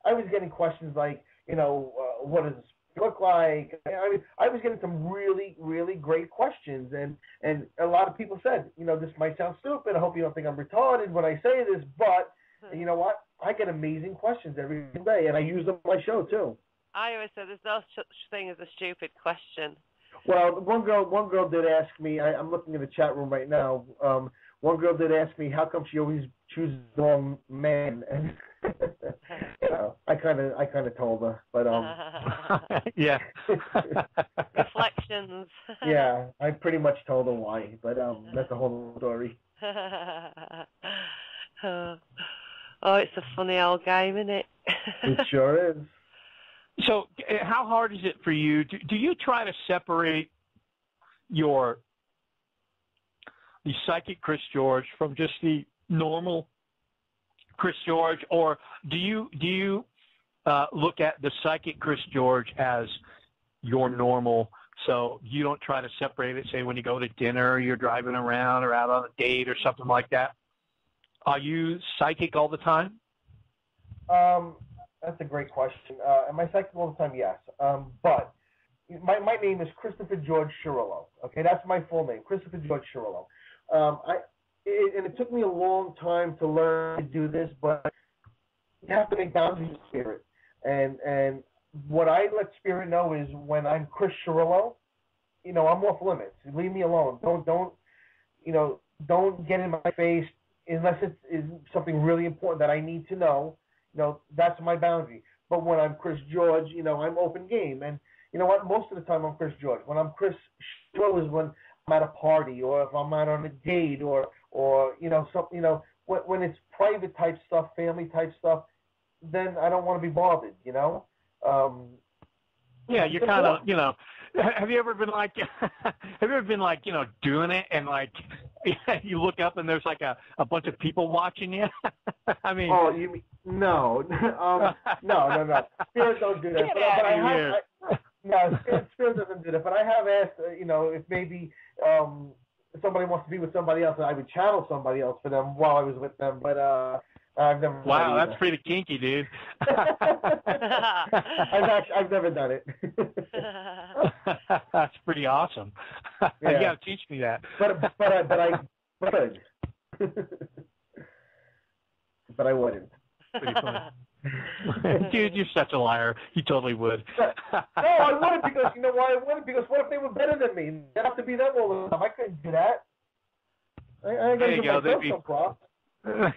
S2: I was getting questions like, you know, what does this look like? I mean, I was getting some really, really great questions. And a lot of people said, you know, this might sound stupid. I hope you don't think I'm retarded when I say this. But you know what? I get amazing questions every day, and I use them on my show, too.
S3: I always say there's no such thing as a stupid question.
S2: Well, one girl did ask me, I'm looking in the chat room right now, one girl did ask me how come she always chooses the wrong man, and you know, I kind of told her, but
S1: yeah,
S3: reflections.
S2: Yeah, I pretty much told her why, but that's a whole story.
S3: Oh, it's a funny old game, isn't it?
S2: It sure is.
S1: So, how hard is it for you? Do you try to separate the psychic Chris George from just the normal Chris George, or do you look at the psychic Chris George as your normal? So you don't try to separate it. Say when you go to dinner, or you're driving around, or out on a date, or something like that. Are you psychic all the time?
S2: That's a great question. Am I psychic all the time? Yes. But my name is Christopher George Cirillo. Okay, that's my full name, Christopher George Cirillo. And it took me a long time to learn to do this, but you have to make boundaries with spirit. And what I let spirit know is when I'm Chris Cirillo, you know, I'm off limits. Leave me alone. Don't get in my face unless it is something really important that I need to know. You know, that's my boundary. But when I'm Chris George, you know, I'm open game. And you know what? Most of the time I'm Chris George. When I'm Chris Cirillo is when I'm at a party, or if I'm out on a date, or you know, something, you know, when it's private type stuff, family type stuff, then I don't want to be bothered, you know.
S1: Yeah, you're kind of, you know. Have you ever been like, you know, doing it, and like you look up and there's like a bunch of people watching you? I mean,
S2: oh, you mean no, no. Spirit don't do that. But I have, no, Spirit doesn't do that. But I have asked, you know, if maybe if somebody wants to be with somebody else, I would channel somebody else for them while I was with them. But I've never.
S1: Wow, that's pretty kinky, dude.
S2: I've never done it.
S1: That's pretty awesome. Yeah. You gotta teach me that.
S2: But I could. But I wouldn't.
S1: Pretty funny. Dude, you're such a liar. You totally would.
S2: No, I wouldn't, because you know why I wouldn't? Because what if they were better than me? They'd have to be them all the time. I couldn't do that. I gotta give myself some props.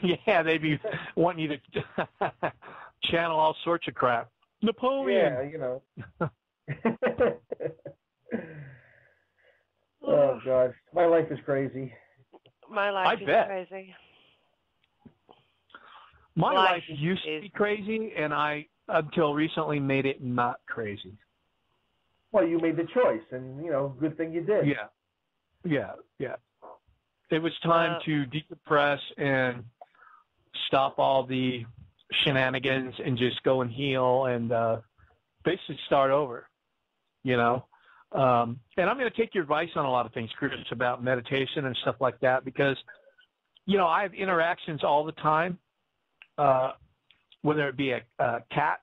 S1: Yeah, they'd be wanting you to channel all sorts of crap. Napoleon.
S2: Yeah, you know. Oh, God. My life is crazy.
S3: My life is crazy.
S1: My life used to be crazy, and I, until recently, made it not crazy.
S2: Well, you made the choice, and, you know, good thing you did.
S1: Yeah. It was time to decompress and stop all the shenanigans and just go and heal and basically start over, you know. And I'm going to take your advice on a lot of things, Chris, about meditation and stuff like that, because, I have interactions all the time, whether it be cats,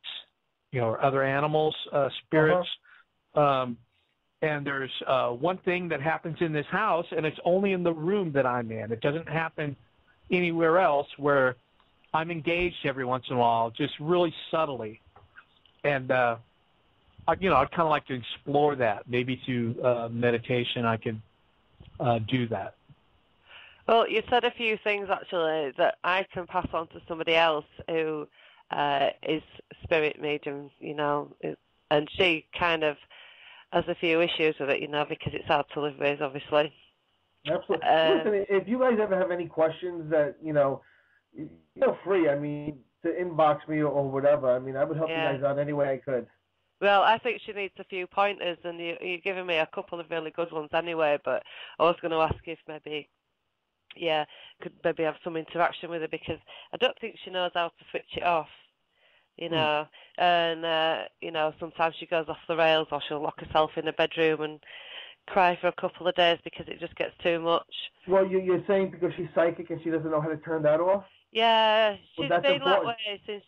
S1: or other animals, spirits. And there's one thing that happens in this house, and it's only in the room that I'm in. It doesn't happen anywhere else, where I'm engaged every once in a while, just really subtly. And, I'd kind of like to explore that. Maybe through meditation I could do that.
S3: Well, you said a few things, actually, that I can pass on to somebody else who is spirit medium, and she kind of has a few issues with it, because it's hard to live with, obviously.
S2: Absolutely. Listen, if you guys ever have any questions that, feel free, to inbox me or whatever. I would help you guys out any way I could.
S3: Well, I think she needs a few pointers, and you're giving me a couple of really good ones anyway, but I was going to ask if maybe, could maybe have some interaction with her, because I don't think she knows how to switch it off, and, sometimes she goes off the rails, or she'll lock herself in a bedroom and cry for a couple of days because it just gets too much.
S2: Well, you're saying because she's psychic and she doesn't know how to turn that off?
S3: Yeah, she's been
S2: important.
S3: that way since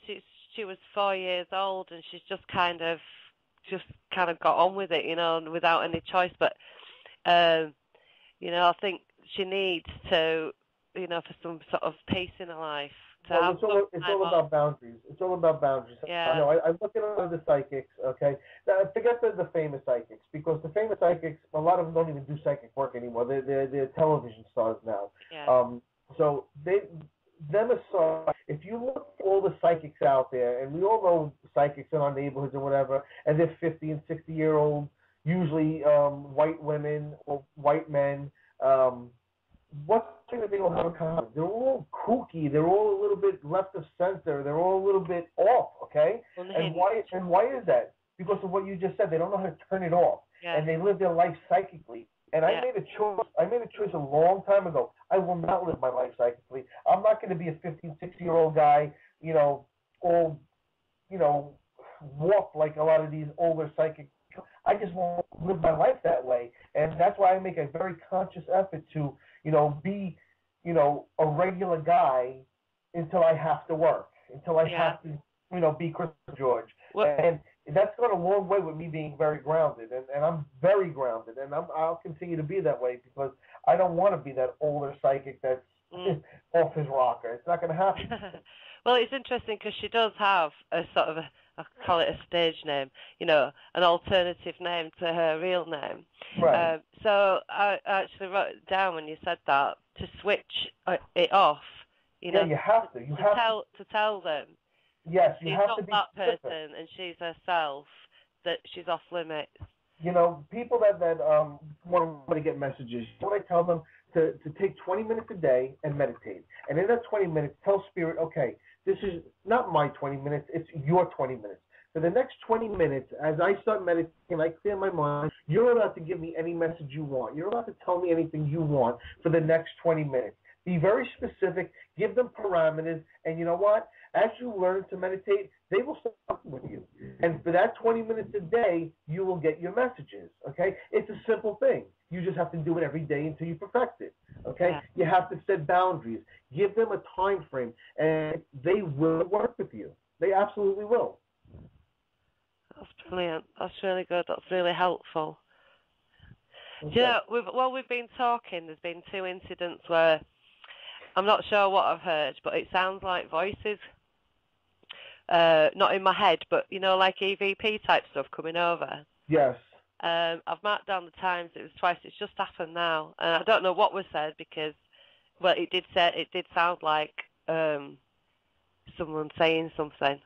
S3: she was 4 years old, and she's just kind of got on with it, without any choice. But, I think she needs to, for some sort of peace in her life.
S2: It's all about boundaries. It's all about boundaries.
S3: Yeah.
S2: I look at a lot of the psychics, okay? Now, forget the famous psychics, because the famous psychics, a lot of them don't even do psychic work anymore. They're television stars now.
S3: Yeah.
S2: So them aside, if you look at all the psychics out there, and we all know psychics in our neighborhoods and whatever, and they're 50 and 60-year-old, usually white women or white men, what's the thing that they all have in common? They're all kooky. They're all a little bit left of center. They're all a little bit off, okay? And why is that? Because of what you just said. They don't know how to turn it off.
S3: Yeah.
S2: And they live their life psychically. And I made a choice a long time ago. I will not live my life psychically. I'm not going to be a 50, 60-year-old guy, all, walk like a lot of these older psychic. I just won't live my life that way. And that's why I make a very conscious effort to, be, a regular guy until I have to work, until I have to, be Chris George. And that's gone a long way with me being very grounded, and I'm very grounded, and I'll continue to be that way, because I don't want to be that older psychic that's off his rocker. It's not going to happen.
S3: Well, it's interesting because she does have a sort of I call it a stage name, an alternative name to her real name.
S2: Right.
S3: So I actually wrote it down when you said that, to switch it off.
S2: You have to.
S3: To tell them.
S2: Yes, you
S3: she's
S2: have
S3: not
S2: to be
S3: that
S2: specific.
S3: person, and she's herself, that she's off limits.
S2: People that want to get messages, what I tell them to take 20 minutes a day and meditate. And in that 20 minutes, tell Spirit, okay, this is not my 20 minutes, it's your 20 minutes. For the next 20 minutes, as I start meditating, I clear my mind, you're allowed to give me any message you want. You're allowed to tell me anything you want for the next 20 minutes. Be very specific, give them parameters, and you know what? As you learn to meditate, they will start talking with you. And for that 20 minutes a day, you will get your messages, okay? It's a simple thing. You just have to do it every day until you perfect it, okay?
S3: Yeah.
S2: You have to set boundaries. Give them a time frame, and they will work with you. They absolutely will.
S3: That's brilliant. That's really good. That's really helpful.
S2: Okay.
S3: We've been talking, there's been 2 incidents where I'm not sure what I've heard, but it sounds like voices. Not in my head, but, like EVP type stuff coming over.
S2: Yes.
S3: I've marked down the times. It was twice. It's just happened now. And I don't know what was said because, it did sound like someone saying something.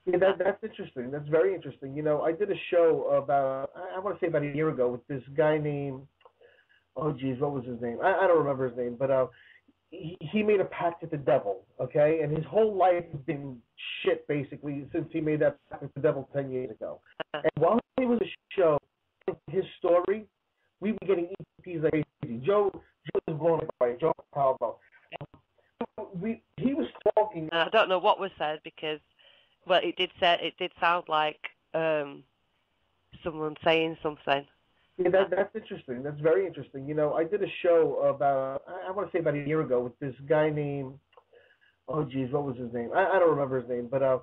S2: Yeah, that's interesting. That's very interesting. I did a show about, I want to say about a year ago, with this guy named, what was his name? I don't remember his name, but he made a pact with the devil, okay? And his whole life has been shit, basically, since he made that pact with the devil 10 years ago. And while he was a show, his story, we were getting EPs like crazy. Joe was blown away. Joe Palvo. He was talking.
S3: I don't know what was said because, it did sound like someone saying something.
S2: Yeah, that's interesting. That's very interesting. You know, I did a show about, I want to say about a year ago with this guy named, oh geez, what was his name? I don't remember his name, but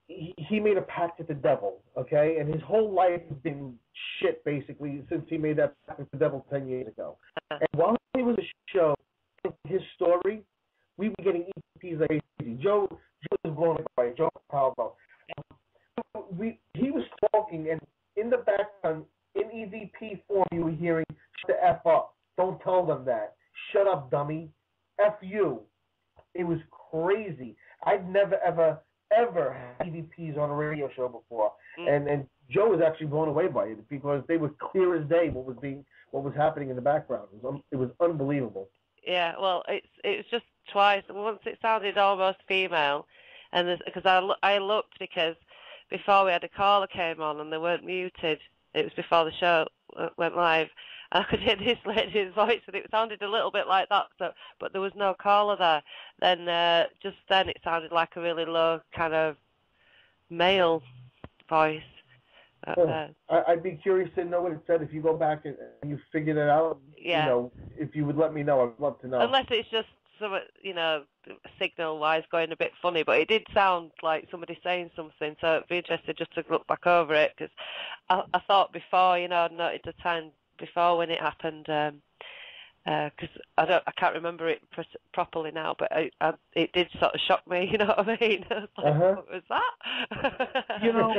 S2: he made a pact with the devil, okay? And his whole life has been shit, basically, since he made that pact with the devil 10 years ago. And while he was on the show, his story, we were getting EVPs like crazy. Joe was blown away by it, Joe Palvo. He was talking, and in the background, in EVP form, you were hearing, shut the F up. Don't tell them that. Shut up, dummy. F you. It was crazy. I'd never, ever had EVPs on a radio show before. And Joe was actually blown away by it because they were clear as day what was happening in the background. It was unbelievable.
S3: Yeah, well, it was just twice. Once it sounded almost female, and because I looked because before we had a caller came on and they weren't muted. It was before the show went live. I could hear this lady's voice, and it sounded a little bit like that. So, but there was no caller there. Then, just then, it sounded like a really low kind of male voice.
S2: I'd be curious to know what it said if you go back and you figured it out.
S3: Yeah.
S2: You know, if you would let me know, I'd love to know.
S3: Unless it's just some, you know, signal-wise going a bit funny, but it did sound like somebody saying something. So it'd be interesting just to look back over it because I thought before, you know, I'd noted the time before when it happened. Because I can't remember it properly now, but it did sort of shock me. You know what I mean? I was like, what was that?
S1: You know,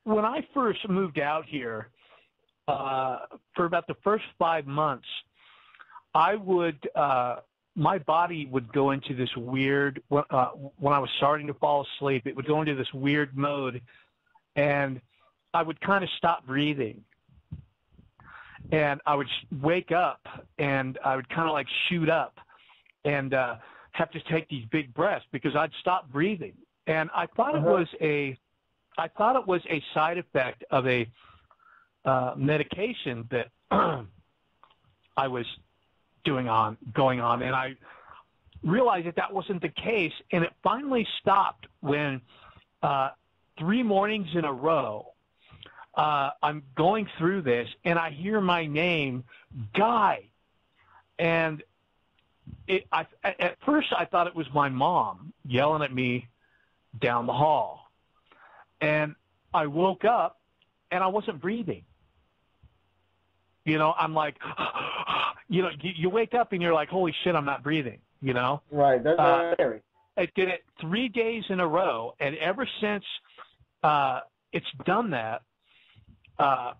S1: when I first moved out here, for about the first 5 months, I would my body would go into this weird. When I was starting to fall asleep, it would go into this weird mode, and I would kind of stop breathing. And I would wake up, and I would kind of like shoot up, and have to take these big breaths because I'd stop breathing. And I thought it was a side effect of a medication that I was going on, and I realized that wasn't the case. And it finally stopped when 3 mornings in a row. I'm going through this, and I hear my name, Guy. And at first I thought it was my mom yelling at me down the hall. And I woke up, and I wasn't breathing. You know, I'm like, you know, you wake up, and you're like, holy shit, I'm not breathing, you know?
S2: Right, that's scary.
S1: I did it 3 days in a row, and ever since it's done that, I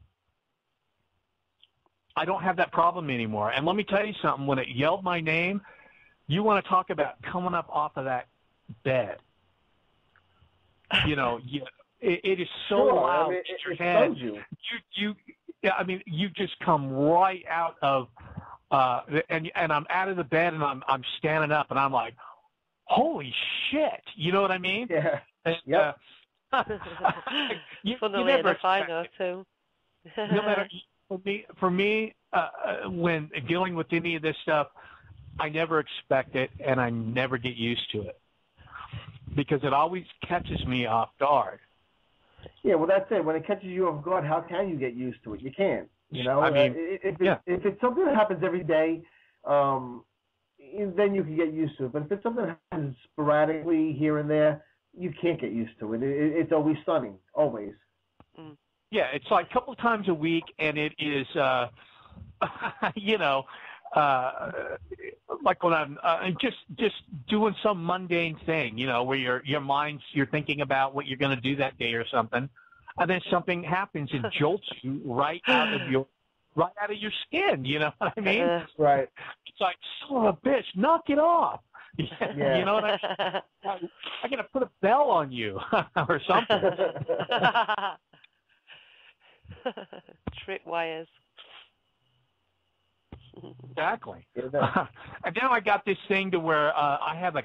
S1: don't have that problem anymore. And let me tell you something. When it yelled my name, you want to talk about coming up off of that bed. You know, it is so loud.
S2: I mean,
S1: in your head. You just come right out of, and I'm out of the bed, and I'm standing up, and I'm like, holy shit. You know what I mean?
S2: Yeah.
S1: And,
S2: yep.
S3: Funnily enough, I know too.
S1: No matter for me, when dealing with any of this stuff, I never expect it, and I never get used to it because it always catches me off guard.
S2: Yeah, well, that's it. When it catches you off guard, how can you get used to it? You can't. You know,
S1: I mean,
S2: if it's something that happens every day, then you can get used to it. But if it's something that happens sporadically here and there, you can't get used to it. It's always stunning, always.
S1: Yeah, it's like a couple of times a week, and it is, you know, like when I'm just doing some mundane thing, you know, where you're thinking about what you're going to do that day or something, and then something happens and jolts you right out of your skin. You know what I mean?
S2: Right.
S1: It's like, son of a bitch, knock it off. Yeah. You know what I mean? I got to put a bell on you or something.
S3: Trip wires.
S1: Exactly. And now I got this thing to where I have a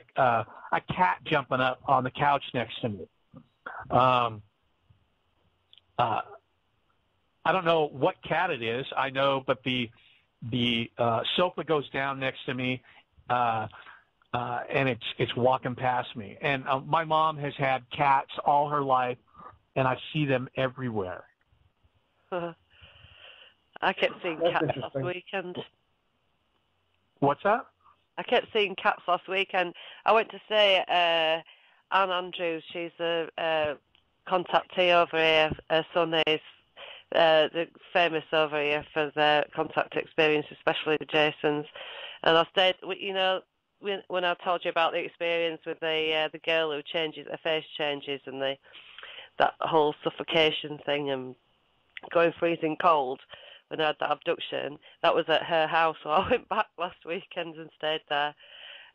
S1: cat jumping up on the couch next to me. I don't know what cat it is. I know, but the sofa goes down next to me. And it's walking past me. And my mom has had cats all her life, and I see them everywhere.
S3: I kept seeing cats last weekend.
S1: What's that?
S3: I kept seeing cats last weekend. I went to see Anne Andrews. She's a contactee over here. Her son is the famous over here for their contact experience, especially the Jasons. And I stayed, you know, when I told you about the experience with the girl who changes, her face changes, and that whole suffocation thing and going freezing cold when I had that abduction, that was at her house. So I went back last weekend and stayed there.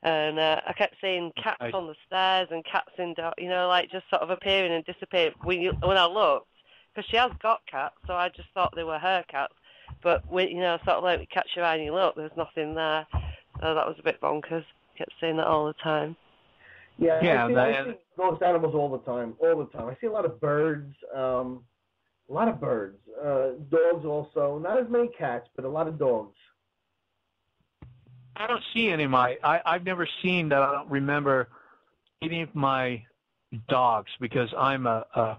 S3: And I kept seeing cats on the stairs and cats in, you know, like just sort of appearing and disappearing. When I looked, because she has got cats, so I just thought they were her cats. But, you know, sort of like you catch your eye and you look, there's nothing there. So that was a bit bonkers. Kept seeing that all the time.
S2: Yeah, I see those animals all the time. I see a lot of birds, dogs also. Not as many cats, but a lot of dogs.
S1: I don't see any of my. I've never seen that. I don't remember any of my dogs because I'm a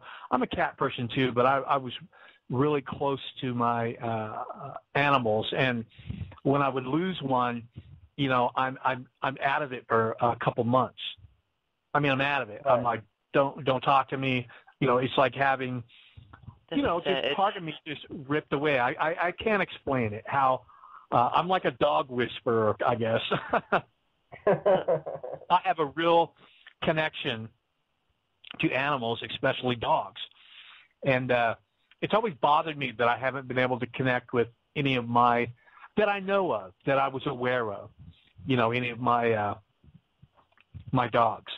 S1: cat person too. But I was really close to my animals, and when I would lose one, you know, I'm out of it for a couple months. I mean, I'm out of it. Right. I'm like, don't talk to me. You know, it's like having, you know, just part of me just ripped away. I can't explain it. How I'm like a dog whisperer, I guess. I have a real connection to animals, especially dogs, and it's always bothered me that I haven't been able to connect with any of my that I know of, that I was aware of. You know, any of my my dogs.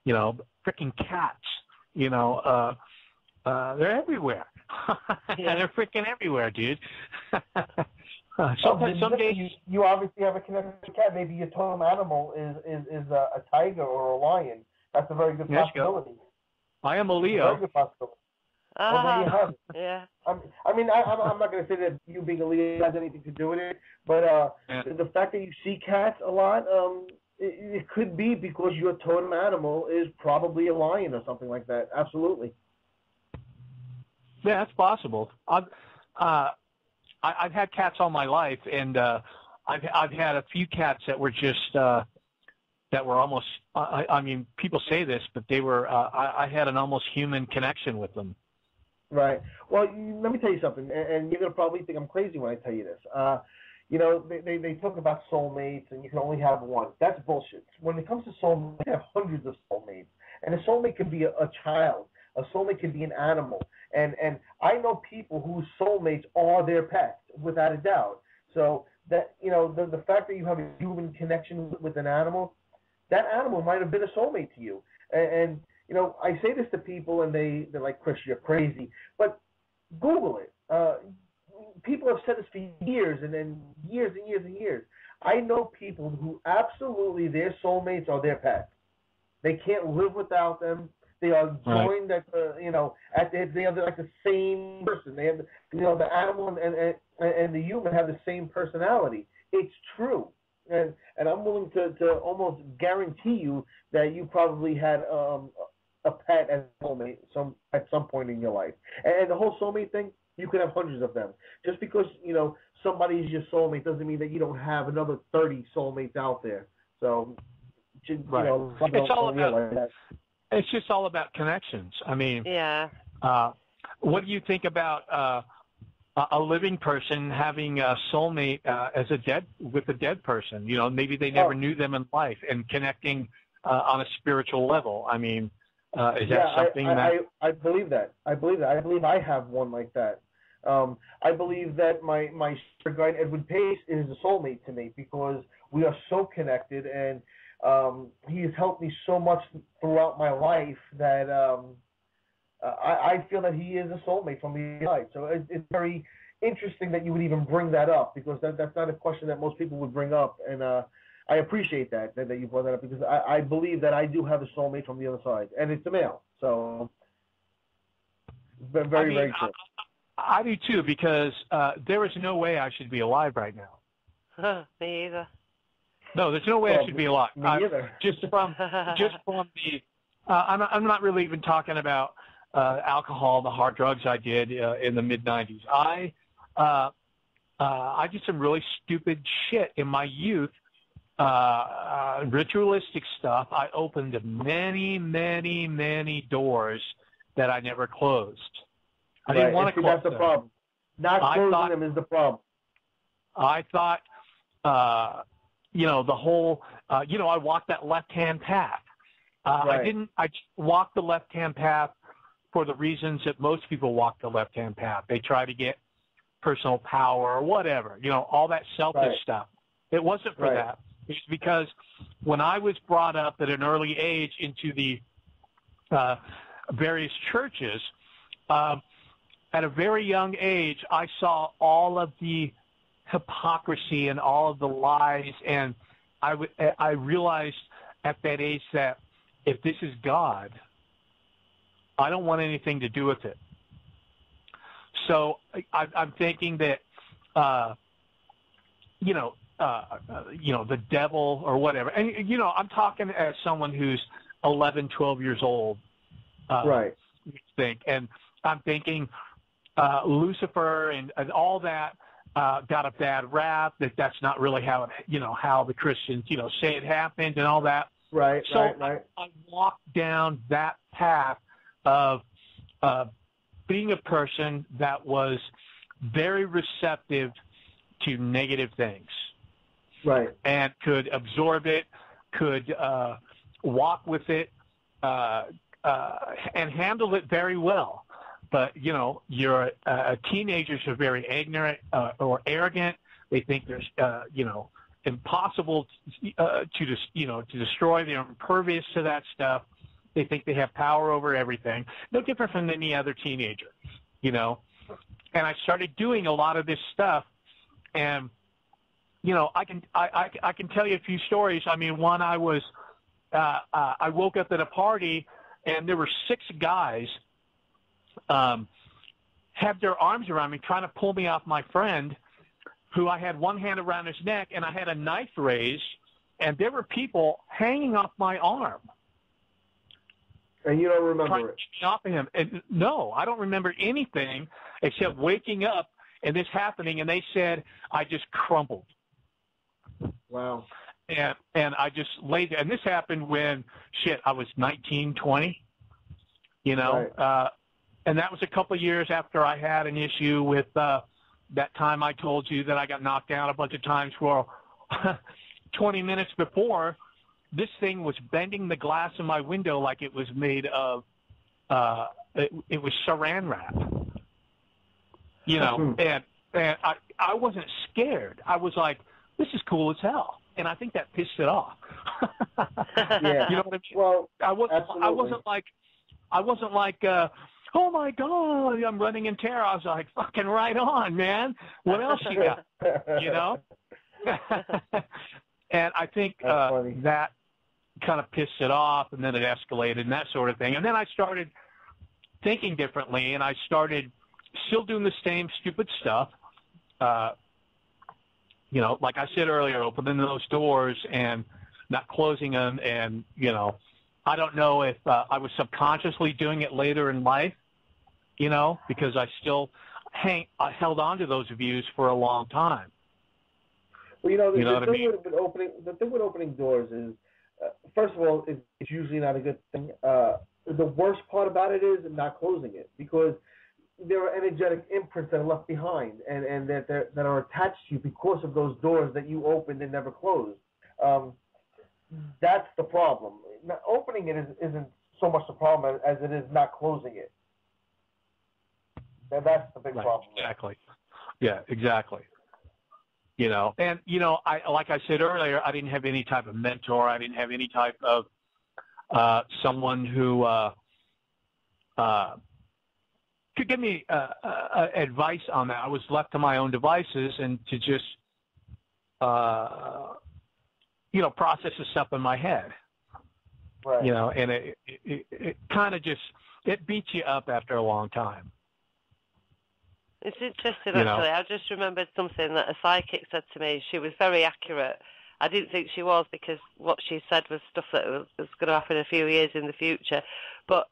S1: You know, freaking cats. You know, they're everywhere.
S2: Yeah.
S1: They're freaking everywhere, dude.
S2: Some days you obviously have a connection to a cat. Maybe your totem animal is a tiger or a lion. That's a very good possibility.
S1: I am a Leo.
S2: Very good possibility. Well, there you have it. Yeah. I mean, I'm not going to say that you being a Leo has anything to do with it, but the fact that you see cats a lot, it could be because your totem animal is probably a lion or something like that. Absolutely.
S1: Yeah, that's possible. I've had cats all my life, and I've had a few cats that were just that were almost. I mean, people say this, but they were. I had an almost human connection with them.
S2: Right. Well, let me tell you something, and you're gonna probably think I'm crazy when I tell you this. You know, they talk about soulmates, and you can only have one. That's bullshit. When it comes to soulmates, you have hundreds of soulmates, and a soulmate can be a child. A soulmate can be an animal. And I know people whose soulmates are their pets, without a doubt. So that, you know, the fact that you have a human connection with an animal, that animal might have been a soulmate to you. And you know, I say this to people, and they're like, Chris, you're crazy. But Google it. People have said this for years and years and years and years. I know people who absolutely their soulmates are their pets. They can't live without them. They are joined at you know, they are like the same person. They have, you know, the animal and the human have the same personality. It's true, and I'm willing to almost guarantee you that you probably had a pet as a soulmate at some point in your life. And the whole soulmate thing, you could have hundreds of them. Just because, you know, somebody's your soulmate doesn't mean that you don't have another 30 soulmates out there. So, you know,
S1: it's all about that. It's just all about connections. I mean,
S3: yeah.
S1: What do you think about a living person having a soulmate with a dead person? You know, maybe they never knew them in life, and connecting on a spiritual level. I mean, is that something
S2: I believe that. I believe I have one like that. I believe that my spirit guide Edward Pace is a soulmate to me because we are so connected, and he has helped me so much throughout my life that I feel that he is a soulmate from the inside. So it's very interesting that you would even bring that up, because that's not a question that most people would bring up, and I appreciate that you brought that up, because I believe that I do have a soulmate from the other side, and it's a male. So very, very true.
S1: I do too, because there is no way I should be alive right now.
S3: Me either.
S1: No, there's no way I should be alive.
S2: Me either.
S1: Just from the, I'm not really even talking about alcohol, the hard drugs I did in the mid-'90s. I did some really stupid shit in my youth, ritualistic stuff. I opened many, many, many doors that I never closed. I didn't want to close
S2: them. That's the problem. Not closing them is the problem.
S1: I thought, the whole, I walked that left-hand path. I walked the left-hand path for the reasons that most people walk the left-hand path. They try to get personal power or whatever, all that selfish stuff. It wasn't for that. It's because when I was brought up at an early age into the various churches, at a very young age, I saw all of the hypocrisy and all of the lies, and I realized at that age that if this is God, I don't want anything to do with it. So I'm thinking that, the devil or whatever. And, I'm talking as someone who's 11, 12 years old. And I'm thinking Lucifer and all that got a bad rap, that's not really how how the Christians, say it happened and all that. I walked down that path of being a person that was very receptive to negative things. And could absorb it, could walk with it, and handle it very well. But, your teenagers are very ignorant or arrogant. They think there's, impossible to destroy. They're impervious to that stuff. They think they have power over everything. No different from any other teenager, And I started doing a lot of this stuff, and I can tell you a few stories. I mean, one I woke up at a party, and there were 6 guys had their arms around me, trying to pull me off my friend, who I had one hand around his neck, and I had a knife raised, and there were people hanging off my arm.
S2: And you don't remember it?
S1: Off of him. And no, I don't remember anything except waking up and this happening, and they said I just crumpled.
S2: Wow.
S1: And I just laid there. And this happened when, I was 19, 20, and that was a couple of years after I had an issue with that time I told you that I got knocked down a bunch of times. For 20 minutes before, this thing was bending the glass in my window like it was made of, it was saran wrap, and I wasn't scared. I was like, this is cool as hell. And I think that pissed it off.
S2: Yeah.
S1: You know what I mean?
S2: Well,
S1: I wasn't like, oh my God, I'm running in terror. I was like, fucking right on, man. What else you got? And I think that kind of pissed it off, and then it escalated and that sort of thing. And then I started thinking differently, and I started still doing the same stupid stuff. Like I said earlier, opening those doors and not closing them. And, I don't know if I was subconsciously doing it later in life, because I still I held on to those views for a long time.
S2: Well, the thing with opening doors is, first of all, it's usually not a good thing. The worst part about it is not closing it, because there are energetic imprints that are left behind and that are attached to you because of those doors that you opened and never closed. That's the problem. Now, opening it isn't so much the problem as it is not closing it. That's the big problem.
S1: Exactly. Yeah, exactly. And, like I said earlier, I didn't have any type of mentor. I didn't have any type of someone who could give me advice on that. I was left to my own devices and to just, process the stuff in my head.
S2: Right.
S1: And it kind of it beats you up after a long time.
S3: It's interesting, actually. I just remembered something that a psychic said to me. She was very accurate. I didn't think she was, because what she said was stuff that was going to happen a few years in the future. But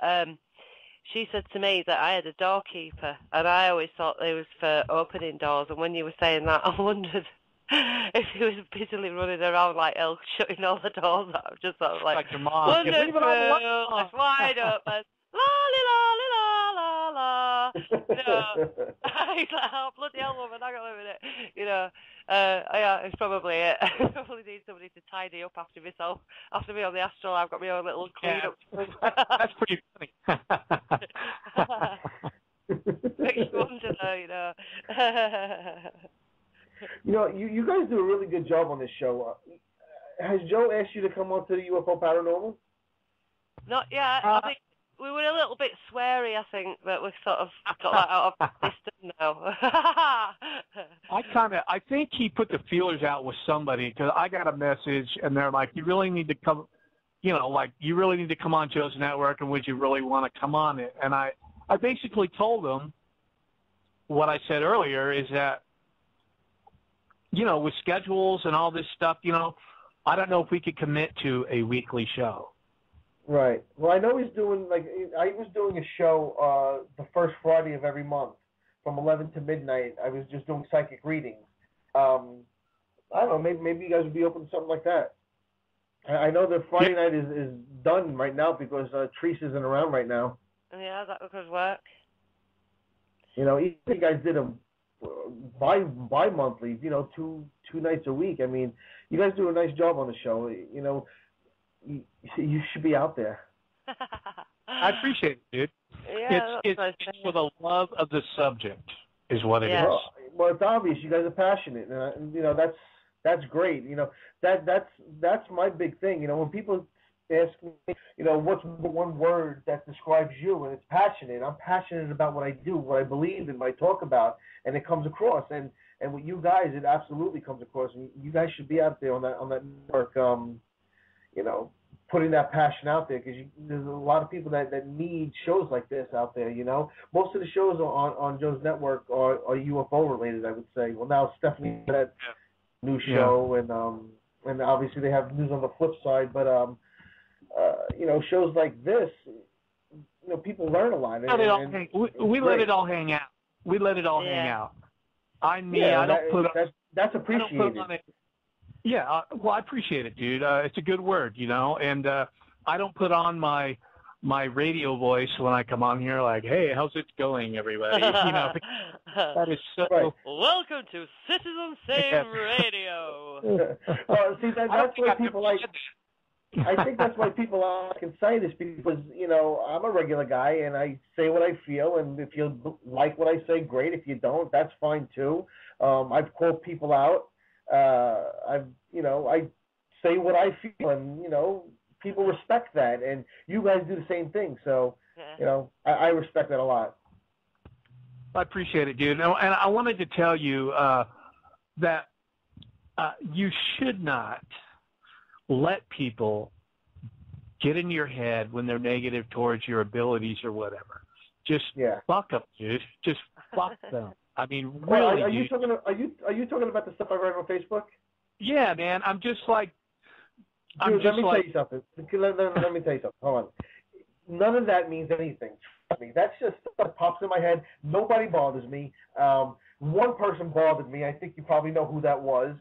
S3: she said to me that I had a doorkeeper, and I always thought it was for opening doors. And when you were saying that, I wondered if he was busily running around like elk, shutting all the doors out. Just sort of like
S1: your mom.
S3: wonderful, it's wide open, la la la la. You know, he's like, oh bloody hell, woman, hang on a minute. You know, yeah, it's probably it. I probably need somebody to tidy up after myself. After me on the astral, I've got my own little clean up.
S1: That's pretty funny.
S3: Makes you wonder, though, you know.
S2: You know, you guys do a really good job on this show. Has Joe asked you to come on to the UFO Paranormal?
S3: Not yet. I think we were a little bit sweary, I think, but we've sort of got that out of the system now.
S1: I think he put the feelers out with somebody, because I got a message, and they're like, you really need to come, you know, like, you really need to come on Joe's network, and would you really want to come on it? And I basically told them what I said earlier, is that, you know, with schedules and all this stuff, you know, I don't know if we could commit to a weekly show.
S2: Right. Well, I know he's doing, like, I was doing a show the first Friday of every month from 11 to midnight. I was just doing psychic readings. I don't know, maybe you guys would be open to something like that. I know that Friday night is done right now because Treese isn't around right now.
S3: Yeah, that could work.
S2: You know, even if you guys did a bi-monthly, you know, two nights a week. I mean, you guys do a nice job on the show. You know, you should be out there.
S1: I appreciate it, dude.
S3: Yeah,
S1: it's for the love of the subject is what it is.
S2: Well, it's obvious you guys are passionate, and you know that's great. You know, that's my big thing. You know, when people ask me, you know, what's one word that describes you, and it's passionate. I'm passionate about what I do, what I believe in, what I talk about, and it comes across. And with you guys, it absolutely comes across. And you guys should be out there on that network, you know, putting that passion out there, because there's a lot of people that need shows like this out there. You know, most of the shows on Joe's network are UFO related, I would say. Well, now Stephanie had that new show, and obviously they have news on the flip side, but you know, shows like this, you know, people learn a lot.
S1: We let it all hang out. We let it all hang out. I don't put on.
S2: That's appreciated.
S1: I don't put on it. Yeah, well, I appreciate it, dude. It's a good word, you know, and I don't put on my radio voice when I come on here like, hey, how's it going, everybody? You know, that is so...
S2: Right.
S3: Welcome to Citizen Sane Radio.
S2: See, that's why people like... I think that's why people like Sight is because, you know, I'm a regular guy and I say what I feel, and if you like what I say, great. If you don't, that's fine too. I've called people out. I say what I feel, and, you know, people respect that, and you guys do the same thing. So, you know, I respect that a lot.
S1: I appreciate it, dude. And I wanted to tell you that you should not let people get in your head when they're negative towards your abilities or whatever. Just fuck them, dude. Just fuck them. I mean, really.
S2: Are you talking about the stuff I write on Facebook?
S1: Yeah, man. I'm just like.
S2: Dude, let me tell you something. Let me tell you something. Hold on. None of that means anything. Trust me. That's just stuff that pops in my head. Nobody bothers me. One person bothered me. I think you probably know who that was.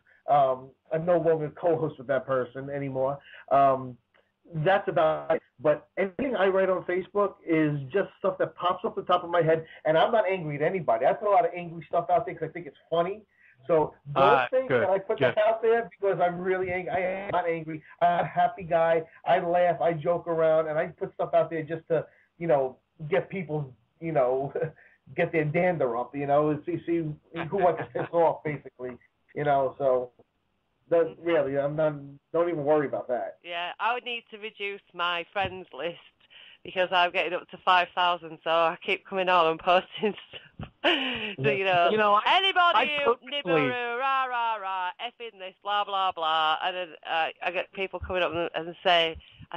S2: I'm no longer co-host with that person anymore. That's about it. But anything I write on Facebook is just stuff that pops up the top of my head, and I'm not angry at anybody. I put a lot of angry stuff out there because I think it's funny. So don't think that I put that out there because I'm really angry. I am not angry. I'm a happy guy. I laugh. I joke around, and I put stuff out there just to, you know, get people, you know, get their dander up, you know, see who I can piss off, basically, you know, so... Really, don't even worry about that.
S3: Yeah, I would need to reduce my friends list because I'm getting up to 5,000, so I keep coming on and posting stuff. So, you know anybody Nibiru, rah, rah, rah, effing this, blah, blah, blah. And then I get people coming up and say,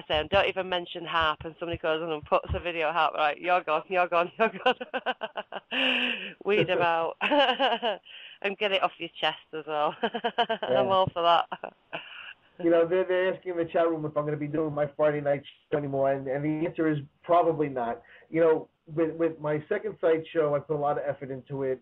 S3: don't even mention Harp, and somebody goes on and puts a video of Harp, right, you're gone. Weed them out. And get it off your chest as well. I'm all for that.
S2: You know, they're asking in the chat room if I'm going to be doing my Friday night show anymore, and the answer is probably not. You know, with my Second Sight show, I put a lot of effort into it.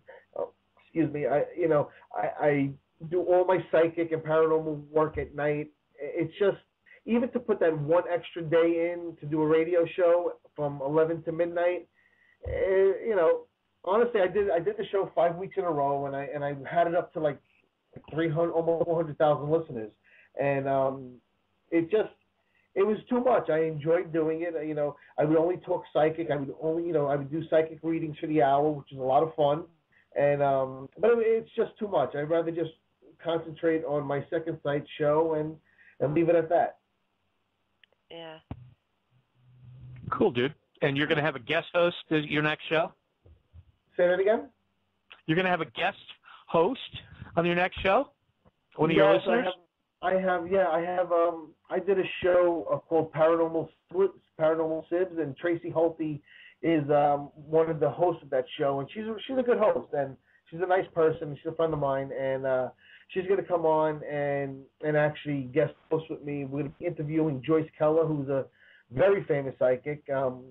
S2: Excuse me. I do all my psychic and paranormal work at night. It's just, even to put that one extra day in to do a radio show from 11 to midnight, honestly, I did the show 5 weeks in a row, and I had it up to like 300, almost 400,000 listeners, and it was too much. I enjoyed doing it. I would only talk psychic. I would do psychic readings for the hour, which is a lot of fun, and but it's just too much. I'd rather just concentrate on my Second Sight show and leave it at that.
S3: Yeah.
S1: Cool, dude. And you're going to have a guest host at your next show?
S2: Say that again?
S1: You're going to have a guest host on your next show? One of your listeners?
S2: I did a show called Paranormal Sibs, and Tracy Holtby is one of the hosts of that show, and she's a good host, and she's a nice person. She's a friend of mine, and she's going to come on and actually guest host with me. We're going to be interviewing Joyce Keller, who's a very famous psychic, or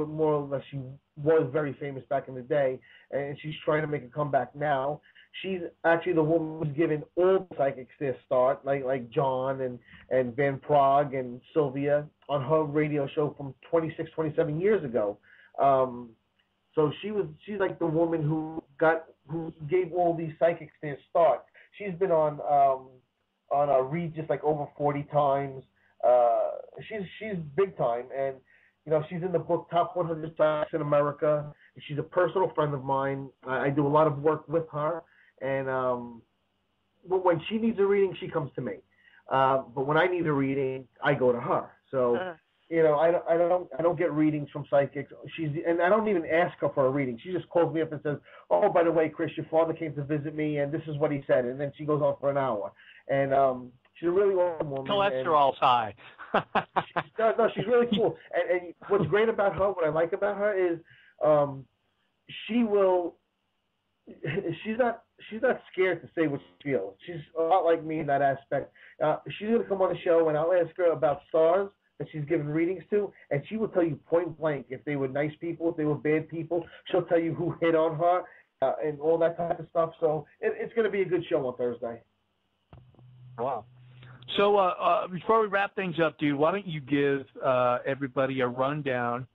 S2: more or less she was very famous back in the day, and she's trying to make a comeback now. She's actually the woman who's given all the psychics their start, like John and Van Prague and Sylvia on her radio show from 26, 27 years ago. So she's like the woman who gave all these psychics their start. She's been on Read just like over 40 times. She's big time, and she's in the book Top 100 Psychics in America. She's a personal friend of mine. I do a lot of work with her, and when she needs a reading, she comes to me. But when I need a reading, I go to her. So I don't get readings from psychics. And I don't even ask her for a reading. She just calls me up and says, "Oh, by the way, Chris, your father came to visit me, and this is what he said." And then she goes on for an hour. And she's a really awesome woman.
S1: Cholesterol's high.
S2: She's really cool. And what's great about her, what I like about her is she's not scared to say what she feels. She's a lot like me in that aspect. She's going to come on the show, and I'll ask her about stars that she's given readings to, and she will tell you point blank if they were nice people, if they were bad people. She'll tell you who hit on her and all that type of stuff. So it's going to be a good show on Thursday.
S1: Wow. So before we wrap things up, dude, why don't you give everybody a rundown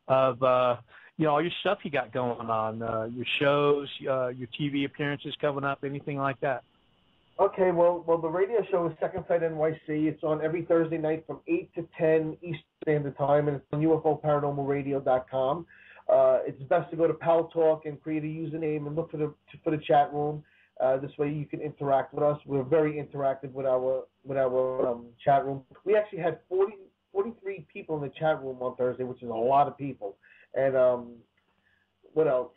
S1: of all your stuff you got going on, your shows, your TV appearances coming up, anything like that?
S2: Okay, well, the radio show is Second Sight NYC. It's on every Thursday night from 8 to 10 Eastern Standard Time, and it's on UFOParanormalRadio.com. It's best to go to Pal Talk and create a username and look for the chat room. This way you can interact with us. We're very interactive with our chat room. We actually had 43 people in the chat room on Thursday, which is a lot of people. And what else?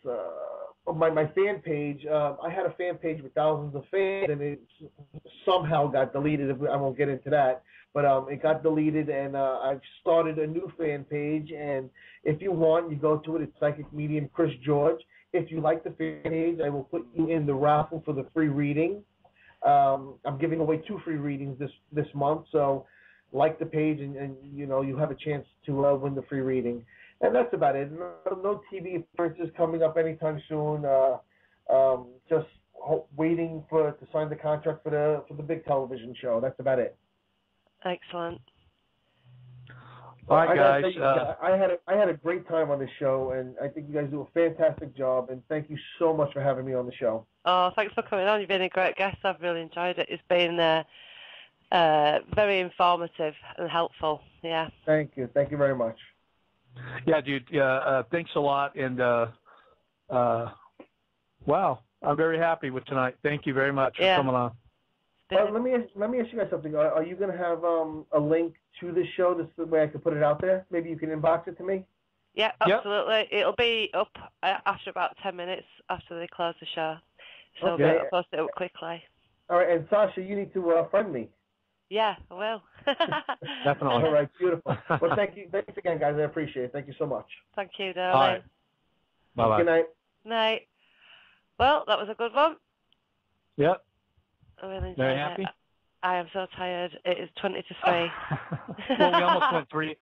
S2: My fan page. I had a fan page with thousands of fans, and it somehow got deleted. I won't get into that, but it got deleted, and I've started a new fan page. And if you want, you go to it. It's Psychic Medium Chris George. If you like the fan page, I will put you in the raffle for the free reading. I'm giving away 2 free readings this month, so like the page, and you have a chance to win the free reading. And that's about it. No TV appearances coming up anytime soon. Just waiting to sign the contract for the big television show. That's about it.
S3: Excellent.
S1: All right, guys.
S2: I had a great time on this show, and I think you guys do a fantastic job. And thank you so much for having me on the show.
S3: Oh, thanks for coming on. You've been a great guest. I've really enjoyed it. It's been very informative and helpful. Yeah.
S2: Thank you. Thank you very much.
S1: Yeah, dude. Thanks a lot. And wow, I'm very happy with tonight. Thank you very much for coming on.
S2: Let me ask you guys something. Are you going to have a link to this show? This is the way I can put it out there. Maybe you can inbox it to me.
S3: Yeah, absolutely. Yep. It'll be up after about 10 minutes after they close the show. So
S2: okay.
S3: I'll post it up quickly.
S2: All right, and Sasha, you need to friend me.
S3: Yeah, I will.
S1: Definitely.
S2: All right, beautiful. Well, thank you. Thanks again, guys. I appreciate it. Thank you so much.
S3: Thank you, darling.
S1: All right. Bye-bye.
S2: Good night.
S3: Night. Well, that was a good one.
S1: Yep.
S3: I really enjoyed
S1: Very happy?
S3: it. I am so tired. It is 20 to 3.
S1: Well, we almost went 3